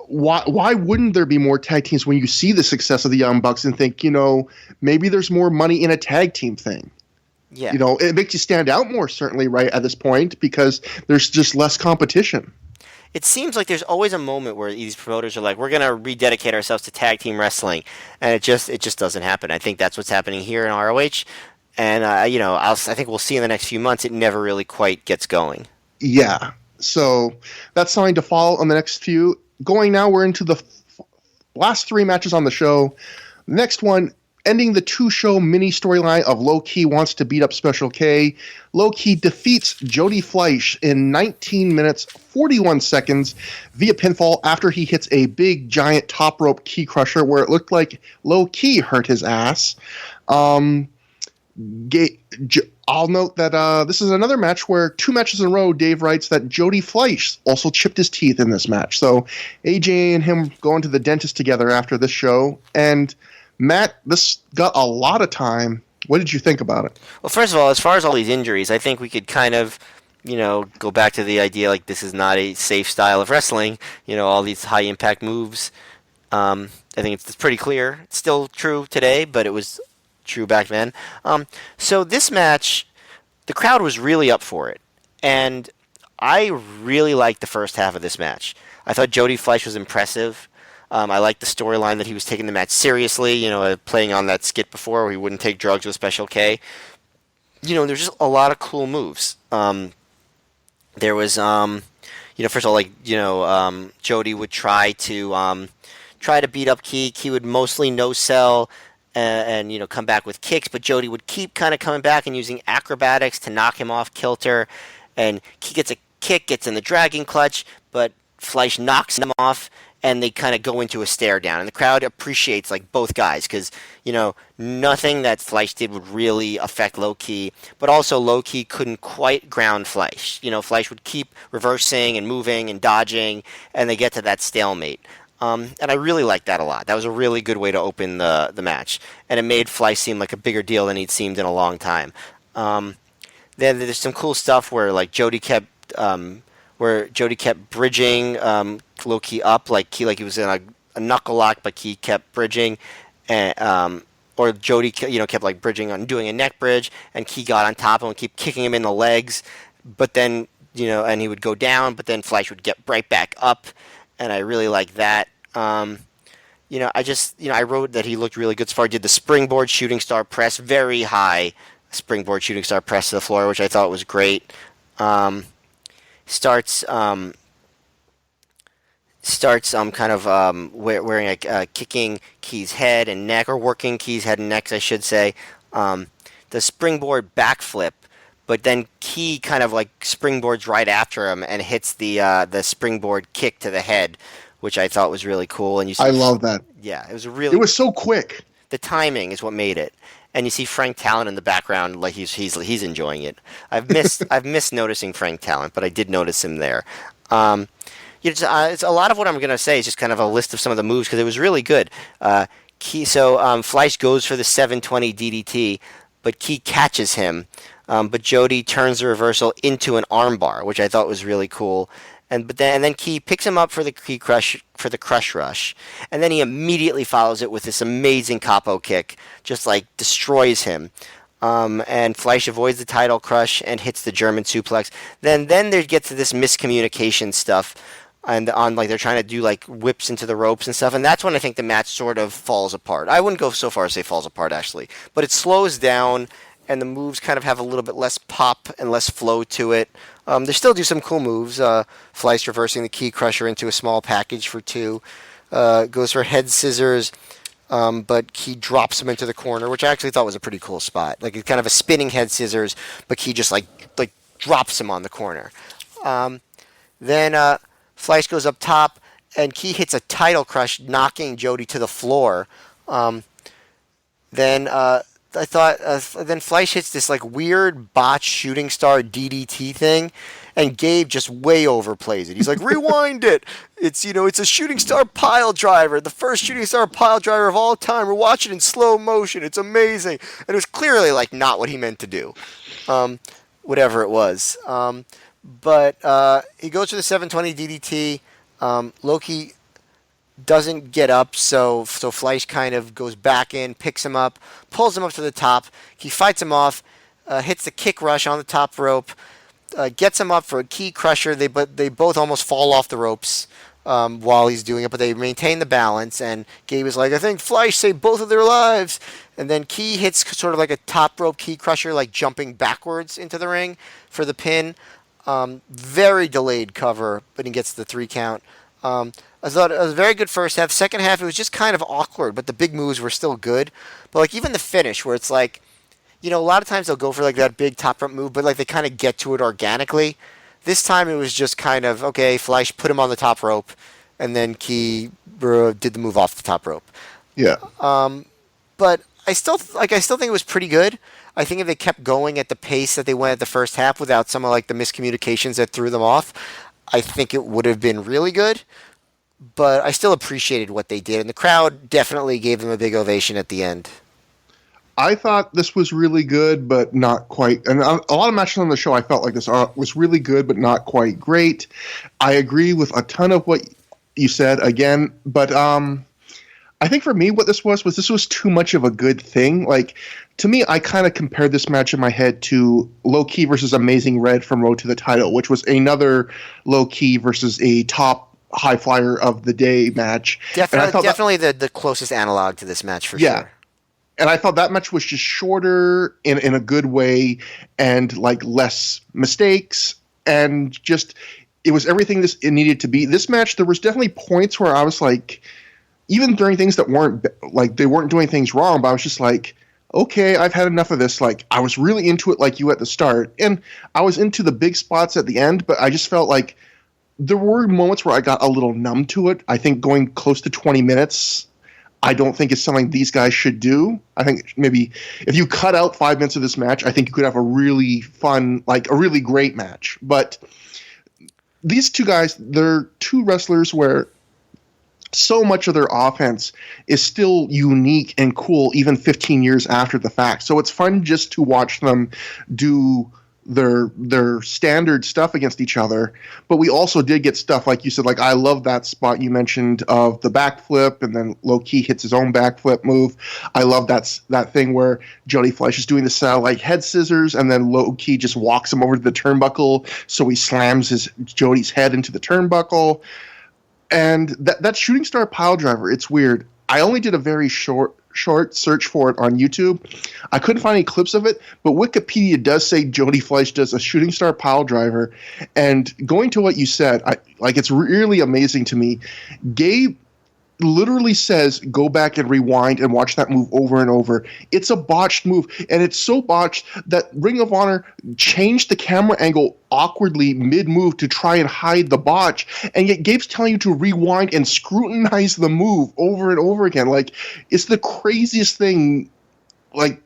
why wouldn't there be more tag teams when you see the success of the Young Bucks and think, maybe there's more money in a tag team thing?
Yeah.
It makes you stand out more, certainly, right, at this point, because there's just less competition.
It seems like there's always a moment where these promoters are like, we're going to rededicate ourselves to tag team wrestling, and it just doesn't happen. I think that's what's happening here in ROH, and I think we'll see in the next few months it never really quite gets going.
Yeah, so that's something to follow on the next few. Going now, we're into the last 3 matches on the show. The next one, ending the 2-show mini storyline of Low Ki wants to beat up Special K. Low Ki defeats Jody Fleisch in 19 minutes, 41 seconds via pinfall after he hits a big, giant top rope key crusher where it looked like Low Ki hurt his ass. I'll note that this is another match where 2 matches in a row, Dave writes that Jody Fleisch also chipped his teeth in this match. So AJ and him going to the dentist together after this show. And Matt, this got a lot of time. What did you think about it?
Well, first of all, as far as all these injuries, I think we could kind of, go back to the idea like this is not a safe style of wrestling. All these high-impact moves. I think it's pretty clear. It's still true today, but it was true back then. So this match, the crowd was really up for it. And I really liked the first half of this match. I thought Jody Fleisch was impressive. I liked the storyline that he was taking the match seriously, playing on that skit before where he wouldn't take drugs with Special K. There's just a lot of cool moves. There was, first of all, Jody would try to beat up Ki. Ki would mostly no-sell and come back with kicks, but Jody would keep kind of coming back and using acrobatics to knock him off kilter. And Ki gets a kick, gets in the dragon clutch, but Fleisch knocks him off, and they kind of go into a stare down. And the crowd appreciates both guys because, nothing that Fleisch did would really affect Low Ki, but also Low Ki couldn't quite ground Fleisch. Fleisch would keep reversing and moving and dodging, and they get to that stalemate. And I really liked that a lot. That was a really good way to open the match. And it made Fleisch seem like a bigger deal than he'd seemed in a long time. Then there's some cool stuff where Jody kept bridging Low Ki up, like he was in a knuckle lock, but he kept bridging, and or Jody kept bridging on doing a neck bridge, and Ki got on top and would keep kicking him in the legs, but then and he would go down, but then Fleisch would get right back up, and I really like that. I wrote that he looked really good so far. He did the springboard shooting star press, very high springboard shooting star press to the floor, which I thought was great. Starts wearing kicking Ki's head and neck, or working Ki's head and neck, I should say. The springboard backflip, but then Ki kind of springboards right after him and hits the springboard kick to the head, which I thought was really cool. And
I love that.
Yeah, it
was so quick.
The timing is what made it. And you see Frank Talent in the background, like he's enjoying it. I've missed noticing Frank Talent, but I did notice him there. It's a lot of what I'm going to say is just kind of a list of some of the moves because it was really good. Fleisch goes for the 720 DDT, but Ki catches him. But Jody turns the reversal into an armbar, which I thought was really cool. And then Ki picks him up for the crush rush, and then he immediately follows it with this amazing capo kick, just destroys him. And Fleisch avoids the title crush and hits the German suplex. Then they get to this miscommunication stuff, and they're trying to do whips into the ropes and stuff, and that's when I think the match sort of falls apart. I wouldn't go so far as say falls apart actually, but it slows down. And the moves kind of have a little bit less pop and less flow to it. They still do some cool moves. Fleisch reversing the Ki Crusher into a small package for 2. goes for head scissors, but Key drops him into the corner, which I actually thought was a pretty cool spot. Like, it's kind of a spinning head scissors, but Key just like drops him on the corner. Then Fleisch goes up top, and Key hits a title crush, knocking Jody to the floor. Then I thought then Fleisch hits this like weird botch shooting star DDT thing, and Gabe just way overplays it. He's like, rewind it. It's it's a shooting star pile driver, the first shooting star pile driver of all time. We're watching in slow motion. It's amazing, and it was clearly like not what he meant to do, whatever it was. But he goes for the 720 DDT. Loki doesn't get up, so Fleisch kind of goes back in, picks him up, pulls him up to the top. He fights him off, hits the kick rush on the top rope, gets him up for a key crusher. They both almost fall off the ropes while he's doing it, but they maintain the balance. And Gabe is like, I think Fleisch saved both of their lives. And then Key hits sort of like a top rope key crusher, like jumping backwards into the ring for the pin. Very delayed cover, but he gets the 3 count. I thought it was a very good first half. Second half, it was just kind of awkward, but the big moves were still good. But like even the finish, where it's like, a lot of times they'll go for like that big top rope move, but like they kind of get to it organically. This time it was just kind of, okay, Fleisch put him on the top rope, and then Key did the move off the top rope.
Yeah.
But I still think it was pretty good. I think if they kept going at the pace that they went at the first half without some of like the miscommunications that threw them off, I think it would have been really good. But I still appreciated what they did, and the crowd definitely gave them a big ovation at the end.
I thought this was really good, but not quite. And a lot of matches on the show, I felt like this was really good, but not quite great. I agree with a ton of what you said again, but I think for me, what this was too much of a good thing. Like, to me, I kind of compared this match in my head to Low Key versus Amazing Red from Road to the Title, which was another Low Key versus a top high flyer of the day match.
Definitely the closest analog to this match for sure.
And I thought that match was just shorter in a good way, and like less mistakes, and just it was everything it needed to be. This match, there was definitely points where I was like, even during things that weren't like they weren't doing things wrong, but I was just like, okay, I've had enough of this. Like, I was really into it like you at the start, and I was into the big spots at the end, but I just felt like there were moments where I got a little numb to it. I think going close to 20 minutes, I don't think is something these guys should do. I think maybe if you cut out 5 minutes of this match, I think you could have a really fun, like a really great match. But these two guys, they're two wrestlers where so much of their offense is still unique and cool even 15 years after the fact. So it's fun just to watch them do their standard stuff against each other. But we also did get stuff, like you said, like I love that spot you mentioned of the backflip, and then Low Key hits his own backflip move. I love that thing where Jody Fleisch is doing the satellite head scissors, and then Low Key just walks him over to the turnbuckle, so he slams Jody's head into the turnbuckle. And that shooting star pile driver, it's weird. I only did a very short search for it on YouTube. I couldn't find any clips of it, but Wikipedia does say Jody Fleisch does a shooting star pile driver. And going to what you said, it's really amazing to me. Gabe literally says, go back and rewind and watch that move over and over. It's a botched move, and it's so botched that Ring of Honor changed the camera angle awkwardly mid-move to try and hide the botch, and yet Gabe's telling you to rewind and scrutinize the move over and over again. Like, it's the craziest thing. Like,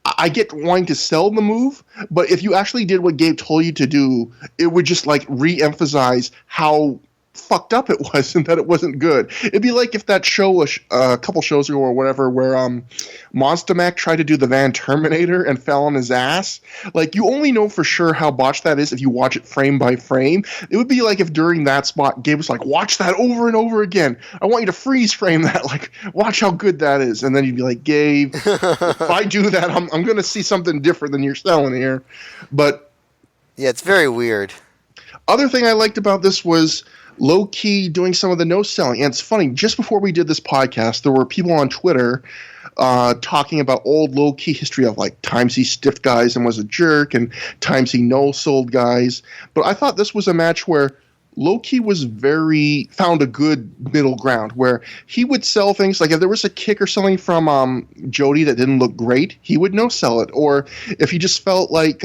I get wanting to sell the move, but if you actually did what Gabe told you to do, it would just like re-emphasize how fucked up it was and that it wasn't good. It'd be like if that show was a couple shows ago or whatever where Monster Mac tried to do the Van Terminator and fell on his ass. Like, you only know for sure how botched that is if you watch it frame by frame. It would be like if during that spot Gabe was like, watch that over and over again. I want you to freeze frame that. Like, watch how good that is. And then you'd be like, Gabe, if I do that, I'm going to see something different than you're selling here. But
yeah, it's very weird.
Other thing I liked about this was Low Key doing some of the no-selling. And it's funny, just before we did this podcast, there were people on Twitter talking about old Low Key history of like times he stiffed guys and was a jerk and times he no-sold guys. But I thought this was a match where Low-key found a good middle ground where he would sell things, like if there was a kick or something from Jody that didn't look great, he would no-sell it. Or if he just felt like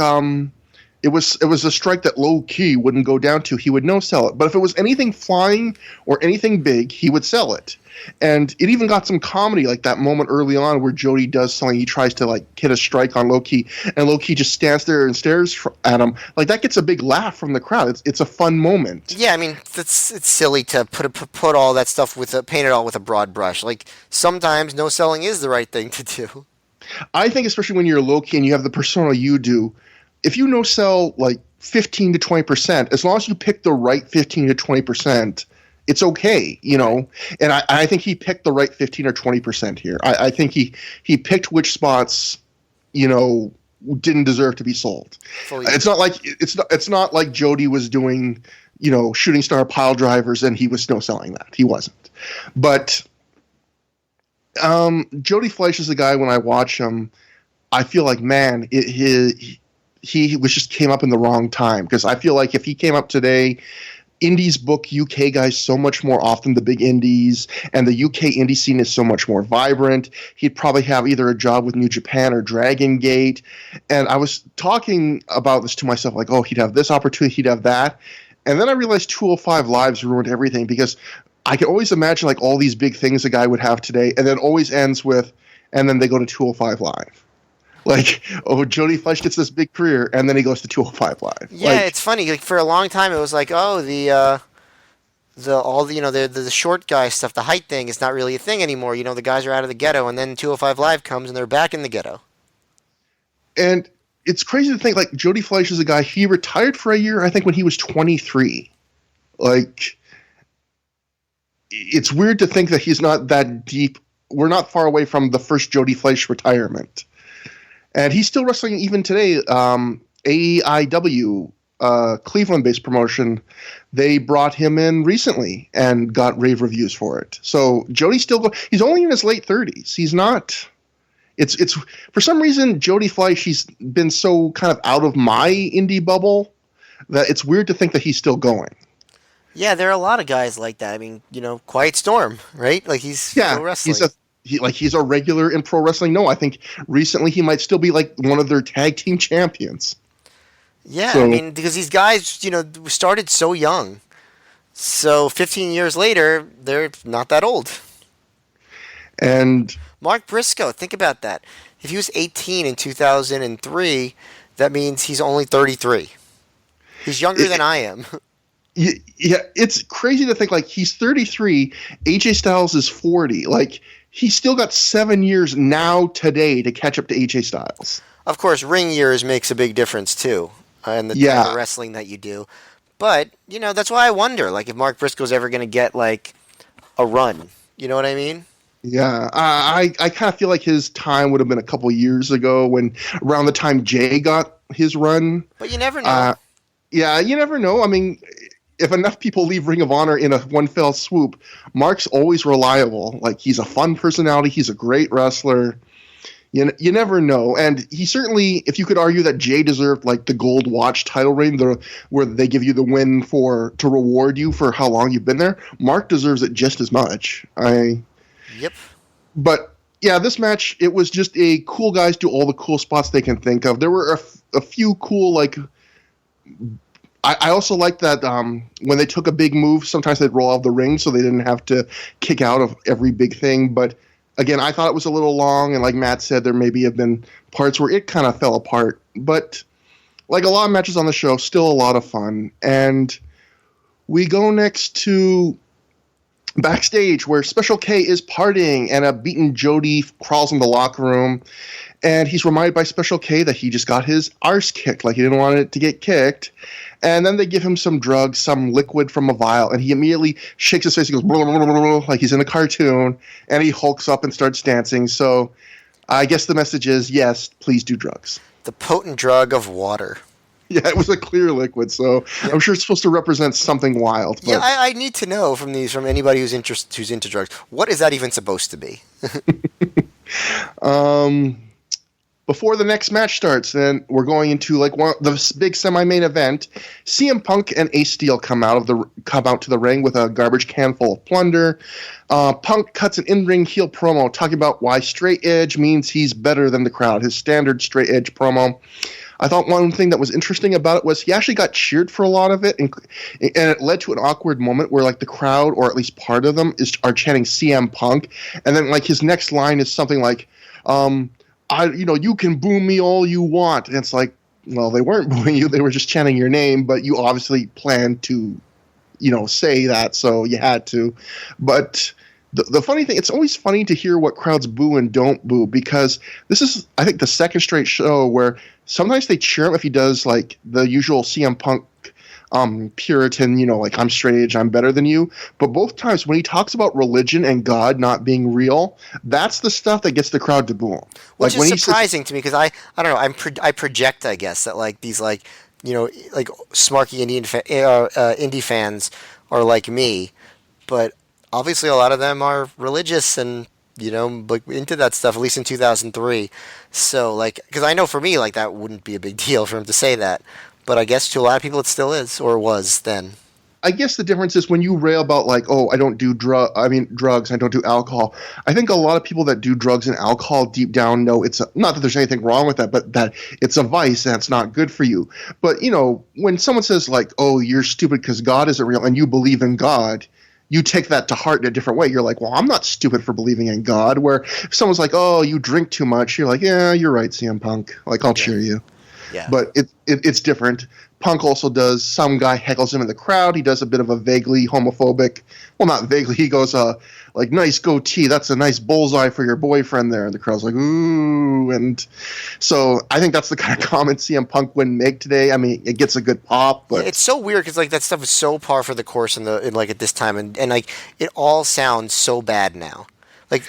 it was a strike that low-key wouldn't go down to, he would no-sell it. But if it was anything flying or anything big, he would sell it. And it even got some comedy, like that moment early on where Jody does something. He tries to like hit a strike on Low-key, and Low-key just stands there and stares at him. Like that gets a big laugh from the crowd. It's a fun moment.
Yeah, I mean, it's silly to put all that stuff paint it all with a broad brush. Like sometimes no selling is the right thing to do.
I think especially when you're Low-key and you have the persona you do, if you no sell like 15 to 20%, as long as you pick the right 15 to 20%. It's okay, you know, and I think he picked the right 15 or 20% here. I think he picked which spots, you know, didn't deserve to be sold. It's not like Jody was doing, you know, shooting star pile drivers and he was no selling that. He wasn't. But Jody Fleisch is a guy, when I watch him, I feel like, man, he was just came up in the wrong time, because I feel like if he came up today, indies book UK guys so much more often, the big indies, and the UK indie scene is so much more vibrant. He'd probably have either a job with New Japan or Dragon Gate. And I was talking about this to myself, like, oh, he'd have this opportunity, he'd have that. And then I realized 205 Lives ruined everything, because I could always imagine like all these big things a guy would have today, and then always ends with, and then they go to 205 Live. Like, oh, Jody Fleisch gets this big career, and then he goes to 205 Live.
Yeah,
like,
it's funny. Like for a long time, it was like, oh, the short guy stuff, the height thing is not really a thing anymore. You know, the guys are out of the ghetto, and then 205 Live comes, and they're back in the ghetto.
And it's crazy to think, like, Jody Fleisch is a guy, he retired for a year, I think, when he was 23. Like, it's weird to think that he's not that deep. We're not far away from the first Jody Fleisch retirement. And he's still wrestling even today. AEIW, Cleveland-based promotion, they brought him in recently and got rave reviews for it. So Jody's he's only in his late 30s. He's not. It's for some reason Jody Fleisch, he's been so kind of out of my indie bubble that it's weird to think that he's still going.
Yeah, there are a lot of guys like that. I mean, you know, Quiet Storm, right? Like he's still wrestling. He's a regular in pro wrestling. No, I think recently he might still be like one of their tag team champions. Yeah, so, I mean, because these guys, you know, started so young. So 15 years later, they're not that old.
And
Mark Briscoe, think about that. If he was 18 in 2003, that means he's only 33. He's younger than I am.
Yeah, it's crazy to think, like, he's 33, AJ Styles is 40. Like, he's still got 7 years now today to catch up to AJ Styles.
Of course, ring years makes a big difference, too, in the type of wrestling that you do. But, you know, that's why I wonder, like, if Mark Briscoe's ever going to get, like, a run. You know what I mean?
Yeah, I kind of feel like his time would have been a couple years ago, when around the time Jay got his run.
But you never know.
Yeah, you never know. I mean, if enough people leave Ring of Honor in a one fell swoop, Mark's always reliable. Like, he's a fun personality. He's a great wrestler. You never know. And he certainly, if you could argue that Jay deserved like the gold watch title reign, where they give you the win to reward you for how long you've been there, Mark deserves it just as much.
Yep.
But yeah, this match, it was just a cool guys do all the cool spots they can think of. There were a few cool, like, I also like that when they took a big move, sometimes they'd roll out of the ring so they didn't have to kick out of every big thing. But again, I thought it was a little long, and like Matt said, there maybe have been parts where it kind of fell apart. But like a lot of matches on the show, still a lot of fun. And we go next to backstage, where Special K is partying, and a beaten Jody crawls in the locker room. And he's reminded by Special K that he just got his arse kicked, like he didn't want it to get kicked. And then they give him some drugs, some liquid from a vial, and he immediately shakes his face. He goes, blah, blah, blah, blah, like he's in a cartoon, and he hulks up and starts dancing. So I guess the message is, yes, please do drugs.
The potent drug of water.
Yeah, it was a clear liquid, so yep. I'm sure it's supposed to represent something wild. But.
Yeah, I need to know from anybody who's into drugs, what is that even supposed to be?
before the next match starts, then we're going into like the big semi-main event. CM Punk and Ace Steel come out to the ring with a garbage can full of plunder. Punk cuts an in-ring heel promo talking about why straight edge means he's better than the crowd. His standard straight edge promo. I thought one thing that was interesting about it was he actually got cheered for a lot of it, and it led to an awkward moment where like the crowd, or at least part of them, are chanting CM Punk, and then like his next line is something like, you can boo me all you want. And it's like, well, they weren't booing you. They were just chanting your name, but you obviously planned to, say that, so you had to. But the funny thing, it's always funny to hear what crowds boo and don't boo, because this is, I think, the second straight show where sometimes they cheer him if he does like the usual CM Punk Puritan, like I'm straight edge, I'm better than you. But both times when he talks about religion and God not being real, that's the stuff that gets the crowd to boo him.
Which is surprising to me, because I don't know, I project, I guess, that like these like smarky indie fans are like me, but obviously a lot of them are religious and like into that stuff, at least in 2003. So like, because I know for me, like that wouldn't be a big deal for him to say that. But I guess to a lot of people it still is, or was then.
I guess the difference is when you rail about like, oh, I don't do drugs, I don't do alcohol. I think a lot of people that do drugs and alcohol deep down know not that there's anything wrong with that, but that it's a vice and it's not good for you. But when someone says like, oh, you're stupid because God isn't real, and you believe in God, you take that to heart in a different way. You're like, well, I'm not stupid for believing in God. Where if someone's like, oh, you drink too much, you're like, yeah, you're right, CM Punk. Like, I'll cheer you.
Yeah.
But it's different. Punk also does, some guy heckles him in the crowd. He does a bit of a vaguely homophobic, well, not vaguely, he goes, like, nice goatee, that's a nice bullseye for your boyfriend there. And the crowd's like, ooh. And so I think that's the kind of comment CM Punk wouldn't make today. I mean, it gets a good pop, but...
Yeah, it's so weird, because like that stuff is so par for the course in like at this time, and like it all sounds so bad now. Like...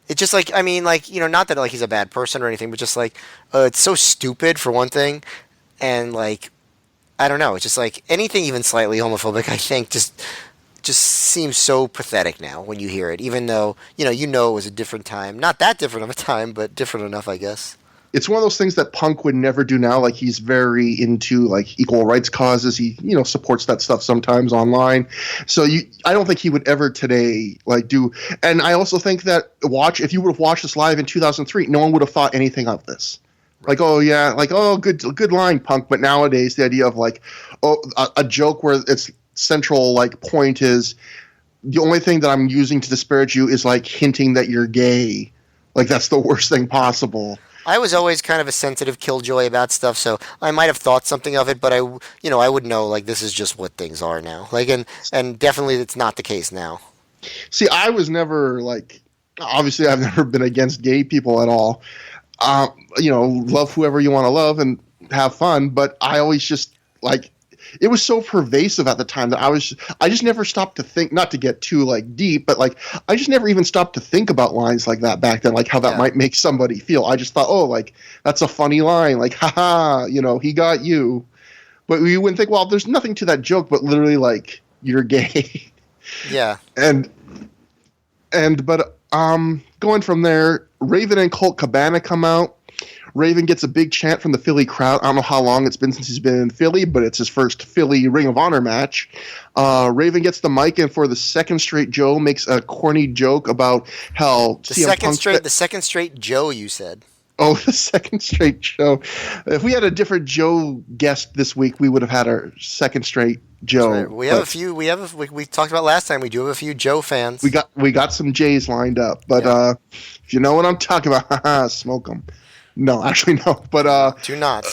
It's just like, I mean, like, not that like he's a bad person or anything, but just like, it's so stupid for one thing, and like, I don't know, it's just like anything even slightly homophobic, I think, just seems so pathetic now when you hear it, even though, it was a different time. Not that different of a time, but different enough, I guess.
It's one of those things that Punk would never do now. Like, he's very into like equal rights causes. He, supports that stuff sometimes online. So I don't think he would ever today like do. And I also think that if you would have watched this live in 2003, no one would have thought anything of this. Like, oh yeah, like, oh, good line, Punk. But nowadays, the idea of like, oh, a joke where its central like point is the only thing that I'm using to disparage you is like hinting that you're gay. Like, that's the worst thing possible.
I was always kind of a sensitive killjoy about stuff, so I might have thought something of it, but I would know, like, this is just what things are now. Like, and definitely it's not the case now.
See, I was never, like, obviously I've never been against gay people at all. Love whoever you want to love and have fun, but I always just, like, it was so pervasive at the time that I just never stopped to think, not to get too like deep, but like I just never even stopped to think about lines like that back then, like how that might make somebody feel. I just thought, oh, like that's a funny line, like haha, he got you. But you wouldn't think, well, there's nothing to that joke, but literally like you're gay.
Yeah.
But going from there, Raven and Colt Cabana come out. Raven gets a big chant from the Philly crowd. I don't know how long it's been since he's been in Philly, but it's his first Philly Ring of Honor match. Raven gets the mic, and for the second straight Joe makes a corny joke about how
the second straight Joe, you said.
Oh, the second straight Joe. If we had a different Joe guest this week, we would have had our second straight Joe.
Right. We have a few. We talked about last time. We do have a few Joe fans.
We got some J's lined up, but if you know what I'm talking about, smoke them. No, actually no. But
do not.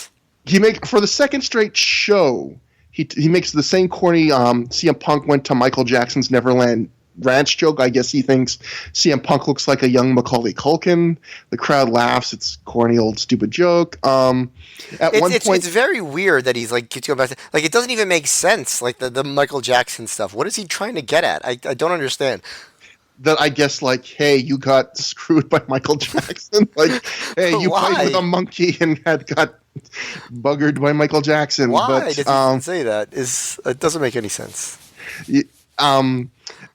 For the second straight show, he makes the same corny CM Punk went to Michael Jackson's Neverland Ranch joke. I guess he thinks CM Punk looks like a young Macaulay Culkin. The crowd laughs. It's corny old stupid joke.
It's very weird that he's like keeps going back to, like, it doesn't even make sense. Like the Michael Jackson stuff. What is he trying to get at? I don't understand.
That I guess, like, hey, you got screwed by Michael Jackson. Like, hey, you played with a monkey and got buggered by Michael Jackson.
Why does he say that? It doesn't make any sense.
And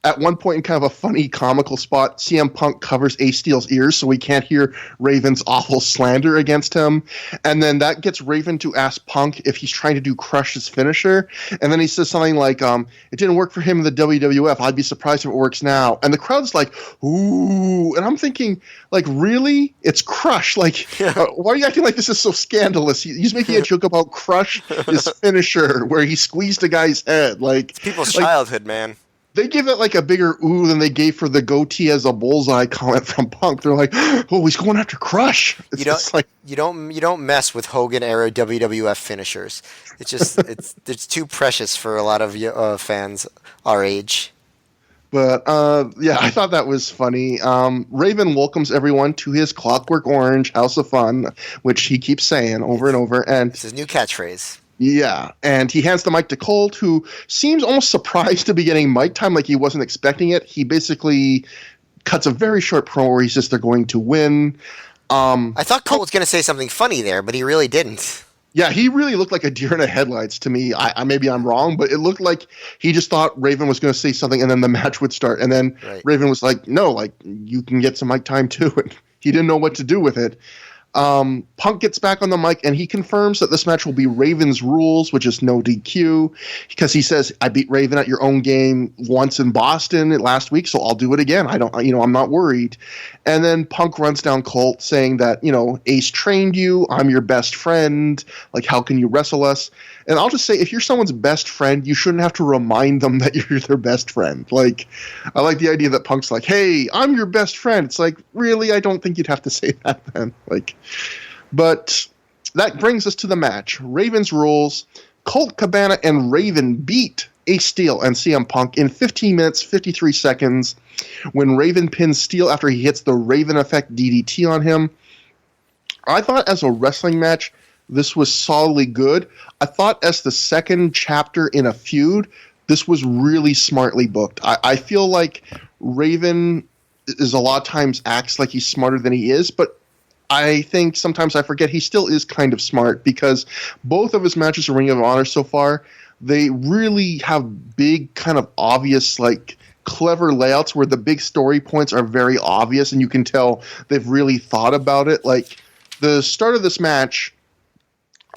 at one point in kind of a funny comical spot, CM Punk covers Ace Steel's ears so we can't hear Raven's awful slander against him. And then that gets Raven to ask Punk if he's trying to do Crush's finisher. And then he says something like, it didn't work for him in the WWF. I'd be surprised if it works now. And the crowd's like, ooh. And I'm thinking, like, really? It's Crush. Like, why are you acting like this is so scandalous? He's making a joke about Crush, his finisher, where he squeezed a guy's head. Like,
it's people's childhood, man.
They give it like a bigger ooh than they gave for the goatee as a bullseye comment from Punk. They're like, oh, he's going after Crush.
You don't mess with Hogan era WWF finishers. It's just it's too precious for a lot of fans our age.
But yeah, I thought that was funny. Raven welcomes everyone to his Clockwork Orange House of Fun, which he keeps saying over and over. And
it's his new catchphrase.
Yeah, and he hands the mic to Colt, who seems almost surprised to be getting mic time, like he wasn't expecting it. He basically cuts a very short promo where he says they're going to win.
I thought Colt was going to say something funny there, but he really didn't.
Yeah, he really looked like a deer in the headlights to me. Maybe I'm wrong, but it looked like he just thought Raven was going to say something, and then the match would start. And then Raven was like, no, like, you can get some mic time too. And he didn't know what to do with it. Punk gets back on the mic and he confirms that this match will be Raven's rules, which is no DQ, because he says, I beat Raven at your own game once in Boston last week, so I'll do it again. I'm not worried. And then Punk runs down Colt saying that, Ace trained you. I'm your best friend. Like, how can you wrestle us? And I'll just say, if you're someone's best friend, you shouldn't have to remind them that you're their best friend. Like, I like the idea that Punk's like, hey, I'm your best friend. It's like, really? I don't think you'd have to say that then. Like, but that brings us to the match. Raven's rules. Colt Cabana and Raven beat Ace Steel and CM Punk in 15 minutes, 53 seconds when Raven pins Steel after he hits the Raven Effect DDT on him. I thought as a wrestling match, this was solidly good. I thought as the second chapter in a feud, this was really smartly booked. I feel like Raven is a lot of times acts like he's smarter than he is, but I think sometimes I forget he still is kind of smart, because both of his matches in Ring of Honor so far, they really have big, kind of obvious, like, clever layouts where the big story points are very obvious and you can tell they've really thought about it. Like, the start of this match,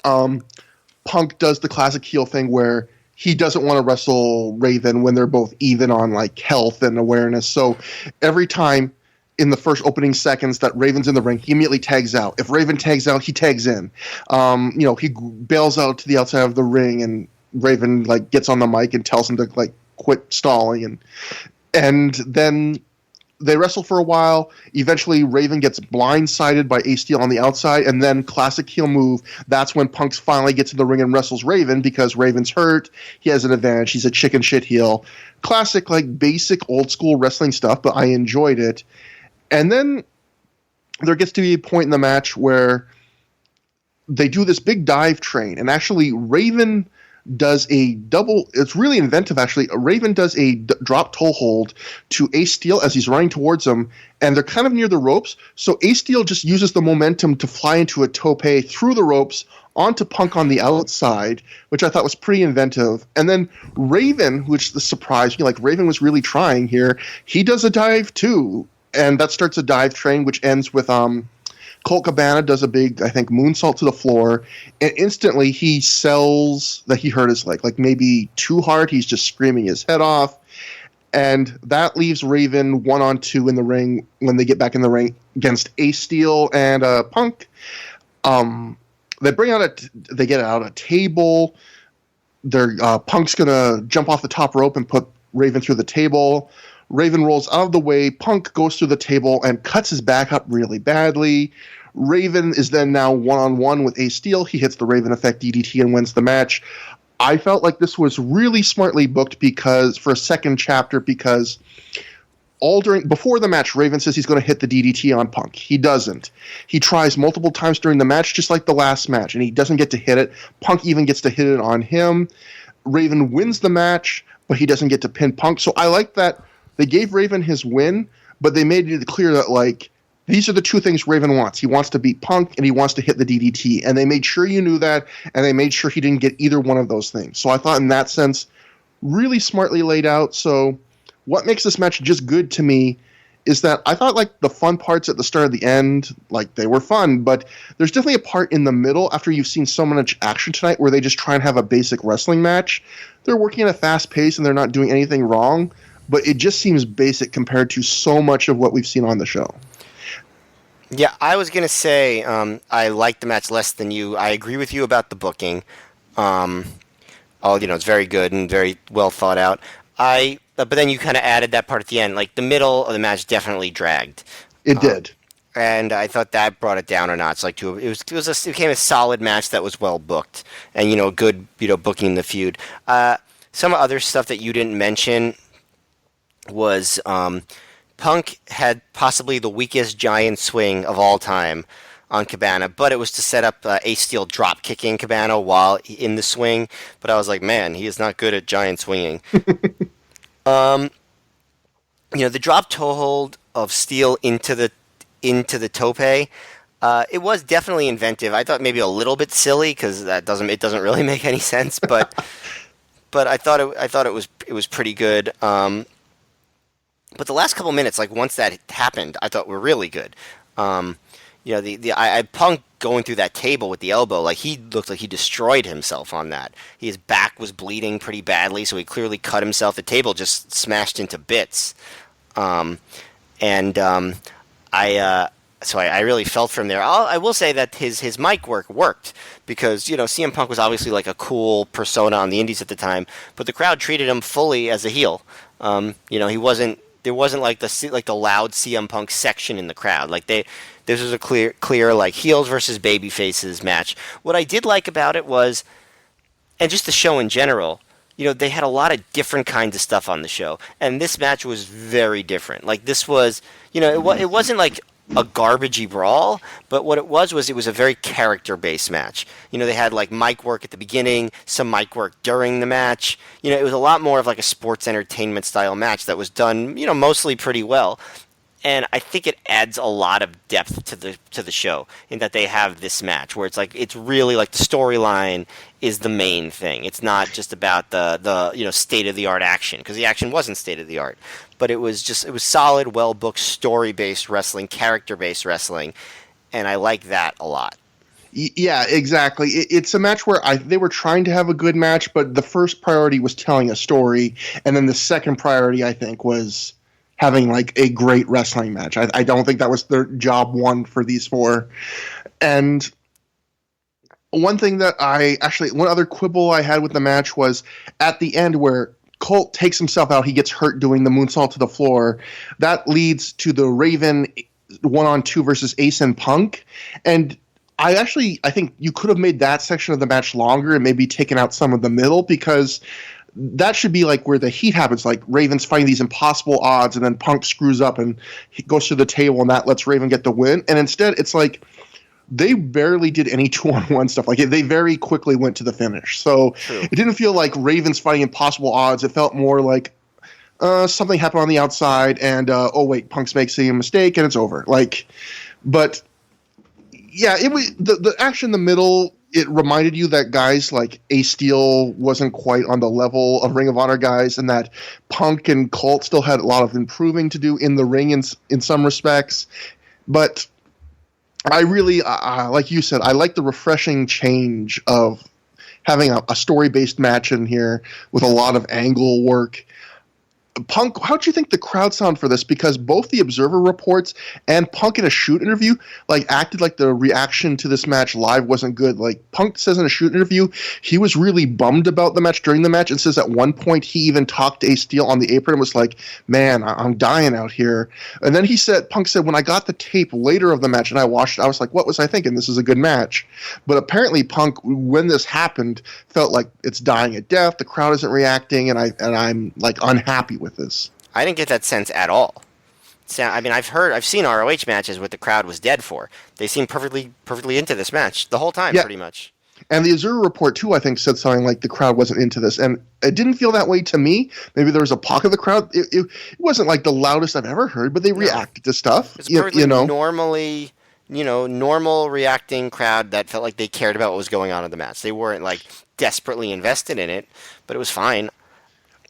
Punk does the classic heel thing where he doesn't want to wrestle Raven when they're both even on, like, health and awareness. So every time in the first opening seconds that Raven's in the ring, he immediately tags out. If Raven tags out, he tags in. He bails out to the outside of the ring, and Raven, like, gets on the mic and tells him to, like, quit stalling. And then they wrestle for a while. Eventually, Raven gets blindsided by Ace Steel on the outside, and then classic heel move. That's when Punk finally gets in the ring and wrestles Raven, because Raven's hurt. He has an advantage. He's a chicken shit heel. Classic, like, basic old school wrestling stuff, but I enjoyed it. And then there gets to be a point in the match where they do this big dive train, and actually Raven does a double. It's really inventive, actually. Raven does a drop toe hold to Ace Steel as he's running towards him, and they're kind of near the ropes. So Ace Steel just uses the momentum to fly into a tope through the ropes onto Punk on the outside, which I thought was pretty inventive. And then Raven, which the surprise, like, Raven was really trying here. He does a dive too. And that starts a dive train, which ends with Colt Cabana does a big, I think, moonsault to the floor. And instantly he sells that he hurt his leg. Like, maybe too hard. He's just screaming his head off. And that leaves Raven 1-on-2 in the ring when they get back in the ring against Ace Steel and Punk. They get out a table. Punk's going to jump off the top rope and put Raven through the table. Raven rolls out of the way. Punk goes through the table and cuts his back up really badly. Raven is then now 1-on-1 with Ace Steel. He hits the Raven Effect DDT and wins the match. I felt like this was really smartly booked for a second chapter, because before the match, Raven says he's going to hit the DDT on Punk. He doesn't. He tries multiple times during the match, just like the last match, and he doesn't get to hit it. Punk even gets to hit it on him. Raven wins the match, but he doesn't get to pin Punk. So I like that. They gave Raven his win, but they made it clear that, like, these are the two things Raven wants. He wants to beat Punk, and he wants to hit the DDT. And they made sure you knew that, and they made sure he didn't get either one of those things. So I thought in that sense, really smartly laid out. So
what makes this match just good to me is that I thought like the fun parts at the start of the end, like they were fun, but there's definitely a part in the middle after you've seen so much action tonight where they just try and have a basic wrestling match. They're working at a fast pace and they're not doing anything wrong, but it just seems basic compared to so much of what we've seen on the show.
Yeah, I was going to say I like the match less than you. I agree with you about the booking. It's very good and very well thought out. But then you kind of added that part at the end. Like, the middle of the match definitely dragged.
It did.
And I thought that brought it down a notch. Like, it became a solid match that was well booked. And, good, booking the feud. Some other stuff that you didn't mention was Punk had possibly the weakest giant swing of all time on Cabana, but it was to set up Ace Steel drop kicking Cabana while in the swing. But I was like, man, he is not good at giant swinging. The drop toe hold of Steel into the tope, it was definitely inventive. I thought maybe a little bit silly because it doesn't really make any sense, but I thought it was pretty good. But the last couple minutes, like once that happened, I thought were really good. Punk going through that table with the elbow, like he looked like he destroyed himself on that. His back was bleeding pretty badly, so he clearly cut himself. The table just smashed into bits. I really felt for him there. I will say that his mic work worked because CM Punk was obviously like a cool persona on the Indies at the time, but the crowd treated him fully as a heel. He wasn't. There wasn't like the loud CM Punk section in the crowd. Like this was a clear like heels versus baby faces match. What I did like about it was, and just the show in general, they had a lot of different kinds of stuff on the show, and this match was very different. Like this was, it wasn't like a garbagey brawl, but what it was a very character-based match. They had like mic work at the beginning, some mic work during the match. It was a lot more of like a sports entertainment style match that was done, mostly pretty well. And I think it adds a lot of depth to the show in that they have this match where it's really like the storyline is the main thing. It's not just about the state of the art action, because the action wasn't state of the art, but it was solid, well booked, story based wrestling, character based wrestling, and I like that a lot.
Yeah, exactly. It's a match where they were trying to have a good match, but the first priority was telling a story, and then the second priority, I think, was having like a great wrestling match. I don't think that was their job one for these four. And one other quibble I had with the match was at the end where Colt takes himself out, he gets hurt doing the moonsault to the floor. That leads to the Raven 1-on-2 versus Ace and Punk. And I think you could have made that section of the match longer and maybe taken out some of the middle, because that should be like where the heat happens, like Raven's fighting these impossible odds and then Punk screws up and he goes to the table and that lets Raven get the win. And instead it's like they barely did any 2-on-1 stuff. Like they very quickly went to the finish. So
True.
It didn't feel like Raven's fighting impossible odds. It felt more like something happened on the outside and Punk's making a mistake and it's over. But yeah, it was the action in the middle. It reminded you that guys like Ace Steel wasn't quite on the level of Ring of Honor guys, and that Punk and Colt still had a lot of improving to do in the ring in some respects. But I really, like you said, I like the refreshing change of having a story-based match in here with a lot of angle work. Punk, how'd you think the crowd sound for this? Because both the Observer reports and Punk in a shoot interview acted like the reaction to this match live wasn't good. Like Punk says in a shoot interview, he was really bummed about the match during the match, and says at one point he even talked to Ace Steel on the apron and was like, "Man, I'm dying out here." And then Punk said, when I got the tape later of the match and I watched it, I was like, what was I thinking? This is a good match. But apparently Punk, when this happened, felt like it's dying a death. The crowd isn't reacting, and I'm like unhappy with this.
I didn't get that sense at all. I've seen ROH matches where the crowd was dead for. They seemed perfectly into this match the whole time, pretty much.
And the Observer report too, I think, said something like the crowd wasn't into this, and it didn't feel that way to me. Maybe there was a pocket of the crowd. It wasn't like the loudest I've ever heard, but they reacted to stuff.
It's perfectly normally, normal reacting crowd that felt like they cared about what was going on in the match. They weren't like desperately invested in it, but it was fine.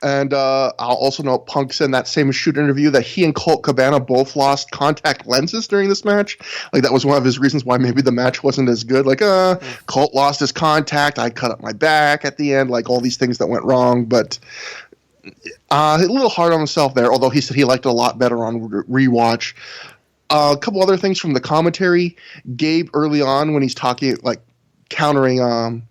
And I'll also note Punk said in that same shoot interview that he and Colt Cabana both lost contact lenses during this match. Like, that was one of his reasons why maybe the match wasn't as good. Like, Colt lost his contact. I cut up my back at the end. Like, all these things that went wrong. But a little hard on himself there, although he said he liked it a lot better on rewatch. A couple other things from the commentary. Gabe, early on, when he's talking, like, countering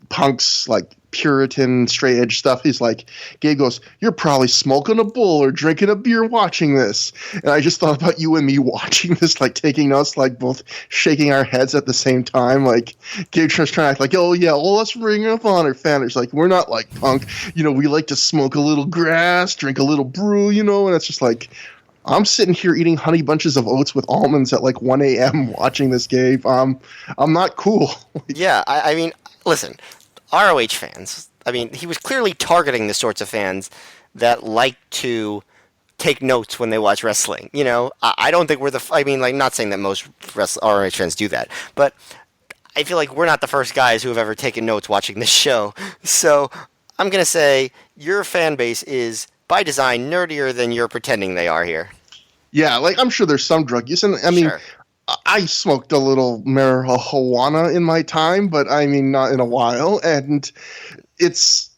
Punk's, like, Puritan straight edge stuff, he's like, Gabe goes, "You're probably smoking a bowl or drinking a beer watching this." And I just thought about you and me watching this, like taking notes, like both shaking our heads at the same time. Like, Gabe's trying to act like, "Oh yeah, all us Ring of Honor fans, like, we're not like Punk, we like to smoke a little grass, drink a little brew, and it's just like, I'm sitting here eating honey bunches of oats with almonds at like 1 a.m. watching this, Gabe. I'm not cool.
Yeah, I mean, listen, ROH fans, I mean, he was clearly targeting the sorts of fans that like to take notes when they watch wrestling. I don't think we're not saying that most ROH fans do that, but I feel like we're not the first guys who have ever taken notes watching this show. So I'm going to say your fan base is, by design, nerdier than you're pretending they are here.
Yeah, like, I'm sure there's some drug use. And I mean,
Sure.
I smoked a little marijuana in my time, but I mean, not in a while. And it's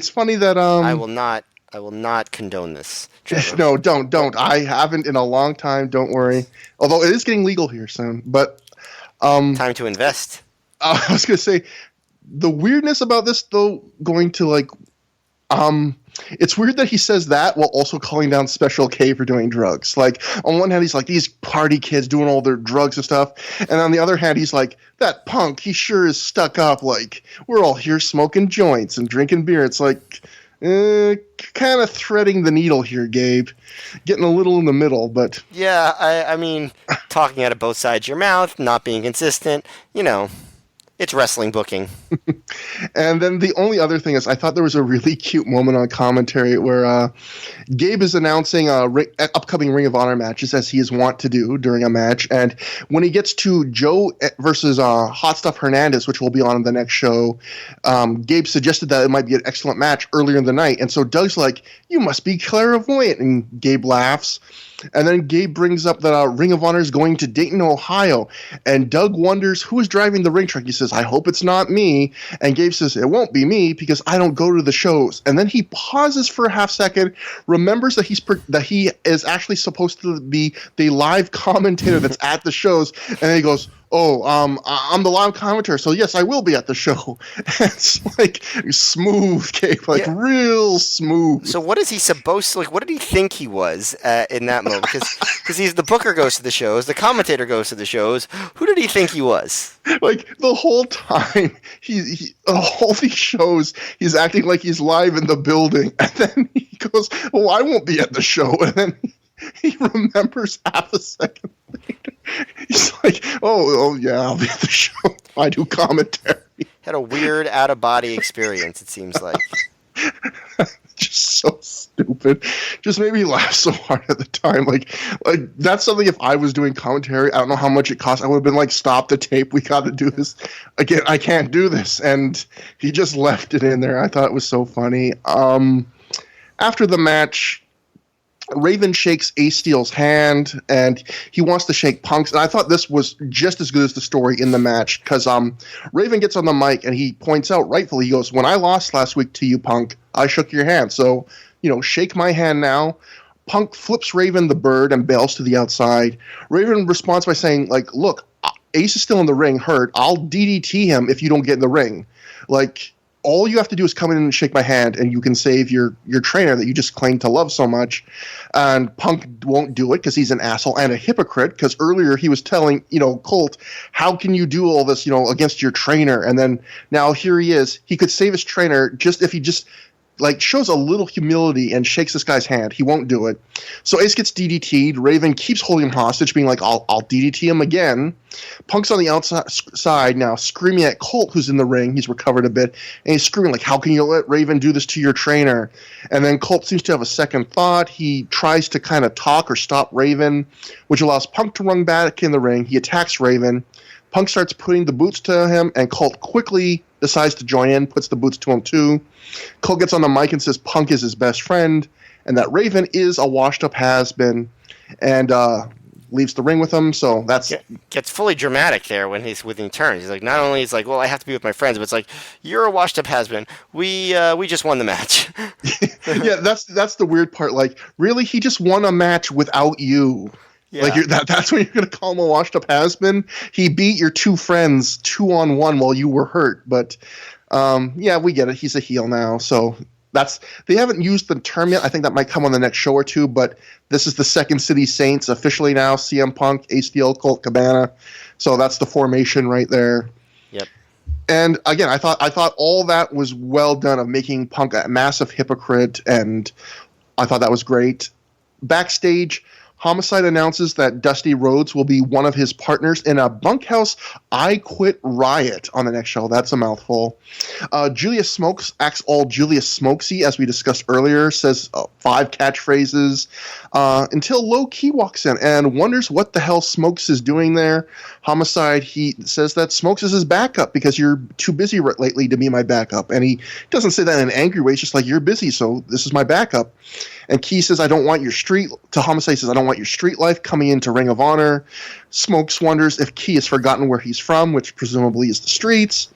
funny that
I will not condone this, Trevor.
No, don't. I haven't in a long time. Don't worry. Although it is getting legal here soon. But
Time to invest.
I was gonna say, the weirdness about this, though, going to like, it's weird that he says that while also calling down Special K for doing drugs. Like, on one hand, he's like, these party kids doing all their drugs and stuff. And on the other hand, he's like, that Punk, he sure is stuck up. Like, we're all here smoking joints and drinking beer. It's like, kind of threading the needle here, Gabe. Getting a little in the middle, but...
Yeah, I mean, talking out of both sides of your mouth, not being consistent, it's wrestling booking.
And then the only other thing is, I thought there was a really cute moment on commentary where Gabe is announcing upcoming Ring of Honor matches, as he is wont to do during a match. And when he gets to Joe versus Hot Stuff Hernandez, which will be on the next show, Gabe suggested that it might be an excellent match earlier in the night. And so Doug's like, "You must be clairvoyant." And Gabe laughs. And then Gabe brings up that Ring of Honor is going to Dayton, Ohio. And Doug wonders who is driving the ring truck. He says, "I hope it's not me." And Gabe says, "It won't be me because I don't go to the shows." And then he pauses for a half second, remembers that he is actually supposed to be the live commentator that's at the shows. And then he goes, "Oh, I'm the live commentator, so yes, I will be at the show." It's like smooth, Gabe, like real smooth.
So what is he supposed to, like, what did he think he was in that moment? Because he's the booker goes to the shows, the commentator goes to the shows. Who did he think he was?
Like, the whole time, all these shows, he's acting like he's live in the building. And then he goes, "Oh, I won't be at the show." And then he remembers half a second later. He's like, oh yeah, I'll be at the show. I do commentary.
Had a weird out-of-body experience, it seems like.
Just so stupid. Just made me laugh so hard at the time. Like that's something, if I was doing commentary, I don't know how much it cost. I would have been like, "Stop the tape. We got to do this again. I can't do this." And he just left it in there. I thought it was so funny. After the match, Raven shakes Ace Steel's hand, and he wants to shake Punk's. And I thought this was just as good as the story in the match, because Raven gets on the mic, and he points out rightfully, he goes, "When I lost last week to you, Punk, I shook your hand. So, shake my hand now." Punk flips Raven the bird and bails to the outside. Raven responds by saying, like, "Look, Ace is still in the ring, hurt. I'll DDT him if you don't get in the ring. Like, all you have to do is come in and shake my hand, and you can save your trainer that you just claim to love so much." And Punk won't do it because he's an asshole and a hypocrite, because earlier he was telling, Colt, "How can you do all this, against your trainer?" And then now here he is. He could save his trainer just if he just shows a little humility and shakes this guy's hand. He won't do it. So Ace gets DDT'd. Raven keeps holding him hostage, being like, I'll DDT him again. Punk's on the outside now, screaming at Colt, who's in the ring. He's recovered a bit. And he's screaming, like, "How can you let Raven do this to your trainer?" And then Colt seems to have a second thought. He tries to kind of talk or stop Raven, which allows Punk to run back in the ring. He attacks Raven. Punk starts putting the boots to him, and Colt quickly decides to join in, puts the boots to him too. Colt gets on the mic and says Punk is his best friend, and that Raven is a washed-up has-been, and leaves the ring with him. So that's
gets fully dramatic there when he turns. He's like, not only is like, well, I have to be with my friends, but it's like, you're a washed-up has-been. We just won the match.
Yeah, that's the weird part. Like, really, he just won a match without you. Yeah. Like that's when you're going to call him a washed-up has-been. He beat your two friends 2-on-1 while you were hurt. But yeah, we get it. He's a heel now. So they haven't used the term yet. I think that might come on the next show or two. But this is the Second City Saints officially now. CM Punk, Ace Steel, Colt Cabana. So that's the formation right there.
Yep.
And again, I thought all that was well done of making Punk a massive hypocrite, and I thought that was great. Backstage, Homicide announces that Dusty Rhodes will be one of his partners in a Bunkhouse I Quit riot on the next show. That's a mouthful. Julius Smokes acts all Julius Smokesy, as we discussed earlier, says 5 catchphrases, until Low Key walks in and wonders what the hell Smokes is doing there. Homicide, he says that Smokes is his backup because you're too busy lately to be my backup. And he doesn't say that in an angry way. It's just like, you're busy, so this is my backup. And Key says, I don't want your street life coming into Ring of Honor. Smokes wonders if Key has forgotten where he's from, which presumably is the streets.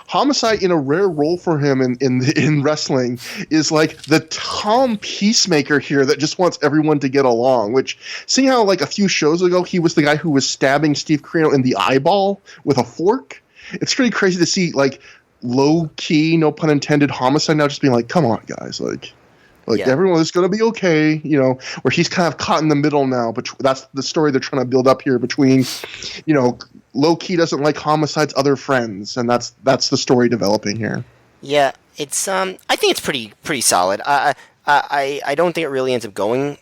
Homicide, in a rare role for him in wrestling, is like the Tom Peacemaker here that just wants everyone to get along, which, seeing how like a few shows ago he was the guy who was stabbing Steve Corino in the eyeball with a fork, it's pretty crazy to see like low key, no pun intended, Homicide now just being like, come on guys, like everyone is going to be okay, where he's kind of caught in the middle now. But that's the story they're trying to build up here between, Low Key doesn't like Homicide's other friends, and that's the story developing here.
Yeah, it's I think it's pretty solid. I don't think it really ends up going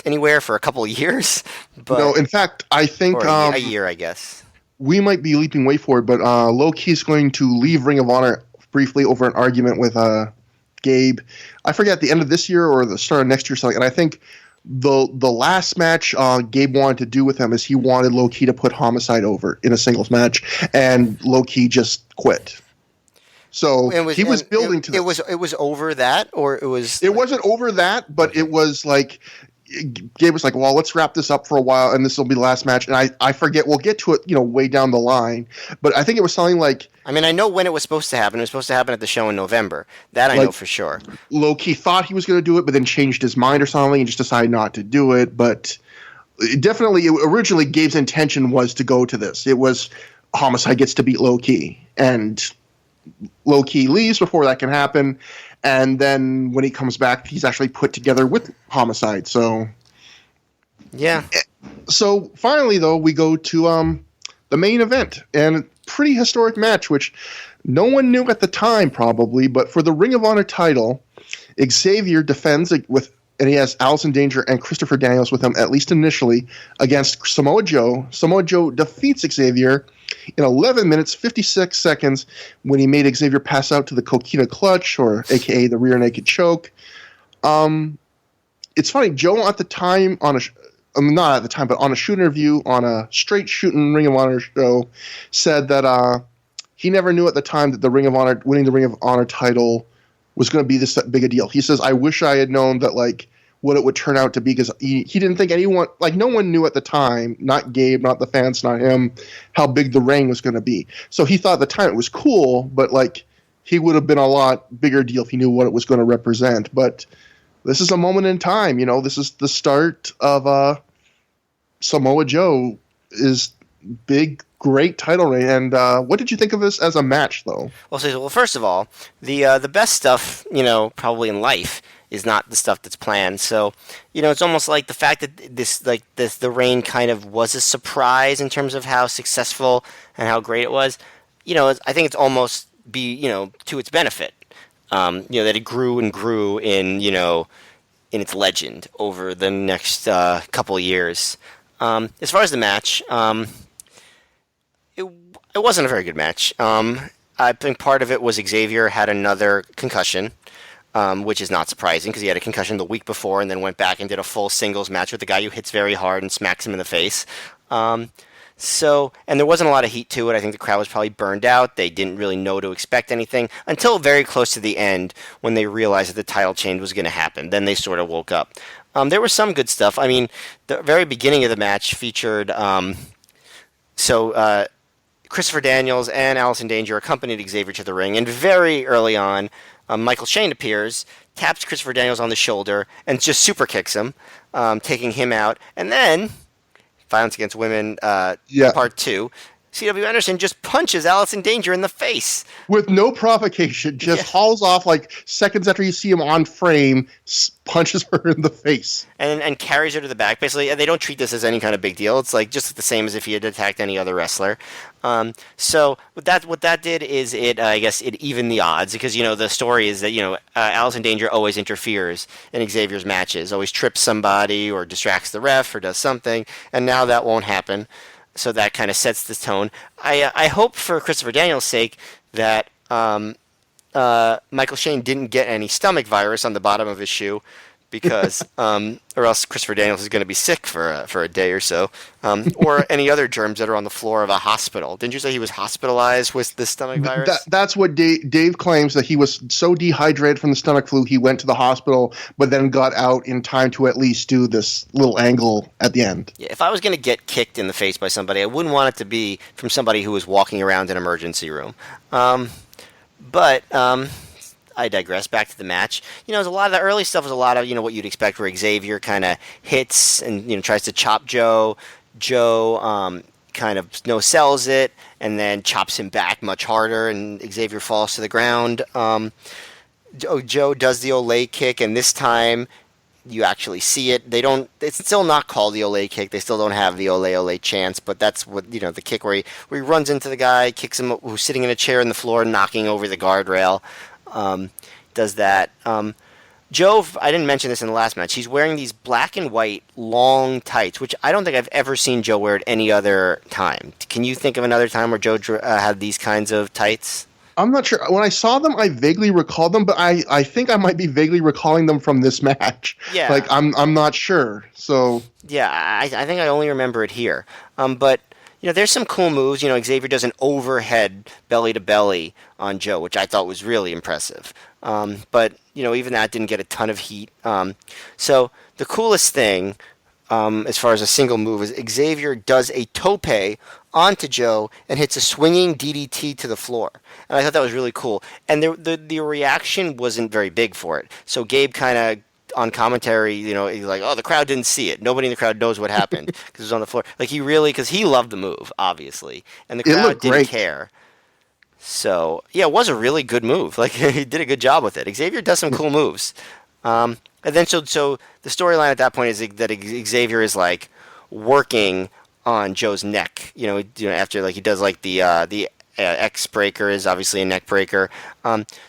anywhere for a couple of years. But
no, in fact, I think
a year, I guess.
We might be leaping way forward, but Low Key's going to leave Ring of Honor briefly over an argument with Gabe. I forget at the end of this year or the start of next year or something. And I think the last match Gabe wanted to do with him is he wanted Low Key to put Homicide over in a singles match, and Low Key just quit. So he was building to this.
It was over that, or it was.
It wasn't over that, but it was like. Gabe was like, well, let's wrap this up for a while, and this will be the last match. And I forget, we'll get to it, way down the line. But I think it was something like...
I mean, I know when it was supposed to happen. It was supposed to happen at the show in November. That I know for sure.
Low-key thought he was going to do it, but then changed his mind or something and just decided not to do it. But originally, Gabe's intention was to go to this. It was Homicide gets to beat Low-key. And Low-key leaves before that can happen. And then when he comes back, he's actually put together with Homicide. So,
yeah.
So finally, though, we go to the main event, and a pretty historic match, which no one knew at the time, probably. But for the Ring of Honor title, Xavier defends and he has Allison Danger and Christopher Daniels with him, at least initially, against Samoa Joe. Samoa Joe defeats Xavier in 11 minutes, 56 seconds, when he made Xavier pass out to the Coquina Clutch, or a.k.a. the Rear Naked Choke. It's funny, Joe at the time, not at the time, but on a shoot interview on a straight shooting Ring of Honor show, said that he never knew at the time that winning the Ring of Honor title was going to be this big a deal. He says, I wish I had known that, what it would turn out to be, because he didn't think anyone, no one knew at the time, not Gabe, not the fans, not him, how big the ring was going to be. So he thought at the time it was cool, but he would have been a lot bigger deal if he knew what it was going to represent. But this is a moment in time, this is the start of Samoa Joe is big, great title reign. And what did you think of this as a match, though?
Well, first of all, the best stuff, probably in life is not the stuff that's planned. So, it's almost like the fact that the reign kind of was a surprise in terms of how successful and how great it was. I think it's almost to its benefit. That it grew and grew in its legend over the next couple of years. As far as the match, it wasn't a very good match. I think part of it was Xavier had another concussion. Which is not surprising because he had a concussion the week before and then went back and did a full singles match with the guy who hits very hard and smacks him in the face.
So, and there wasn't a lot of heat to it. I think the crowd was probably burned out. They didn't really know to expect anything until very close to the end when they realized that the title change was going to happen. Then they sort of woke up. There was some good stuff. I mean, the very beginning of the match featured Christopher Daniels and Allison Danger accompanied Xavier to the ring, and very early on, Michael Shane appears, taps Christopher Daniels on the shoulder, and just super kicks him, taking him out. And then, Violence Against Women Part 2, C.W. Anderson just punches Allison Danger in the face.
With no provocation, just hauls off like seconds after you see him on frame, punches her in the face.
And carries her to the back. Basically, they don't treat this as any kind of big deal. It's like just the same as if he had attacked any other wrestler. So what that did is it evened the odds, because the story is that Allison Danger always interferes in Xavier's matches, always trips somebody or distracts the ref or does something, and now that won't happen. So that kind of sets the tone. I hope for Christopher Daniels' sake that Michael Shane didn't get any stomach virus on the bottom of his shoe, because or else Christopher Daniels is going to be sick for a day or so, or any other germs that are on the floor of a hospital. Didn't you say he was hospitalized with the stomach virus?
That's what Dave claims, that he was so dehydrated from the stomach flu he went to the hospital, but then got out in time to at least do this little angle at the end.
Yeah, if I was going to get kicked in the face by somebody, I wouldn't want it to be from somebody who was walking around an emergency room. But I digress. Back to the match. There's a lot of the early stuff was a lot of what you'd expect, where Xavier kind of hits and tries to chop Joe. Joe kind of no-sells it and then chops him back much harder, and Xavier falls to the ground. Joe does the Olay kick, and this time you actually see it. It's still not called the Olay kick. They still don't have the Olay chance, but that's what the kick where he runs into the guy, kicks him who's sitting in a chair on the floor, knocking over the guardrail. Does that. Joe, I didn't mention this in the last match, he's wearing these black and white long tights, which I don't think I've ever seen Joe wear at any other time. Can you think of another time where Joe had these kinds of tights?
I'm not sure. When I saw them, I vaguely recalled them, but I think I might be vaguely recalling them from this match.
Yeah.
Like, I'm not sure. So
yeah, I think I only remember it here. But there's some cool moves. Xavier does an overhead belly to belly on Joe, which I thought was really impressive. But even that didn't get a ton of heat. So the coolest thing, as far as a single move, is Xavier does a tope onto Joe and hits a swinging DDT to the floor. And I thought that was really cool. And the reaction wasn't very big for it. So Gabe kind of, on commentary, he's like, oh, the crowd didn't see it. Nobody in the crowd knows what happened because it was on the floor. Like, because he loved the move, obviously. And the crowd didn't care. So, yeah, it was a really good move. Like, he did a good job with it. Xavier does some cool moves. And then, so the storyline at that point is that Xavier is, like, working on Joe's neck. After, like, he does, like, the X breaker is obviously a neck breaker.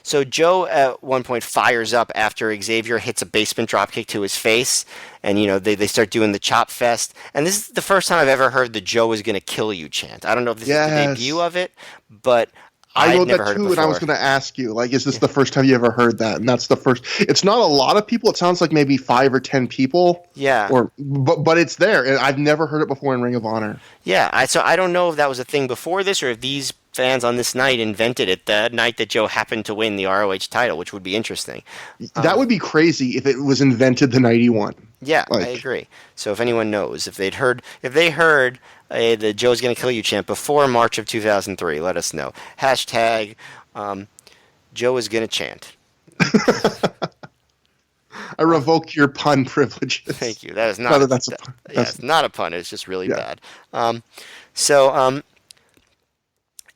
So Joe at one point fires up after Xavier hits a basement dropkick to his face, and they start doing the chop fest. And this is the first time I've ever heard the "Joe is going to kill you" chant. I don't know if this is the debut of it, but
I wrote
never
that
heard
too,
it before.
and I was going to ask you, like, is this the first time you ever heard that? And that's the first. It's not a lot of people. It sounds like maybe 5 or 10 people.
Yeah.
But it's there, and I've never heard it before in Ring of Honor.
Yeah. So I don't know if that was a thing before this, or if these fans on this night invented it the night that Joe happened to win the ROH title, which would be interesting.
That would be crazy if it was invented the night he won.
Yeah, I agree. So if anyone knows, if they heard the Joe's Gonna Kill You chant before March of 2003, let us know. Hashtag Joe is gonna chant.
I revoke your pun privileges.
Thank you. That is not.
That's a pun.
It's not a pun. It's just really bad. So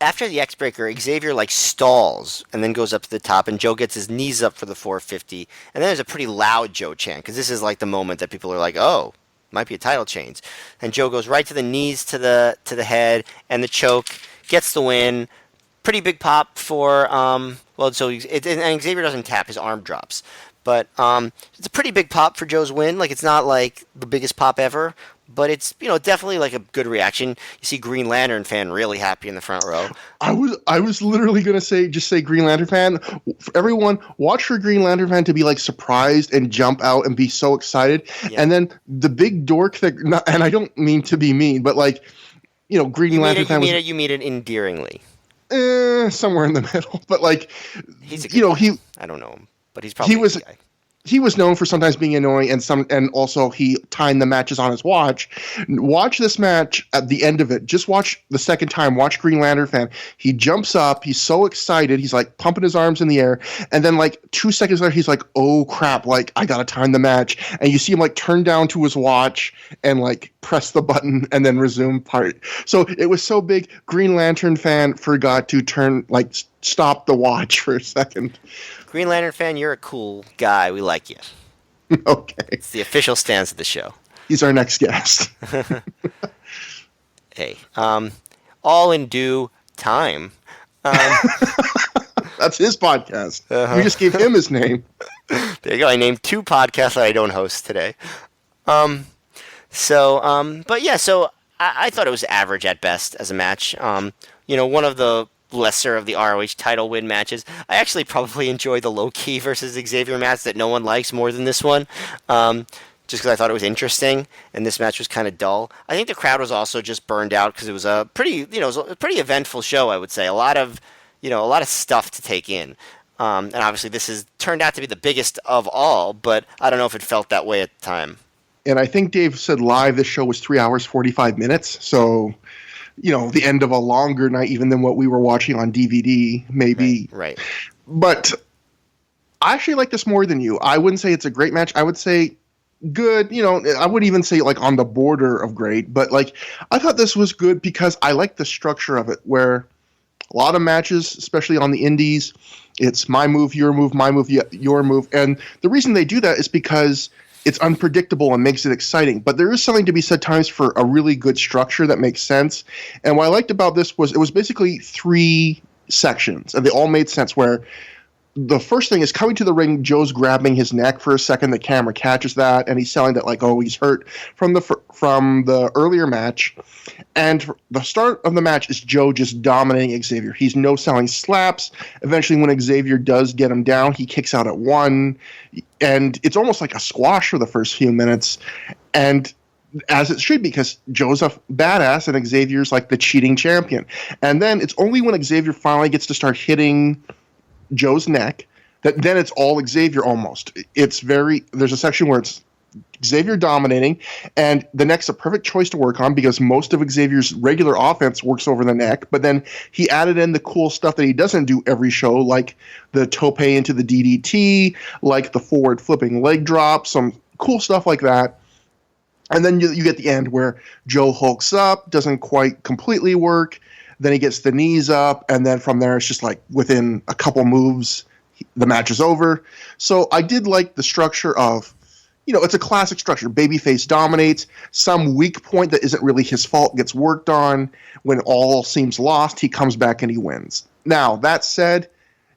after the X Breaker, Xavier stalls and then goes up to the top, and Joe gets his knees up for the 450. And then there's a pretty loud Joe chant, because this is the moment that people are like, oh, might be a title change. And Joe goes right to the knees, to the head, and the choke, gets the win. Pretty big pop for and Xavier doesn't tap, his arm drops. But it's a pretty big pop for Joe's win. It's not the biggest pop ever, but it's definitely a good reaction. You see Green Lantern fan really happy in the front row.
I was literally gonna say Green Lantern fan. Everyone, watch for Green Lantern fan to be surprised and jump out and be so excited, and then the big dork and I don't mean to be mean, but
Green Lantern fan was
you mean it endearingly.
somewhere in the middle, but like,
He's a good guy.
he
I don't know him, but he's probably
he was
a good guy.
he was known for sometimes being annoying, and also he timed the matches on his watch. Watch this match at the end of it. Just watch the second time. Watch Green Lantern fan. He jumps up. He's so excited. He's like pumping his arms in the air, and then like 2 seconds later, he's like, "Oh crap! Like I gotta time the match." And you see him like turn down to his watch and like press the button and then resume part. So it was so big. Green Lantern fan forgot to stop the watch for a second.
Green Lantern fan, you're a cool guy. We like you.
Okay.
It's the official stance of the show.
He's our next guest.
Hey, all in due time.
That's his podcast. We just gave him his name.
There you go. I named 2 podcasts that I don't host today. But yeah, so I thought it was average at best as a match. One of the lesser of the ROH title win matches. I actually probably enjoyed the Low-Ki versus Xavier match that no one likes more than this one, just because I thought it was interesting, and this match was kind of dull. I think the crowd was also just burned out because it was a pretty eventful show, I would say. A lot of stuff to take in. And obviously this has turned out to be the biggest of all, but I don't know if it felt that way at the time.
And I think Dave said live this show was 3 hours, 45 minutes, so the end of a longer night even than what we were watching on DVD, maybe.
Right.
But I actually like this more than you. I wouldn't say it's a great match. I would say good. I would even say like on the border of great. But like I thought this was good because I like the structure of it, where a lot of matches, especially on the indies, it's my move, your move, my move, your move. And the reason they do that is because it's unpredictable and makes it exciting. But there is something to be said times for a really good structure that makes sense. And what I liked about this was it was basically 3 sections, and they all made sense, where the first thing is coming to the ring, Joe's grabbing his neck for a second. The camera catches that, and he's selling that like, oh, he's hurt from the earlier match. And the start of the match is Joe just dominating Xavier. He's no-selling slaps. Eventually, when Xavier does get him down, he kicks out at 1. And it's almost like a squash for the first few minutes. And as it should be, because Joe's a badass and Xavier's like the cheating champion. And then it's only when Xavier finally gets to start hitting Joe's neck that then it's all Xavier almost. There's a section where it's Xavier dominating, and the neck's a perfect choice to work on because most of Xavier's regular offense works over the neck, but then he added in the cool stuff that he doesn't do every show, like the tope into the DDT, like the forward flipping leg drop, some cool stuff like that. And then you get the end where Joe hulks up, doesn't quite completely work, then he gets the knees up, and then from there it's just like within a couple moves, the match is over. So I did like the structure of, it's a classic structure. Babyface dominates. Some weak point that isn't really his fault gets worked on. When all seems lost, he comes back and he wins. Now, that said,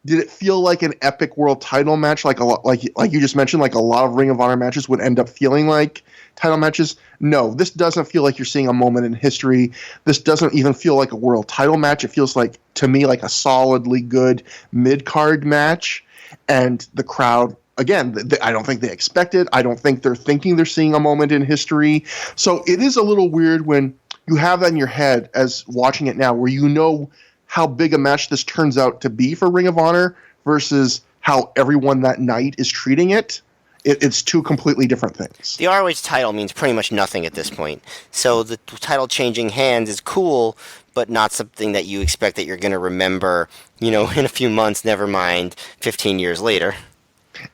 did it feel like an epic world title match, like you just mentioned, like a lot of Ring of Honor matches would end up feeling like title matches? No, this doesn't feel like you're seeing a moment in history. This doesn't even feel like a world title match. It feels like, to me, like a solidly good mid-card match. And the crowd, again, I don't think they expect it. I don't think they're thinking they're seeing a moment in history. So it is a little weird when you have that in your head as watching it now, where you know how big a match this turns out to be for Ring of Honor versus how everyone that night is treating it. It's 2 completely different things.
The ROH title means pretty much nothing at this point. So the title changing hands is cool, but not something that you expect that you're going to remember, in a few months, never mind 15 years later.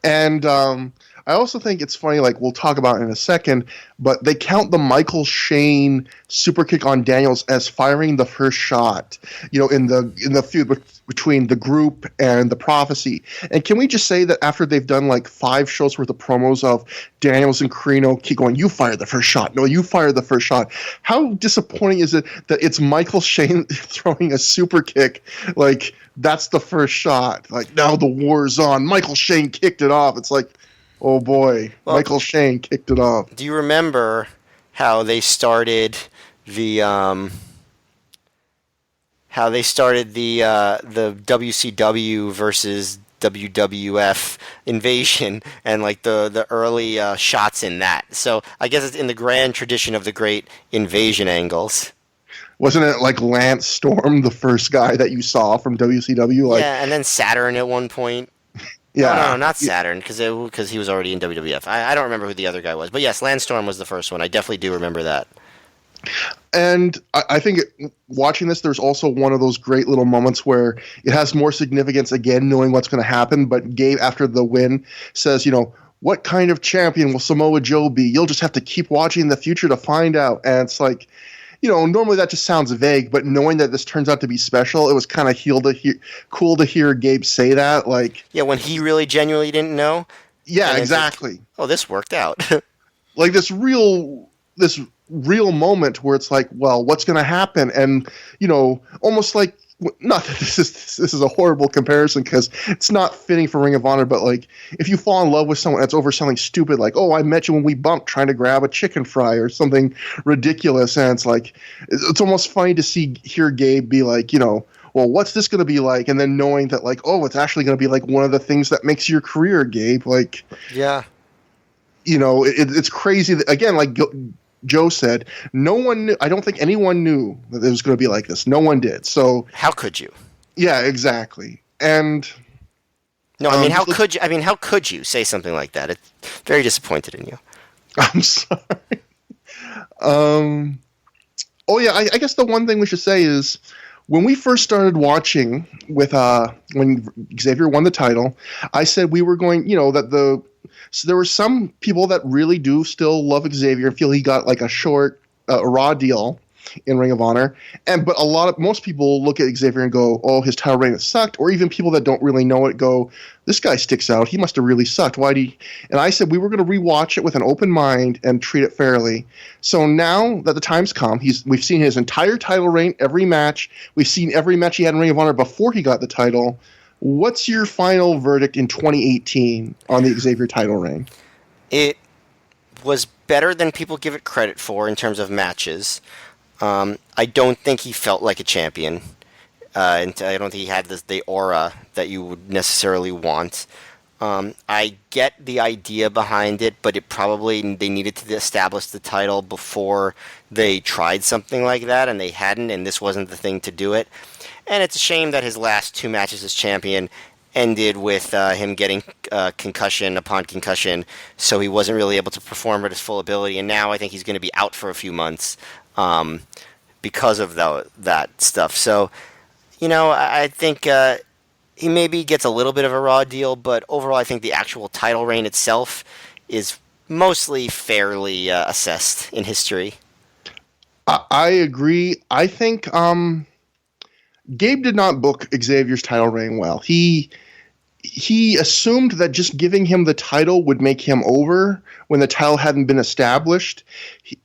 And I also think it's funny, like we'll talk about in a second, but they count the Michael Shane super kick on Daniels as firing the first shot, in the feud between the group and the Prophecy. And can we just say that after they've done like 5 shows worth of promos of Daniels and Carino keep going, you fire the first shot, no, you fire the first shot. How disappointing is it that it's Michael Shane throwing a super kick, like that's the first shot, like now the war's on, Michael Shane kicked it off. It's like, oh boy, well, Michael Shane kicked it off.
Do you remember how they started the WCW versus WWF invasion and like the early shots in that? So I guess it's in the grand tradition of the great invasion angles.
Wasn't it like Lance Storm, the first guy that you saw from WCW? Like,
yeah, and then Saturn at one point.
yeah,
No, not Saturn, because he was already in WWF. I don't remember who the other guy was, but yes, Lance Storm was the first one. I definitely do remember that.
And I think watching this, there's also one of those great little moments where it has more significance, again, knowing what's going to happen. But Gabe, after the win, says, what kind of champion will Samoa Joe be? You'll just have to keep watching in the future to find out. And it's like, normally that just sounds vague, but knowing that this turns out to be special, it was kind of cool to hear Gabe say that. Like,
yeah, when he really genuinely didn't know.
Yeah, exactly.
Like, oh, this worked out.
Like this real moment where it's like, well, what's going to happen? And almost like, not that this is a horrible comparison because it's not fitting for Ring of Honor, but like if you fall in love with someone that's over something stupid, like, oh, I met you when we bumped trying to grab a chicken fry or something ridiculous, and it's like it's almost funny to hear Gabe be like, well, what's this going to be like? And then knowing that, like, oh, it's actually going to be like one of the things that makes your career, Gabe. Like,
yeah,
it's crazy that, again, like Joe said, no one knew. I don't think anyone knew that it was going to be like this. No one did. So
how could you?
Yeah, exactly. And
no, I mean, how could you? I mean, how could you say something like that? It's very disappointed in you.
I'm sorry. Oh yeah, I guess the one thing we should say is when we first started watching with when Xavier won the title, I said we were going, so there were some people that really do still love Xavier and feel he got like a short, raw deal in Ring of Honor. But most people look at Xavier and go, oh, his title reign sucked. Or even people that don't really know it go, this guy sticks out. He must have really sucked. Why'd he? And I said we were going to rewatch it with an open mind and treat it fairly. So now that the time's come, we've seen his entire title reign, every match. We've seen every match he had in Ring of Honor before he got the title. What's your final verdict in 2018 on the Xavier title reign?
It was better than people give it credit for in terms of matches. I don't think he felt like a champion. And I don't think he had the aura that you would necessarily want. I get the idea behind it, but they needed to establish the title before they tried something like that, and they hadn't, and this wasn't the thing to do it. And it's a shame that his last two matches as champion ended with him getting concussion upon concussion, so he wasn't really able to perform at his full ability, and now I think he's going to be out for a few months because of that stuff. So, I think he maybe gets a little bit of a raw deal, but overall I think the actual title reign itself is mostly fairly assessed in history.
I agree. I think Gabe did not book Xavier's title reign well. He assumed that just giving him the title would make him over when the title hadn't been established.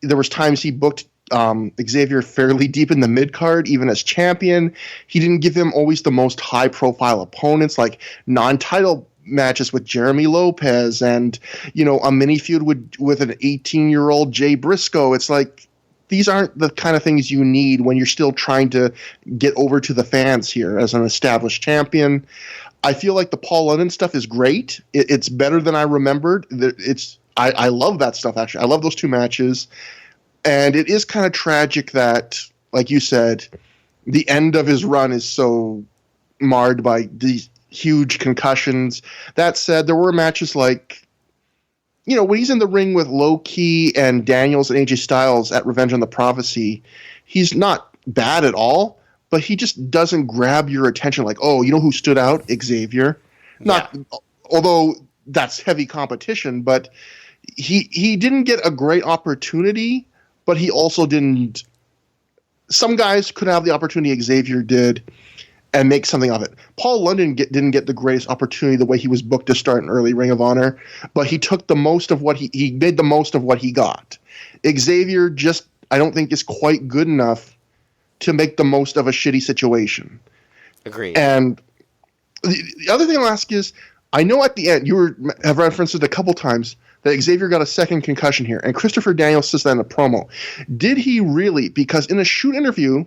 There was times he booked Xavier fairly deep in the mid-card, even as champion. He didn't give him always the most high-profile opponents, like non-title matches with Jeremy Lopez and, a mini feud with an 18-year-old Jay Briscoe. It's like, these aren't the kind of things you need when you're still trying to get over to the fans here as an established champion. I feel like the Paul London stuff is great. It's better than I remembered. I love that stuff, actually. I love those two matches. And it is kind of tragic that, like you said, the end of his run is so marred by these huge concussions. That said, there were matches like, when he's in the ring with Low Key and Daniels and AJ Styles at Revenge on the Prophecy, he's not bad at all, but he just doesn't grab your attention like, oh, you know who stood out? Xavier. Although that's heavy competition, but he didn't get a great opportunity, but he also didn't. Some guys could have the opportunity Xavier did and make something of it. Paul London didn't get the greatest opportunity the way he was booked to start an early Ring of Honor, but he took the most of what he made the most of what he got. Xavier just, I don't think, is quite good enough to make the most of a shitty situation.
Agreed.
And the other thing I'll ask is, I know at the end, have referenced it a couple times, that Xavier got a second concussion here, and Christopher Daniels says that in a promo. Did he really? Because in a shoot interview,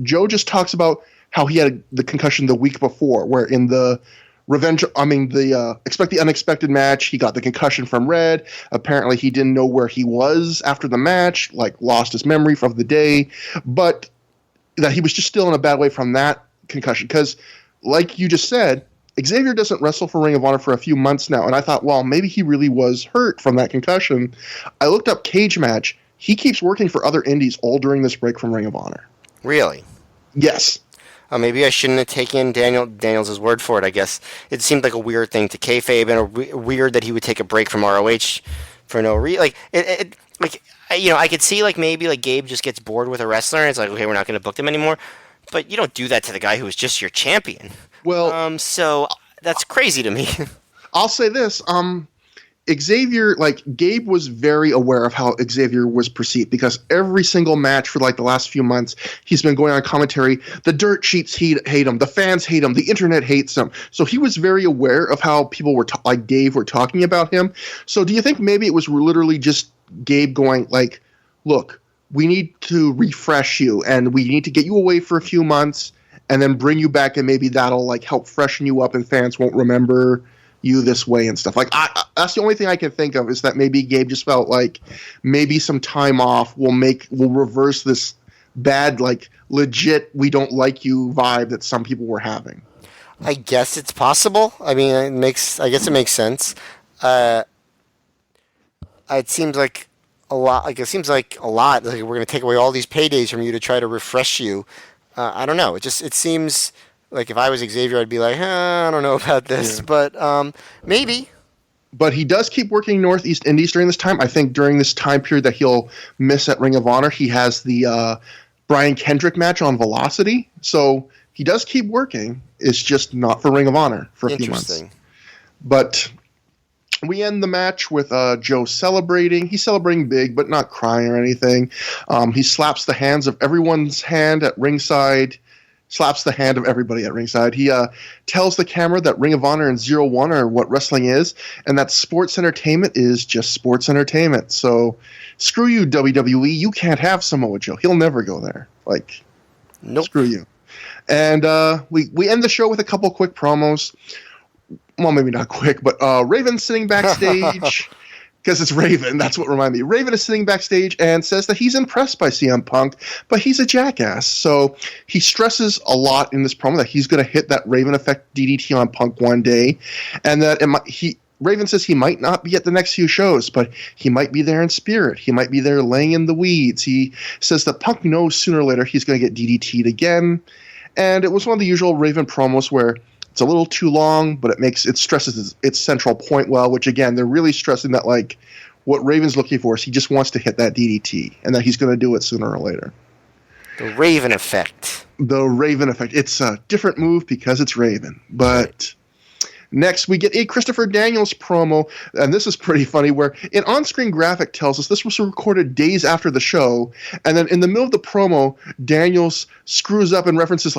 Joe just talks about how he had the concussion the week before, where in the Expect the Unexpected match, he got the concussion from Red. Apparently he didn't know where he was after the match, like lost his memory from the day. But
that he was just still in a bad way from that concussion. Because, like you just said, Xavier doesn't wrestle for Ring of Honor for a few months now, and I thought, well, maybe he really was hurt from that concussion. I looked up Cage Match. He keeps working for other indies all during this break from Ring of Honor.
Really?
Yes.
Maybe I shouldn't have taken Daniels' word for it, I guess. It seemed like a weird thing to kayfabe, and weird that he would take a break from ROH for no reason. I could see, maybe, Gabe just gets bored with a wrestler, and it's like, okay, we're not going to book them anymore. But you don't do that to the guy who was just your champion.
Well,
so that's crazy to me.
I'll say this. Xavier, Gabe was very aware of how Xavier was perceived, because every single match for the last few months, he's been going on commentary. The dirt sheets hate him. The fans hate him. The internet hates him. So he was very aware of how people were, Dave, were talking about him. So do you think maybe it was literally just Gabe going, look, we need to refresh you, and we need to get you away for a few months, and then bring you back, and maybe that'll help freshen you up, and fans won't remember you this way and stuff. That's the only thing I can think of, is that maybe Gabe just felt like maybe some time off will reverse this bad, legit, we don't like you vibe that some people were having.
I guess it's possible. I mean, I guess it makes sense. It seems like a lot. We're going to take away all these paydays from you to try to refresh you. I don't know. It seems like if I was Xavier, I'd be like, I don't know about this, yeah. But maybe.
But he does keep working Northeast Indies during this time. I think during this time period that he'll miss at Ring of Honor, he has the Brian Kendrick match on Velocity. So he does keep working. It's just not for Ring of Honor for a few months. But we end the match with Joe celebrating. He's celebrating big, but not crying or anything. He slaps the hands of everyone's hand at ringside. Slaps the hand of everybody at ringside. He tells the camera that Ring of Honor and 0-1 are what wrestling is, and that sports entertainment is just sports entertainment. So screw you, WWE. You can't have Samoa Joe. He'll never go there.
Nope.
Screw you. And we end the show with a couple quick promos. Well, maybe not quick, but Raven sitting backstage. Because it's Raven, that's what reminded me. Raven is sitting backstage and says that he's impressed by CM Punk, but he's a jackass. So he stresses a lot in this promo that he's going to hit that Raven effect DDT on Punk one day, and that Raven says he might not be at the next few shows, but he might be there in spirit. He might be there laying in the weeds. He says that Punk knows sooner or later he's going to get DDT'd again, and it was one of the usual Raven promos where it's a little too long, but it stresses its central point well, which, again, they're really stressing that, what Raven's looking for is he just wants to hit that DDT, and that he's going to do it sooner or later.
The Raven effect.
The Raven effect. It's a different move because it's Raven, but... Next, we get a Christopher Daniels promo, and this is pretty funny, where an on-screen graphic tells us this was recorded days after the show, and then in the middle of the promo, Daniels screws up and references,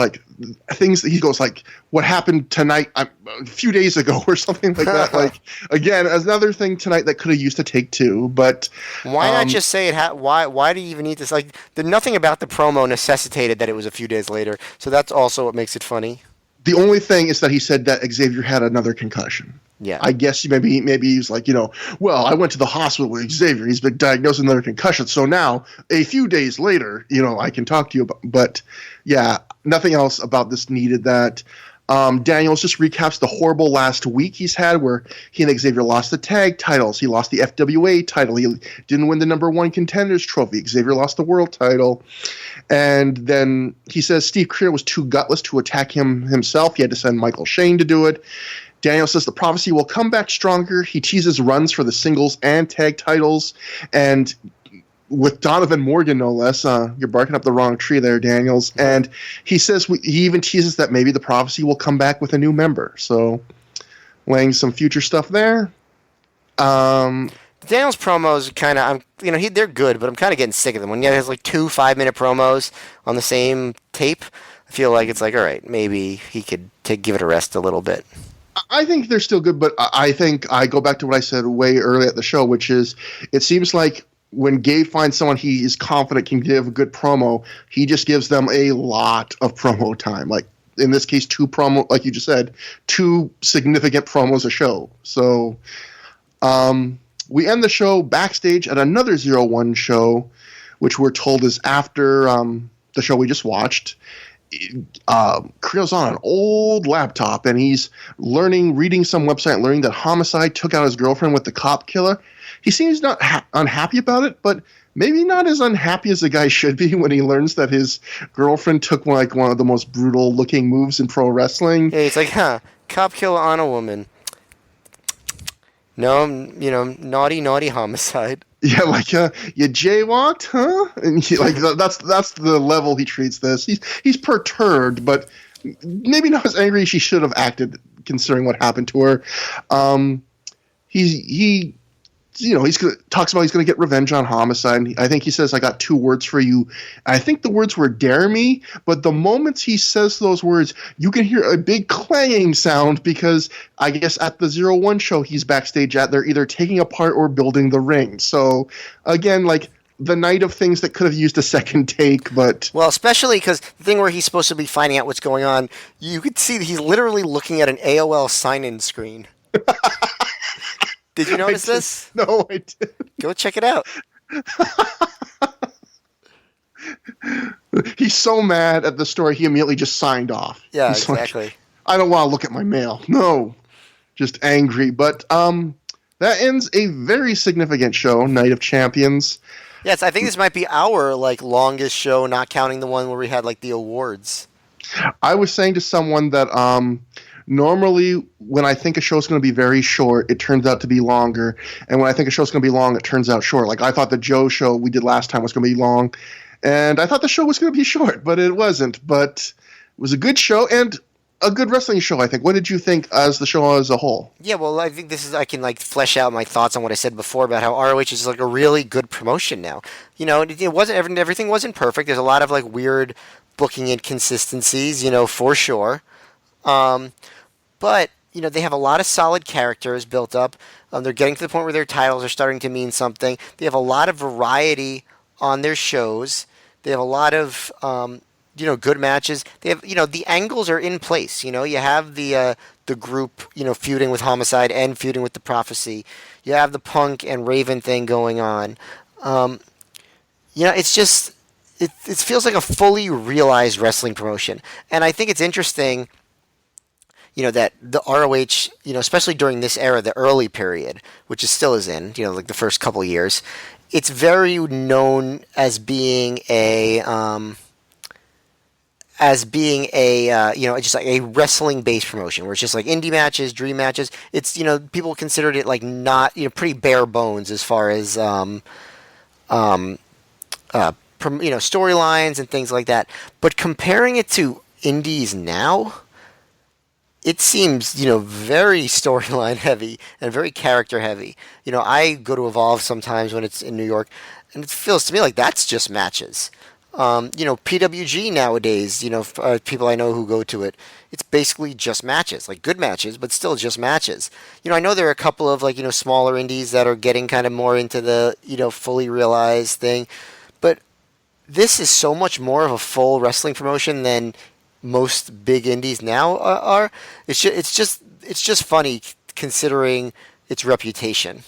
things that he goes, what happened tonight, a few days ago, or something like that. Again, another thing tonight that could have used to take two, but...
Why not just say it? Why do you even need this? Nothing about the promo necessitated that it was a few days later, so that's also what makes it funny.
The only thing is that he said that Xavier had another concussion.
Yeah.
I guess maybe he's well, I went to the hospital with Xavier. He's been diagnosed with another concussion. So now, a few days later, I can talk to you about. But yeah, nothing else about this needed that. Daniels just recaps the horrible last week he's had, where he and Xavier lost the tag titles. He lost the FWA title. He didn't win the #1 contenders trophy. Xavier lost the world title. And then he says Steve Creer was too gutless to attack him himself. He had to send Michael Shane to do it. Daniel says the Prophecy will come back stronger. He teases runs for the singles and tag titles. And with Donovan Morgan, no less. You're barking up the wrong tree there, Daniels. And he says he even teases that maybe the Prophecy will come back with a new member. So laying some future stuff there.
Daniel's promos kind of, they're good, but I'm kind of getting sick of them. When he has 2 5-minute promos on the same tape, I feel like it's all right, maybe he could give it a rest a little bit.
I think they're still good, but I think I go back to what I said way early at the show, which is it seems like when Gabe finds someone he is confident can give a good promo, he just gives them a lot of promo time. In this case, 2 promo, like you just said, 2 significant promos a show. So, we end the show backstage at another 0-1 show, which we're told is after
the show we just watched, Creo's on an old laptop, and he's reading some website, learning that Homicide took out his girlfriend with the cop killer. He seems not unhappy about it, but maybe not as unhappy as the guy should be when he learns that his girlfriend took one of the most brutal-looking moves in pro wrestling.
Yeah, he's like, cop killer on a woman. No, naughty Homicide.
Yeah, like you jaywalked, huh? And that's the level he treats this. He's perturbed, but maybe not as angry as she should have acted, considering what happened to her. He talks about he's going to get revenge on Homicide. And I think he says, "I got 2 words for you." I think the words were "dare me," but the moment he says those words, you can hear a big clanging sound because I guess at the 01 show he's backstage at, they're either taking apart or building the ring. So again, like the night of things that could have used a second take, but
well, especially because the thing where he's supposed to be finding out what's going on, you could see that he's literally looking at an AOL sign-in screen. Did you notice this?
No, I didn't.
Go check it out.
He's so mad at the story, he immediately just signed off.
Yeah,
He's
exactly.
Like, I don't want to look at my mail. No, just angry. But that ends a very significant show, Night of Champions.
Yes, I think this might be our longest show, not counting the one where we had the awards.
I was saying to someone that normally when I think a show's going to be very short, it turns out to be longer. And when I think a show's going to be long, it turns out short. Like I thought the Joe show we did last time was going to be long. And I thought the show was going to be short, but it wasn't. But it was a good show and a good wrestling show, I think. What did you think as the show as a whole?
Yeah, well, I think I can flesh out my thoughts on what I said before about how ROH is a really good promotion now. It wasn't everything wasn't perfect. There's a lot of weird booking inconsistencies, for sure. But they have a lot of solid characters built up. They're getting to the point where their titles are starting to mean something. They have a lot of variety on their shows. They have a lot of good matches. They have the angles are in place. You have the group feuding with Homicide and feuding with the Prophecy. You have the Punk and Raven thing going on. It's just it feels like a fully realized wrestling promotion, and I think it's interesting. That the ROH, especially during this era, the early period, which it still is in, the first couple years, it's very known as being a just a wrestling-based promotion where it's just indie matches, dream matches. It's people considered it not pretty bare bones as far as storylines and things like that. But comparing it to indies now, it seems, very storyline heavy and very character heavy. I go to Evolve sometimes when it's in New York, and it feels to me like that's just matches. PWG nowadays, people I know who go to it, it's basically just matches, good matches, but still just matches. I know there are a couple of smaller indies that are getting kind of more into the, fully realized thing, but this is so much more of a full wrestling promotion than most big indies now are. It's just funny considering its reputation.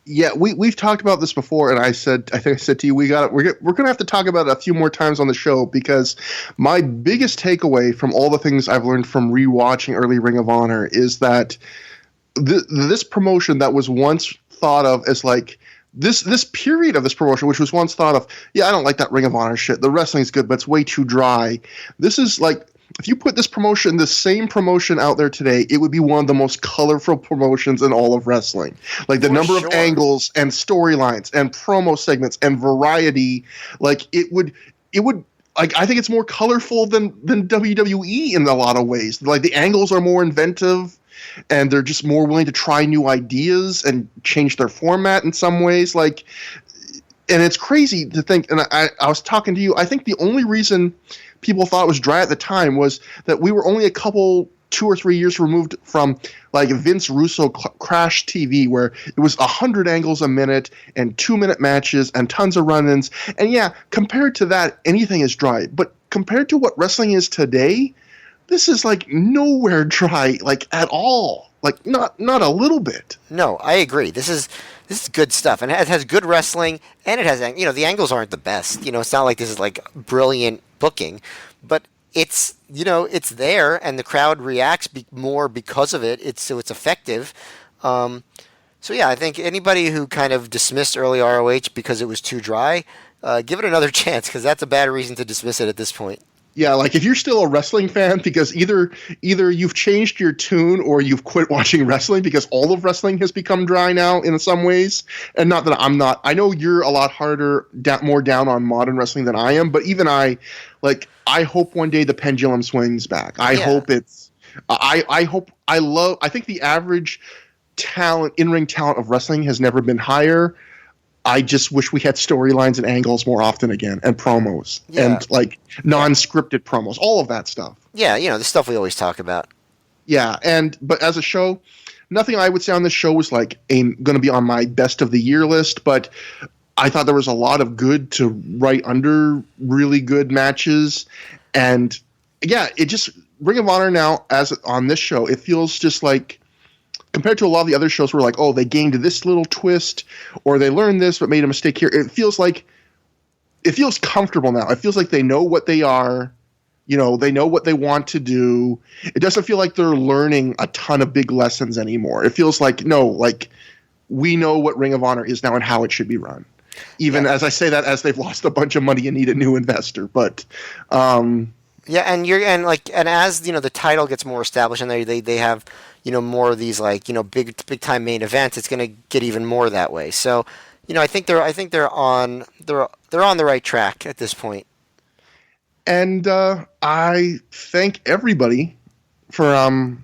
Yeah, we've talked about this before, and I think I said to you, we're gonna have to talk about it a few more times on the show because my biggest takeaway from all the things I've learned from rewatching early Ring of Honor is that this promotion that was once thought of as this period of this promotion, which was once thought of, I don't like that Ring of Honor shit. The wrestling's good, but it's way too dry. This is if you put this same promotion out there today, it would be one of the most colorful promotions in all of wrestling. The number of angles and storylines and promo segments and variety, it would I think it's more colorful than WWE in a lot of ways. The angles are more inventive. And they're just more willing to try new ideas and change their format in some ways. And it's crazy to think, and I was talking to you, I think the only reason people thought it was dry at the time was that we were only 2 or 3 years removed from Vince Russo Crash TV, where it was 100 angles a minute and 2-minute matches and tons of run-ins. And compared to that, anything is dry. But compared to what wrestling is today, this is nowhere dry, at all. Like not a little bit.
No, I agree. This is good stuff, and it has good wrestling, and it has the angles aren't the best. It's not like this is like brilliant booking, but it's there, and the crowd reacts more because of it. It's effective. So yeah, I think anybody who kind of dismissed early ROH because it was too dry, give it another chance, because that's a bad reason to dismiss it at this point.
Yeah, like if you're still a wrestling fan, because either you've changed your tune or you've quit watching wrestling, because all of wrestling has become dry now in some ways. And not that I'm not. I know you're a lot more down on modern wrestling than I am, but even I hope one day the pendulum swings back. I hope it's. I think the average in-ring talent of wrestling has never been higher. I just wish we had storylines and angles more often again, and promos, and like non-scripted promos, all of that stuff.
Yeah, the stuff we always talk about.
Yeah, but as a show, nothing I would say on this show was like going to be on my best of the year list, but I thought there was a lot of good to right under really good matches, and yeah, it just Ring of Honor now on this show, it feels just like, compared to a lot of the other shows where like, oh, they gained this little twist or they learned this but made a mistake here. It feels comfortable now. It feels like they know what they are. They know what they want to do. It doesn't feel like they're learning a ton of big lessons anymore. It feels like, we know what Ring of Honor is now and how it should be run. Even as I say that, as they've lost a bunch of money and need a new investor. But
yeah, and as the title gets more established and they have more of these big time main events, it's going to get even more that way. So I think they're on the right track at this point.
And I thank everybody for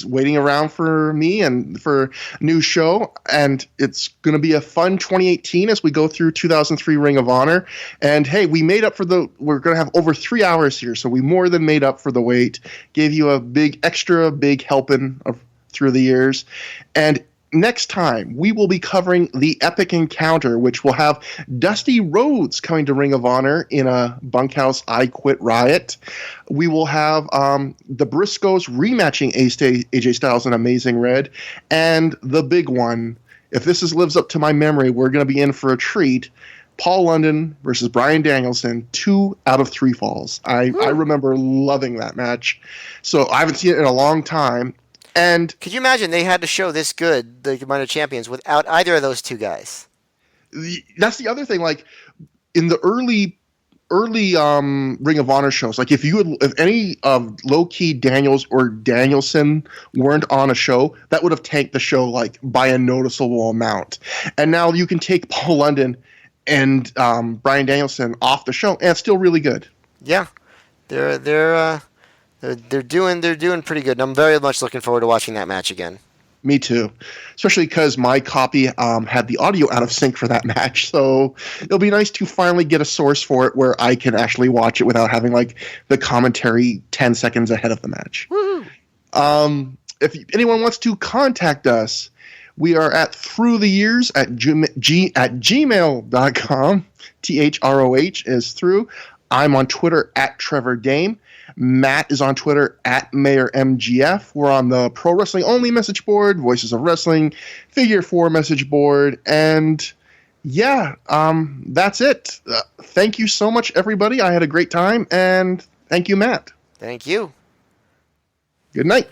waiting around for me and for a new show. And it's going to be a fun 2018 as we go through 2003 Ring of Honor. And hey, we made up we're going to have over 3 hours here. So we more than made up for the wait, gave you a extra big helping through the years. And next time, we will be covering the Epic Encounter, which will have Dusty Rhodes coming to Ring of Honor in a Bunkhouse I Quit Riot. We will have the Briscoes rematching AJ Styles and Amazing Red. And the big one, if this lives up to my memory, we're going to be in for a treat. Paul London versus Bryan Danielson, 2 out of 3 falls. I remember loving that match. So I haven't seen it in a long time. And
could you imagine they had to show this good, the amount of champions, without either of those two guys?
That's the other thing. Like in the early Ring of Honor shows, like if any low-key Daniels or Danielson weren't on a show, that would have tanked the show like by a noticeable amount. And now you can take Paul London and Bryan Danielson off the show, and it's still really good.
Yeah, they're doing pretty good, and I'm very much looking forward to watching that match again.
Me too, especially because my copy had the audio out of sync for that match, so it'll be nice to finally get a source for it where I can actually watch it without having like the commentary 10 seconds ahead of the match. If anyone wants to contact us, we are at ThROH The Years at gmail.com. THROH is through. I'm on Twitter at Trevor Dame. Matt is on Twitter at MayorMGF. We're on the Pro Wrestling Only message board, Voices of Wrestling, Figure 4 message board, and yeah, that's it. Thank you so much, everybody. I had a great time, and thank you, Matt.
Thank you.
Good night.